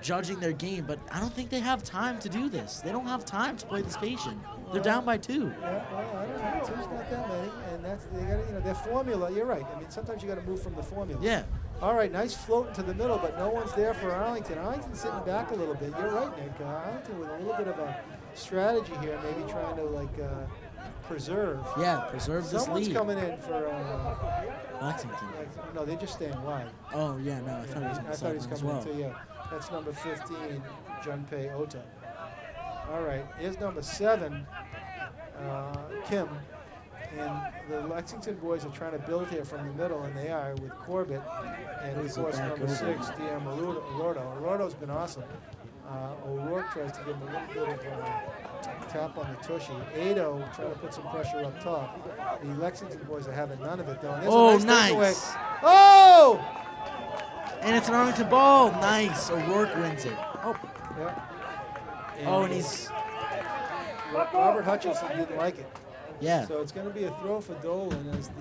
Speaker 8: judging their game, but I don't think they have time to do this. They don't have time to play this patient. They're down by 2.
Speaker 4: Yeah, well, I don't know. 2's not that many, and they got their formula. You're right. I mean, sometimes you got to move from the formula.
Speaker 8: Yeah.
Speaker 4: All right, nice float into the middle, but no one's there for Arlington. Arlington's sitting back a little bit. You're right, Nick. Arlington with a little bit of a strategy here, maybe trying to preserve.
Speaker 8: Yeah, preserve this
Speaker 4: Someone's
Speaker 8: lead.
Speaker 4: coming in for
Speaker 8: Lexington.
Speaker 4: No, they're just staying wide.
Speaker 8: Oh yeah, no, I thought he was on the
Speaker 4: I thought he was
Speaker 8: sideline as
Speaker 4: coming
Speaker 8: well.
Speaker 4: in too. Yeah, that's number 15, Junpei Ota. All right, here's number 7, Kim. And the Lexington boys are trying to build here from the middle, and they are with Corbett. And of course, number 6, DM Arordo. Arordo's been awesome. O'Rourke tries to give him a little bit of a tap on the tushy. Ado trying to put some pressure up top. The Lexington boys are having none of it, though. And there's a nice takeaway. Oh!
Speaker 8: And it's an Arlington ball. Nice. O'Rourke wins it. Oh.
Speaker 4: Yeah.
Speaker 8: And he's.
Speaker 4: Robert Hutchinson didn't like it.
Speaker 8: Yeah.
Speaker 4: So it's going to be a throw for Dolan as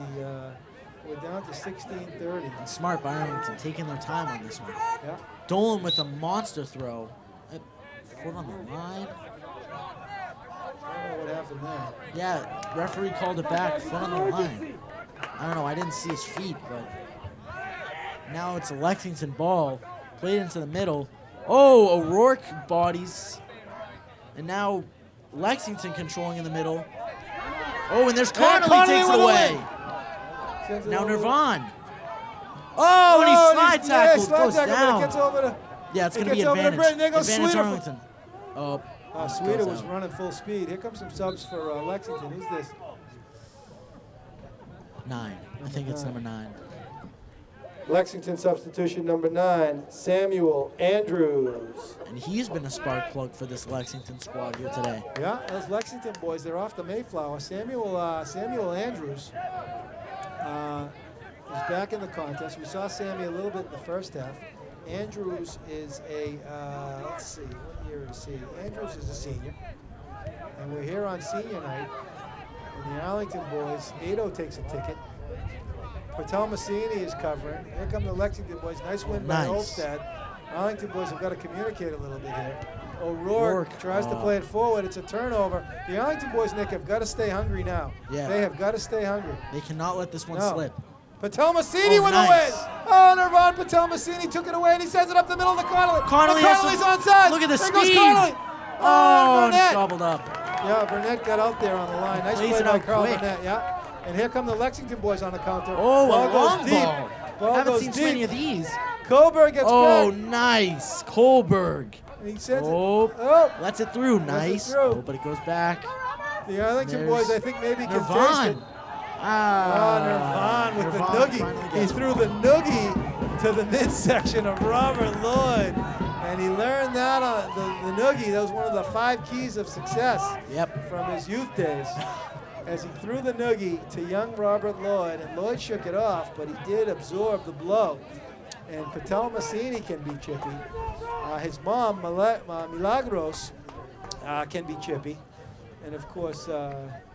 Speaker 4: we're down to 16:30.
Speaker 8: And smart by Arlington, taking their time on this one.
Speaker 4: Yeah.
Speaker 8: Dolan with a monster throw. Foot on the line.
Speaker 4: I don't know what happened there.
Speaker 8: Yeah, referee called it back. Foot on the line. I don't know. I didn't see his feet, but now it's a Lexington ball. Played into the middle. Oh, O'Rourke bodies. And now Lexington controlling in the middle. Oh, and there's Connolly takes it away. Now Nirvan. Oh, and he slide tackles, goes down. Yeah, it's going to be advantage. Advantage Arlington. Oh,
Speaker 4: Sweeter was running full speed. Here comes some subs for Lexington. Who's this?
Speaker 8: 9. I think it's number 9.
Speaker 4: Lexington substitution number 9, Samuel Andrews.
Speaker 8: And he's been a spark plug for this Lexington squad here today.
Speaker 4: Yeah, those Lexington boys, they're off the Mayflower. Samuel Andrews is back in the contest. We saw Sammy a little bit in the first half. Andrews is a, let's see, what year is he? Andrews is a senior. And we're here on senior night. And the Arlington boys, Ado takes a ticket. Patel Massini is covering. Here come the Lexington boys. Nice win by Olstad. Arlington boys have got to communicate a little bit here. O'Rourke tries to play it forward. It's a turnover. The Arlington boys, Nick, have got to stay hungry now.
Speaker 8: Yeah.
Speaker 4: They have got to stay hungry.
Speaker 8: They cannot let this one slip.
Speaker 7: Patel-Massini with a
Speaker 8: nice.
Speaker 7: win. Oh, Nirvan Patel-Massini took it away, and he sends it up the middle to Connolly.
Speaker 8: Connolly
Speaker 7: Connolly's onside.
Speaker 8: Look at the
Speaker 7: there
Speaker 8: speed.
Speaker 7: Goes Connolly.
Speaker 8: Oh, and it's
Speaker 7: Burnett.
Speaker 8: gobbled up.
Speaker 7: Yeah, Burnett got out there on the line. Nice
Speaker 8: Plays
Speaker 7: play
Speaker 8: it
Speaker 7: by
Speaker 8: out
Speaker 7: Carl
Speaker 8: quick.
Speaker 7: Burnett, yeah. And here come the Lexington boys on the counter.
Speaker 8: Oh,
Speaker 7: ball
Speaker 8: a long
Speaker 7: goes deep.
Speaker 8: ball.
Speaker 7: Ball
Speaker 8: Haven't
Speaker 7: goes
Speaker 8: seen
Speaker 7: deep.
Speaker 8: too many of these.
Speaker 7: Kohlberg gets
Speaker 8: Oh,
Speaker 7: back.
Speaker 8: nice. Kohlberg.
Speaker 7: And he sends
Speaker 8: Oh,
Speaker 7: it.
Speaker 8: lets it through.
Speaker 7: Lets it
Speaker 8: Nice.
Speaker 7: through.
Speaker 8: Oh, but it goes back.
Speaker 7: The Arlington
Speaker 8: There's
Speaker 7: boys, I think, maybe can taste it.
Speaker 8: Nirvan.
Speaker 7: Nirvan with
Speaker 8: Nirvan
Speaker 7: the
Speaker 8: finally
Speaker 7: noogie. He
Speaker 8: gets
Speaker 7: threw the noogie to the midsection of Robert Lloyd. And he learned that on the noogie. That was one of the 5 keys of success from his youth days. As he threw the noogie to young Robert Lloyd, and Lloyd shook it off, but he did absorb the blow. And Patel-Massini can be chippy. His mom, Milagros, can be chippy. And of course,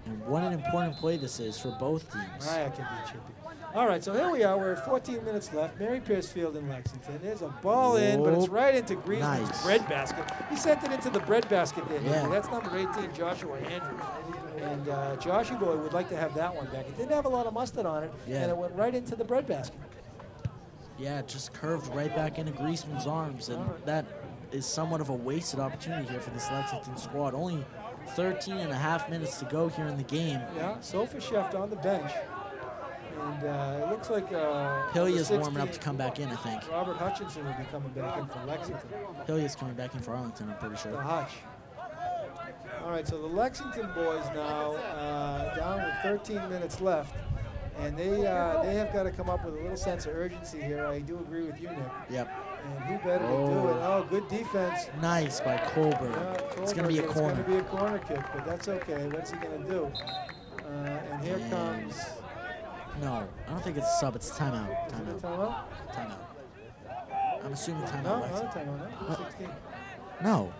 Speaker 8: And what an important play this is for both teams.
Speaker 7: Maya can be chippy. All right, so here we are. We're at 14 minutes left. Mary Pierce Field in Lexington. There's a ball in, but it's right into Griezmann's bread basket. He sent it into the bread basket there.
Speaker 8: Yeah.
Speaker 7: That's number 18, Joshua Andrews. And Joshua would like to have that one back. It didn't have a lot of mustard on it, and it went right into the bread basket.
Speaker 8: Yeah, it just curved right back into Griezmann's arms, and that is somewhat of a wasted opportunity here for this Lexington squad. Only 13 and a half minutes to go here in the game.
Speaker 7: Yeah, Sofa Chef on the bench. And it looks like
Speaker 8: Hillia's warming up to come back in, I think.
Speaker 7: Robert Hutchinson will be coming back in for Lexington.
Speaker 8: Hillia's coming back in for Arlington, I'm pretty sure.
Speaker 7: The Hutch. All right, so the Lexington boys now down with 13 minutes left. And they have got to come up with a little sense of urgency here. I do agree with you, Nick.
Speaker 8: Yep.
Speaker 7: And who better to do it? Oh, good defense.
Speaker 8: Nice by Kohlberg. It's going to be a corner.
Speaker 7: It's going to be a corner kick, but that's okay. What's he going to do? And here comes...
Speaker 8: No, I don't think it's a sub. It's a timeout.
Speaker 7: Timeout? Timeout?
Speaker 8: Timeout. I'm assuming timeout.
Speaker 7: No, timeout. No, 16.
Speaker 8: No.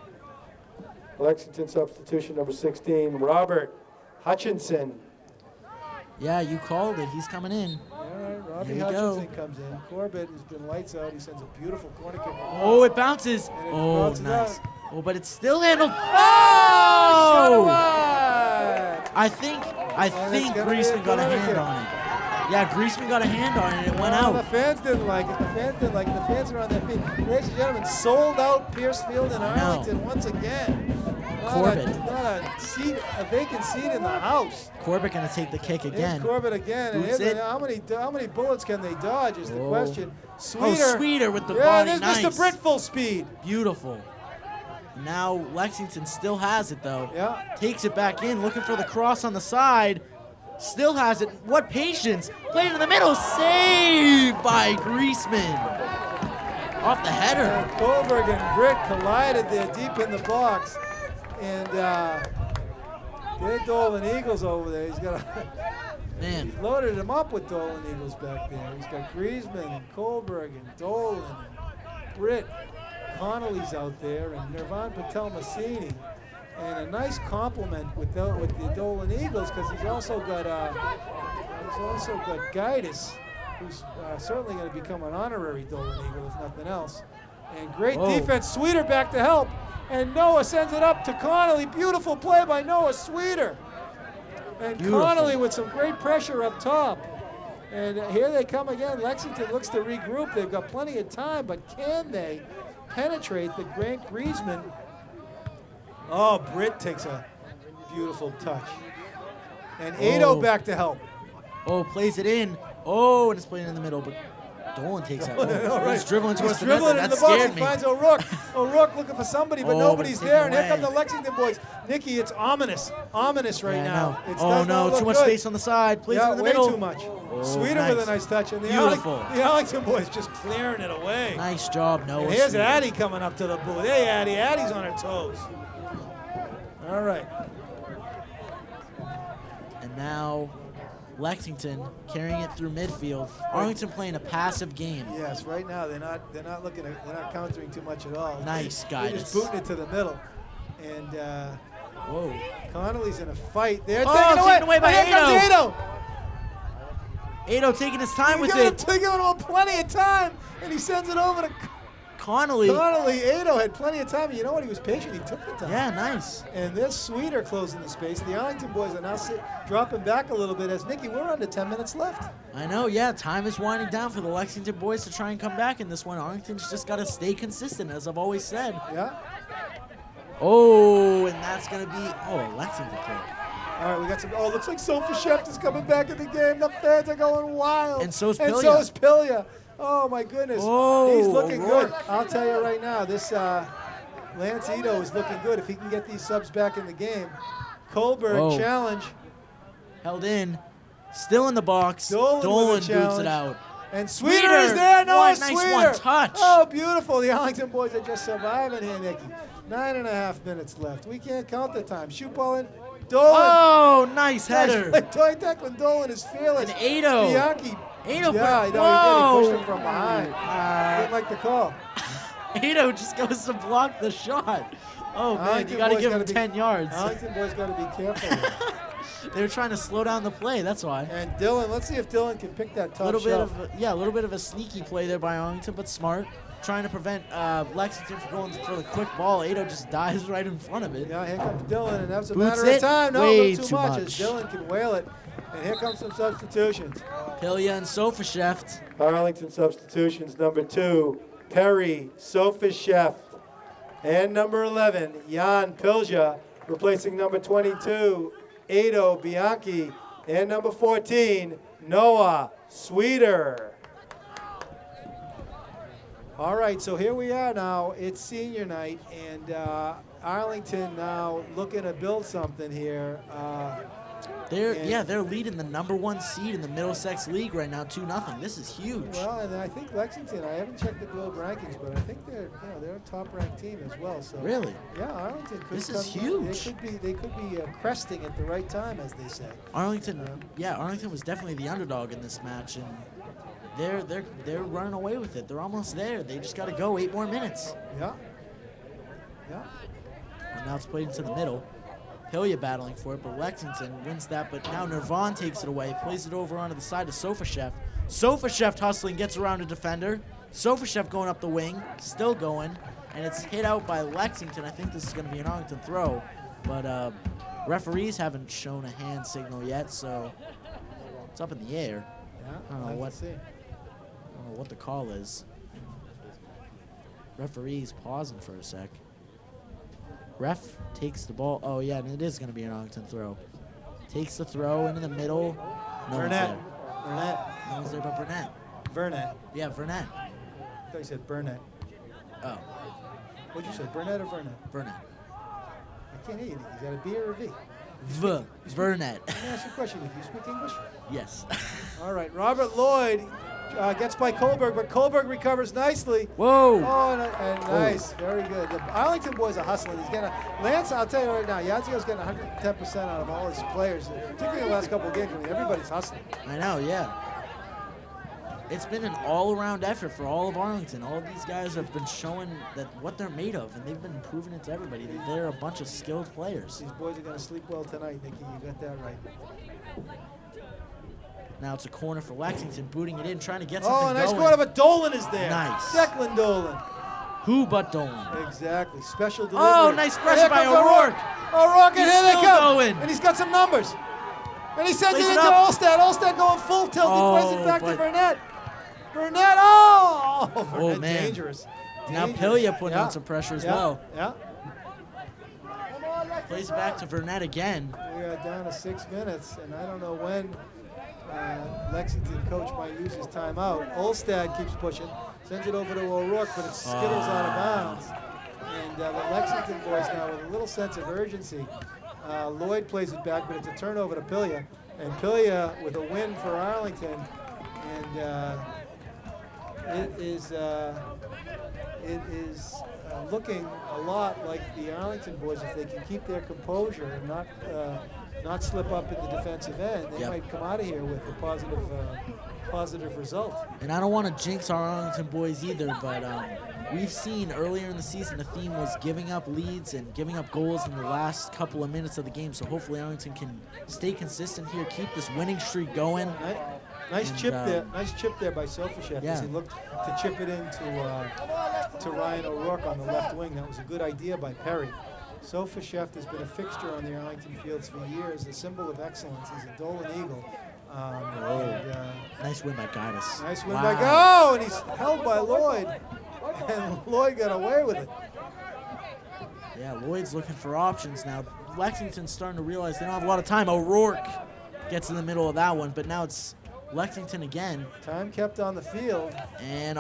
Speaker 4: Lexington substitution number 16, Robert Hutchinson.
Speaker 8: Yeah, you called it. He's coming in.
Speaker 7: All right, Robbie
Speaker 8: Here we
Speaker 7: Hutchinson
Speaker 8: go.
Speaker 7: comes in. Corbett has been lights out. He sends a beautiful corner kick.
Speaker 8: Oh, it bounces.
Speaker 7: And it
Speaker 8: Oh,
Speaker 7: bounces
Speaker 8: nice.
Speaker 7: out.
Speaker 8: Oh, but it's still handled.
Speaker 7: Oh!
Speaker 8: I think Griezmann got a hand on it. Yeah, Griezmann got a hand on it and it went out.
Speaker 7: The fans didn't like it. The fans didn't like it. The fans are on their feet. Ladies and gentlemen, sold out Pierce Field in Arlington once again.
Speaker 8: Corbett.
Speaker 7: Not a vacant seat in the house.
Speaker 8: Corbett gonna take the kick again.
Speaker 7: Here's Corbett again. And
Speaker 8: Boots it.
Speaker 7: how many bullets can they dodge is the question.
Speaker 8: Oh, Sweeter with the
Speaker 7: yeah,
Speaker 8: body.
Speaker 7: there's
Speaker 8: Nice.
Speaker 7: Mr. Britt full speed.
Speaker 8: Beautiful. Now Lexington still has it though.
Speaker 7: Yeah.
Speaker 8: Takes it back in, looking for the cross on the side. Still has it. What patience. Played in the middle. Saved by Griezmann. Off the header.
Speaker 7: And Kohlberg and Britt collided there deep in the box. And they're Dolan Eagles over there. He's got
Speaker 8: Man.
Speaker 7: He's loaded him up with Dolan Eagles back there. He's got Griezmann and Kohlberg and Dolan and Britt. Connolly's out there and Nirvan Patel-Massini. And a nice compliment with the Dolan Eagles because he's also got Gaitis, who's certainly going to become an honorary Dolan Eagle if nothing else. And great defense. Sweeter back to help. And Noah sends it up to Connolly. Beautiful play by Noah Sweeter. And Connolly with some great pressure up top. And here they come again. Lexington looks to regroup. They've got plenty of time, but can they penetrate the Grant Griezmann? Oh, Britt takes a beautiful touch. And Ado back to help.
Speaker 8: Oh, plays it in. Oh, and it's playing in the middle, but Dolan takes that. Oh, he's dribbling towards the net. That scared me.
Speaker 7: He finds O'Rourke. O'Rourke looking for somebody, but nobody's there. And here come the Lexington boys. Nikki, it's ominous. Ominous right now.
Speaker 8: Oh, no, too much space on the side. Plays it in the middle.
Speaker 7: Way too much. Sweeter with a nice touch. And the Arlington boys just clearing it away.
Speaker 8: Nice job, Noah.
Speaker 7: And here's Addie coming up to the booth. Hey, Addie. Addie's on her toes. All right.
Speaker 8: And now Lexington carrying it through midfield. Arlington playing a passive game.
Speaker 7: Yes, right now they're not countering too much at all.
Speaker 8: Nice
Speaker 7: They're just
Speaker 8: guidance.
Speaker 7: booting it to the middle. And
Speaker 8: whoa.
Speaker 7: Connolly's in a fight. They're
Speaker 8: taken away by
Speaker 7: Ado.
Speaker 8: Ado taking his time with
Speaker 7: it.
Speaker 8: He's
Speaker 7: giving him plenty of time, and he sends it over to
Speaker 8: Connolly.
Speaker 7: Ado had plenty of time. You know what? He was patient. He took the time.
Speaker 8: Yeah, nice.
Speaker 7: And this Sweeter closing the space. The Arlington boys are now dropping back a little bit as Nikki, we're under 10 minutes left.
Speaker 8: I know, yeah. Time is winding down for the Lexington boys to try and come back in this one. Arlington's just got to stay consistent, as I've always said.
Speaker 7: Yeah.
Speaker 8: Oh, and that's going to be, a Lexington kick.
Speaker 7: All right, we got some. Oh, looks like Sofa Chef is coming back in the game. The fans are going wild.
Speaker 8: And so's
Speaker 7: And
Speaker 8: Pilya.
Speaker 7: so is Pilya. Oh, my goodness.
Speaker 8: Oh,
Speaker 7: he's looking
Speaker 8: O'Rourke.
Speaker 7: good. I'll tell you right now, this Lance Ito is looking good if he can get these subs back in the game. Kohlberg challenge.
Speaker 8: Held in. Still in the box.
Speaker 7: Dolan with a
Speaker 8: boots
Speaker 7: challenge.
Speaker 8: it out.
Speaker 7: And Sweeter is there. Noah
Speaker 8: Nice
Speaker 7: Sweeter.
Speaker 8: one touch.
Speaker 7: Oh, beautiful. The Arlington boys are just surviving here, Nikki. 9.5 minutes left. We can't count the time. Shoot ball in. Dolan.
Speaker 8: Oh, nice header.
Speaker 7: Toy Declan Dolan is fearless.
Speaker 8: And Ado.
Speaker 7: Bianchi.
Speaker 8: Ado,
Speaker 7: Yeah, I know.
Speaker 8: whoa.
Speaker 7: He pushed him from behind. Didn't like the call.
Speaker 8: Ado just goes to block the shot. Oh, man,
Speaker 7: Arlington
Speaker 8: you got to
Speaker 7: boys
Speaker 8: give him
Speaker 7: gotta be-
Speaker 8: 10 yards.
Speaker 7: Arlington boys got to be careful.
Speaker 8: They were trying to slow down the play, that's why.
Speaker 7: And Dylan, let's see if Dylan can pick that
Speaker 8: A
Speaker 7: top
Speaker 8: little bit
Speaker 7: shot.
Speaker 8: of a little bit of a sneaky play there by Arlington, but smart. Trying to prevent Lexington from going for the quick ball. Ado just dives right in front of it.
Speaker 7: Yeah, here comes Dylan, and that's a
Speaker 8: Boots
Speaker 7: matter
Speaker 8: it.
Speaker 7: of time. No,
Speaker 8: Way
Speaker 7: too
Speaker 8: too
Speaker 7: much.
Speaker 8: much.
Speaker 7: As Dylan can whale it. And here comes some substitutions.
Speaker 8: Pilya and Sofasheft.
Speaker 7: Arlington substitutions, number 2, Perry Sofasheft. And number 11, Jan Pilja, replacing number 22, Ado Bianchi. And number 14, Noah Sweeter. All right, so here we are now. It's senior night, and Arlington now looking to build something here.
Speaker 8: They're leading the #1 seed in the Middlesex League right now, 2-0. This is huge.
Speaker 7: Well, and I think Lexington, I haven't checked the Globe rankings, but I think they're a top-ranked team as well. So
Speaker 8: Really?
Speaker 7: Yeah, Arlington could
Speaker 8: This is
Speaker 7: come-
Speaker 8: huge.
Speaker 7: They could be cresting at the right time, as they say.
Speaker 8: Arlington was definitely the underdog in this match, and they're running away with it. They're almost there. They just got to go 8 more minutes.
Speaker 7: Yeah. Yeah.
Speaker 8: And now it's played into the middle. Pilya battling for it, but Lexington wins that. But now Nirvan takes it away, plays it over onto the side of Sofasheft. Sofasheft hustling, gets around a defender. Sofasheft going up the wing, still going, and it's hit out by Lexington. I think this is going to be an Arlington throw, but referees haven't shown a hand signal yet, so it's up in the air.
Speaker 7: Yeah.
Speaker 8: I don't know what the call is. Referee's pausing for a sec. Ref takes the ball. Oh, yeah, and it is going to be an Arlington throw. Takes the throw into the middle. No one's
Speaker 7: Burnett.
Speaker 8: there.
Speaker 7: Burnett.
Speaker 8: No one's there but Burnett.
Speaker 7: Burnett.
Speaker 8: Yeah, Burnett.
Speaker 7: I thought you said Burnett.
Speaker 8: Oh,
Speaker 7: What'd you say, Burnett or Burnett?
Speaker 8: Burnett.
Speaker 7: I can't hear you, Nick. Is that a B or a V?
Speaker 8: Burnett.
Speaker 7: Let me ask you a question, Nick. You speak English?
Speaker 8: Yes.
Speaker 7: All right, Robert Lloyd gets by Kohlberg, but Kohlberg recovers nicely.
Speaker 8: Whoa.
Speaker 7: Oh, and nice. Very good. The Arlington boys are hustling. He's getting Lance, I'll tell you right now, Yazio's getting 110% out of all his players, particularly the last couple of games. I mean, everybody's hustling.
Speaker 8: I know, yeah. It's been an all-around effort for all of Arlington. All of these guys have been showing that what they're made of, and they've been proving it to everybody that they're a bunch of skilled players.
Speaker 7: These boys are going to sleep well tonight, Nikki. You got that right.
Speaker 8: Now it's a corner for Lexington, booting it in, trying to get something
Speaker 7: Oh, a nice
Speaker 8: going.
Speaker 7: corner, but Dolan is there.
Speaker 8: Nice.
Speaker 7: Declan Dolan.
Speaker 8: Who but Dolan?
Speaker 7: Exactly. Special delivery.
Speaker 8: Oh, nice pressure
Speaker 7: Here
Speaker 8: by
Speaker 7: comes
Speaker 8: O'Rourke.
Speaker 7: O'Rourke, and
Speaker 8: He's
Speaker 7: here they
Speaker 8: still
Speaker 7: come.
Speaker 8: going.
Speaker 7: And he's got some numbers. And he sends
Speaker 8: Plays
Speaker 7: it
Speaker 8: it
Speaker 7: into
Speaker 8: up.
Speaker 7: Olstad. Olstad going full tilt. He plays it back to
Speaker 8: but-
Speaker 7: Burnett. Burnett, oh! Burnett
Speaker 8: man.
Speaker 7: dangerous.
Speaker 8: Now
Speaker 7: Dangerous.
Speaker 8: Pilya putting
Speaker 7: Yeah.
Speaker 8: on some pressure as
Speaker 7: Yeah.
Speaker 8: well.
Speaker 7: Yeah.
Speaker 8: Plays it back to Burnett again.
Speaker 7: We are down to 6 minutes, and I don't know when Lexington coach might use his timeout. Olstad keeps pushing, sends it over to O'Rourke, but it skittles out of bounds. And the Lexington boys now with a little sense of urgency. Lloyd plays it back, but it's a turnover to Pilya. And Pilya with a win for Arlington. And it is looking a lot like the Arlington boys. If they can keep their composure and not slip up in the defensive end, they
Speaker 8: Yep.
Speaker 7: might come out of here with a positive result.
Speaker 8: And I don't want to jinx our Arlington boys either, but we've seen earlier in the season the theme was giving up leads and giving up goals in the last couple of minutes of the game. So hopefully Arlington can stay consistent here, keep this winning streak going.
Speaker 7: Nice
Speaker 8: And,
Speaker 7: chip there. Nice chip there by Sofashev
Speaker 8: yeah.
Speaker 7: as he looked to chip it into to Ryan O'Rourke on the left wing. That was a good idea by Perry. Sofashev has been a fixture on the Arlington fields for years, a symbol of excellence. He's a Dolan Eagle.
Speaker 8: Nice win by Gaitis.
Speaker 7: Nice win by Go, and he's held by Lloyd, and Lloyd got away with it.
Speaker 8: Yeah, Lloyd's looking for options now. Lexington's starting to realize they don't have a lot of time. O'Rourke gets in the middle of that one, but now it's Lexington again.
Speaker 7: Time kept on the field.
Speaker 8: And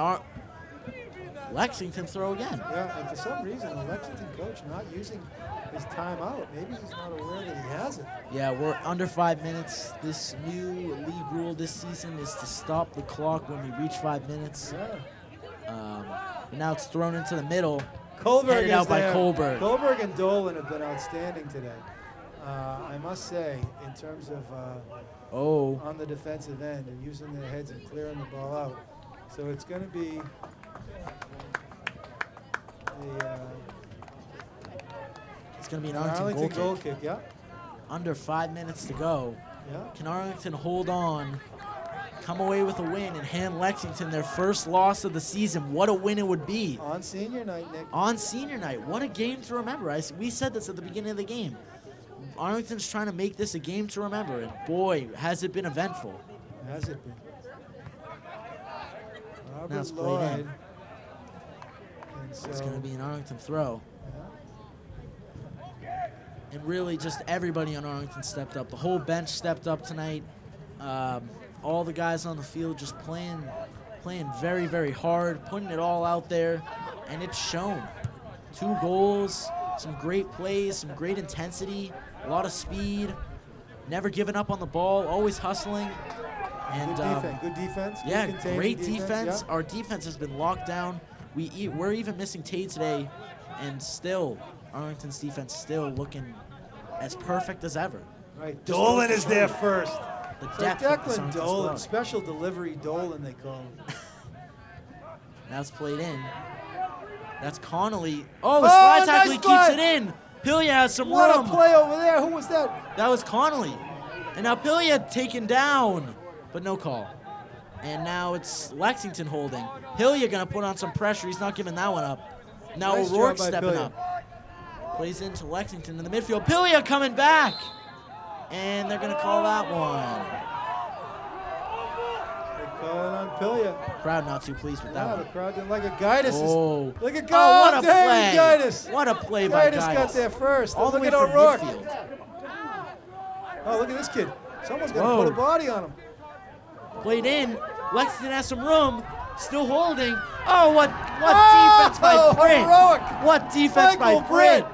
Speaker 8: Lexington throw again.
Speaker 7: Yeah, and for some reason, the Lexington coach not using his timeout. Maybe he's not aware that he has it.
Speaker 8: Yeah, we're under 5 minutes. This new league rule this season is to stop the clock when we reach 5 minutes.
Speaker 7: Yeah.
Speaker 8: But now it's thrown into the middle.
Speaker 7: Kohlberg
Speaker 8: headed
Speaker 7: is
Speaker 8: out by
Speaker 7: there.
Speaker 8: Kohlberg.
Speaker 7: Kohlberg and Dolan have been outstanding today. I must say, in terms of on the defensive end and using their heads and clearing the ball out. So it's going to be
Speaker 8: it's going to be an Arlington
Speaker 7: goal kick. Yeah.
Speaker 8: Under 5 minutes to go.
Speaker 7: Yeah.
Speaker 8: Can Arlington hold on, come away with a win, and hand Lexington their first loss of the season? What a win it would be.
Speaker 7: On senior night, Nick.
Speaker 8: On senior night. What a game to remember. We said this at the beginning of the game. Arlington's trying to make this a game to remember, and boy, has it been eventful.
Speaker 7: Has it been?
Speaker 8: Now it's
Speaker 7: Robert
Speaker 8: played
Speaker 7: Lloyd.
Speaker 8: in.
Speaker 7: And so
Speaker 8: It's going to be an Arlington throw.
Speaker 7: Yeah.
Speaker 8: And really just everybody on Arlington stepped up. The whole bench stepped up tonight. All the guys on the field just playing very, very hard, putting it all out there, and it's shown. 2 goals, some great plays, some great intensity, a lot of speed, never giving up on the ball, always hustling. And
Speaker 7: good defense.
Speaker 8: Yeah,
Speaker 7: good containing
Speaker 8: great defense.
Speaker 7: Yeah.
Speaker 8: Our defense has been locked down. We're even missing Tate today, and still, Arlington's defense still looking as perfect as ever.
Speaker 7: Right, Dolan is there first.
Speaker 8: The
Speaker 7: So
Speaker 8: depth of this
Speaker 7: Declan
Speaker 8: Arlington
Speaker 7: Dolan,
Speaker 8: squad.
Speaker 7: special delivery Dolan they call him.
Speaker 8: Now it's played in. That's Connolly. Oh, the slide tackle, he keeps it in. Pilya has some
Speaker 7: What
Speaker 8: room.
Speaker 7: a play over there. Who was that?
Speaker 8: That was Connolly. And now Pilya taken down, but no call. And now it's Lexington holding. Pilya gonna put on some pressure. He's not giving that one up. Now
Speaker 7: Nice
Speaker 8: O'Rourke
Speaker 7: job by
Speaker 8: stepping
Speaker 7: Pilya.
Speaker 8: up. Plays into Lexington in the midfield. Pilya coming back. And they're gonna call that one.
Speaker 7: They call it on Pilya.
Speaker 8: Crowd not too pleased with that
Speaker 7: Yeah,
Speaker 8: one.
Speaker 7: the crowd didn't like it. Gaitis
Speaker 8: Oh.
Speaker 7: is. Look at
Speaker 8: Oh, what a
Speaker 7: David
Speaker 8: play.
Speaker 7: Gaitis.
Speaker 8: What a play by
Speaker 7: Gaitis got
Speaker 8: Gaitis.
Speaker 7: there first.
Speaker 8: All the
Speaker 7: Look
Speaker 8: way
Speaker 7: at
Speaker 8: from
Speaker 7: O'Rourke.
Speaker 8: midfield.
Speaker 7: Oh, look at this kid. Someone's going to
Speaker 8: Whoa.
Speaker 7: put a body on him.
Speaker 8: Played in. Lexington has some room. Still holding. Oh, what defense by Britt.
Speaker 7: Heroic.
Speaker 8: What defense
Speaker 7: Michael
Speaker 8: by Britt.
Speaker 7: Britt.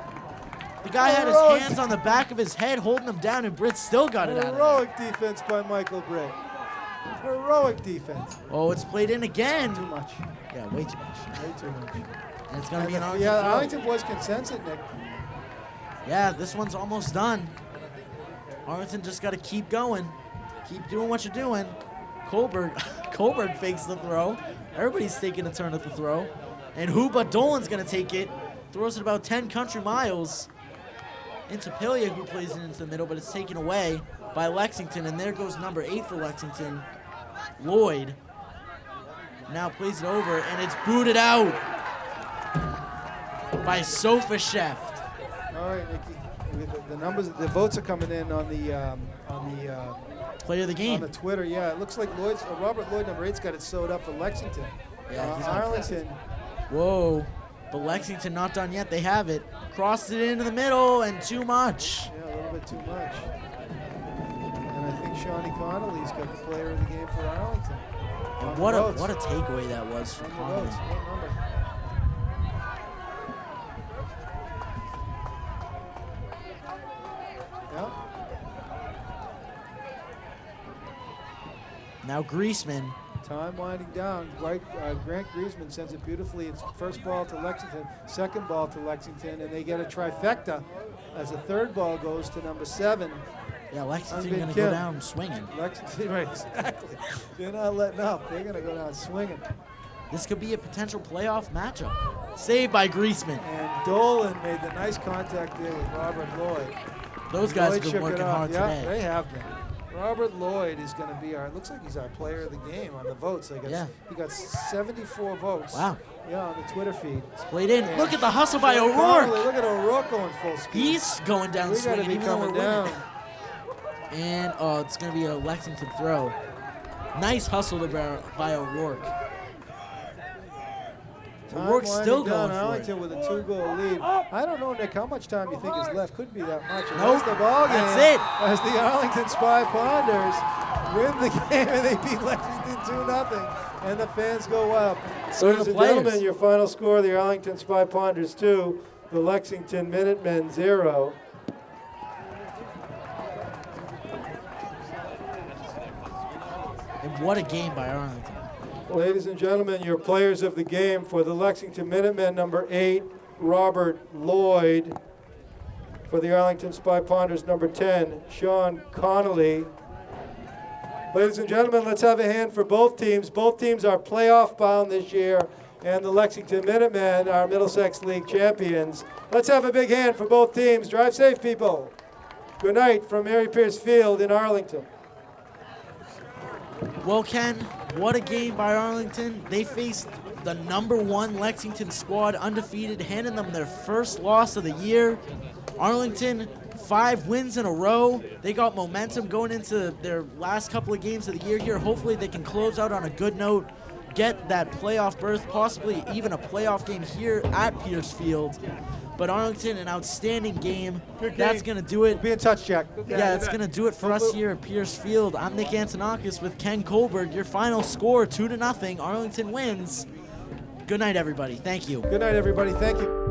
Speaker 8: The guy had his
Speaker 7: Heroic.
Speaker 8: hands on the back of his head, holding him down, and Britt still got it out of there.
Speaker 7: Heroic defense by Michael Britt. Heroic defense.
Speaker 8: Oh, it's played in again.
Speaker 7: Too much.
Speaker 8: Yeah, way too much.
Speaker 7: Way too much.
Speaker 8: And it's going to be an Arlington
Speaker 7: Yeah,
Speaker 8: throw.
Speaker 7: Arlington boys can sense it, Nick.
Speaker 8: Yeah, this one's almost done. Arlington just got to keep going. Keep doing what you're doing. Kohlberg fakes the throw. Everybody's taking a turn at the throw. And who but Dolan's going to take it. Throws it about 10 country miles into Pilya, who plays it into the middle, but it's taken away by Lexington. And there goes number 8 for Lexington, Lloyd. Now plays it over, and it's booted out by Sofashev.
Speaker 7: All right, Nikki. The numbers, the votes are coming in on the
Speaker 8: Player of the game.
Speaker 7: on the Twitter. Yeah, it looks like Robert Lloyd, number 8's got it sewed up for Lexington.
Speaker 8: Yeah, he's on
Speaker 7: Arlington.
Speaker 8: Whoa, but Lexington not done yet. They have it. Crossed it into the middle, and too much.
Speaker 7: Yeah, a little bit too much. And I think Shawnee Connolly's got the player of the game for Arlington.
Speaker 8: And what a takeaway that was for
Speaker 7: On the
Speaker 8: Connolly.
Speaker 7: votes. What number? Yeah.
Speaker 8: Now Griezmann.
Speaker 7: Time winding down. Grant Griezmann sends it beautifully. It's first ball to Lexington, second ball to Lexington, and they get a trifecta as the third ball goes to number 7.
Speaker 8: Yeah, Lexington
Speaker 7: Unbin
Speaker 8: going to
Speaker 7: Kim.
Speaker 8: go down swinging.
Speaker 7: Lexington, right, exactly. They're not letting up. They're going to go down swinging.
Speaker 8: This could be a potential playoff matchup. Saved by Griezmann.
Speaker 7: And Dolan made the nice contact there with Robert Lloyd.
Speaker 8: Those guys
Speaker 7: Lloyd
Speaker 8: have been
Speaker 7: shook it
Speaker 8: working
Speaker 7: off.
Speaker 8: hard
Speaker 7: Yeah,
Speaker 8: today.
Speaker 7: they have been. Robert Lloyd is going to be our, looks like he's our player of the game on the votes. He got 74 votes.
Speaker 8: Wow.
Speaker 7: Yeah, on the Twitter feed.
Speaker 8: It's played in.
Speaker 7: And
Speaker 8: Look at the hustle by
Speaker 7: Sean
Speaker 8: O'Rourke.
Speaker 7: Connolly, look at O'Rourke going full speed.
Speaker 8: He's going down
Speaker 7: We got to
Speaker 8: swinging,
Speaker 7: be
Speaker 8: even though we're
Speaker 7: coming down.
Speaker 8: winning. And it's going to be a Lexington throw. Nice hustle by O'Rourke. O'Rourke's still going for it.
Speaker 7: Arlington with a 2-goal lead. I don't know, Nick, how much time you think is left? Couldn't be that much. And
Speaker 8: Nope.
Speaker 7: that's the ball game.
Speaker 8: That's it.
Speaker 7: As the Arlington Spy Ponders win the game and they beat Lexington 2-0. And the fans go wild.
Speaker 8: So do
Speaker 7: Ladies
Speaker 8: the
Speaker 7: and
Speaker 8: players.
Speaker 7: gentlemen, your final score, the Arlington Spy Ponders 2, the Lexington Minutemen 0.
Speaker 8: And what a game by Arlington.
Speaker 7: Ladies and gentlemen, your players of the game for the Lexington Minutemen, number 8, Robert Lloyd. For the Arlington Spy Ponders, number 10, Sean Connolly. Ladies and gentlemen, let's have a hand for both teams. Both teams are playoff bound this year, and the Lexington Minutemen are Middlesex League champions. Let's have a big hand for both teams. Drive safe, people. Good night from Mary Pierce Field in Arlington.
Speaker 8: Well, Ken, what a game by Arlington. They faced the #1 Lexington squad, undefeated, handing them their first loss of the year. Arlington, 5 wins in a row. They got momentum going into their last couple of games of the year here. Hopefully they can close out on a good note, get that playoff berth, possibly even a playoff game here at Pierce Field. But Arlington, an outstanding game. That's going to do it.
Speaker 7: Be in touch, Jack.
Speaker 8: Yeah, that's going to do it for us here at Pierce Field. I'm Nick Antonakas with Ken Kohlberg. Your final score, 2-0. Arlington wins. Good night, everybody. Thank you.
Speaker 7: Good night, everybody. Thank you.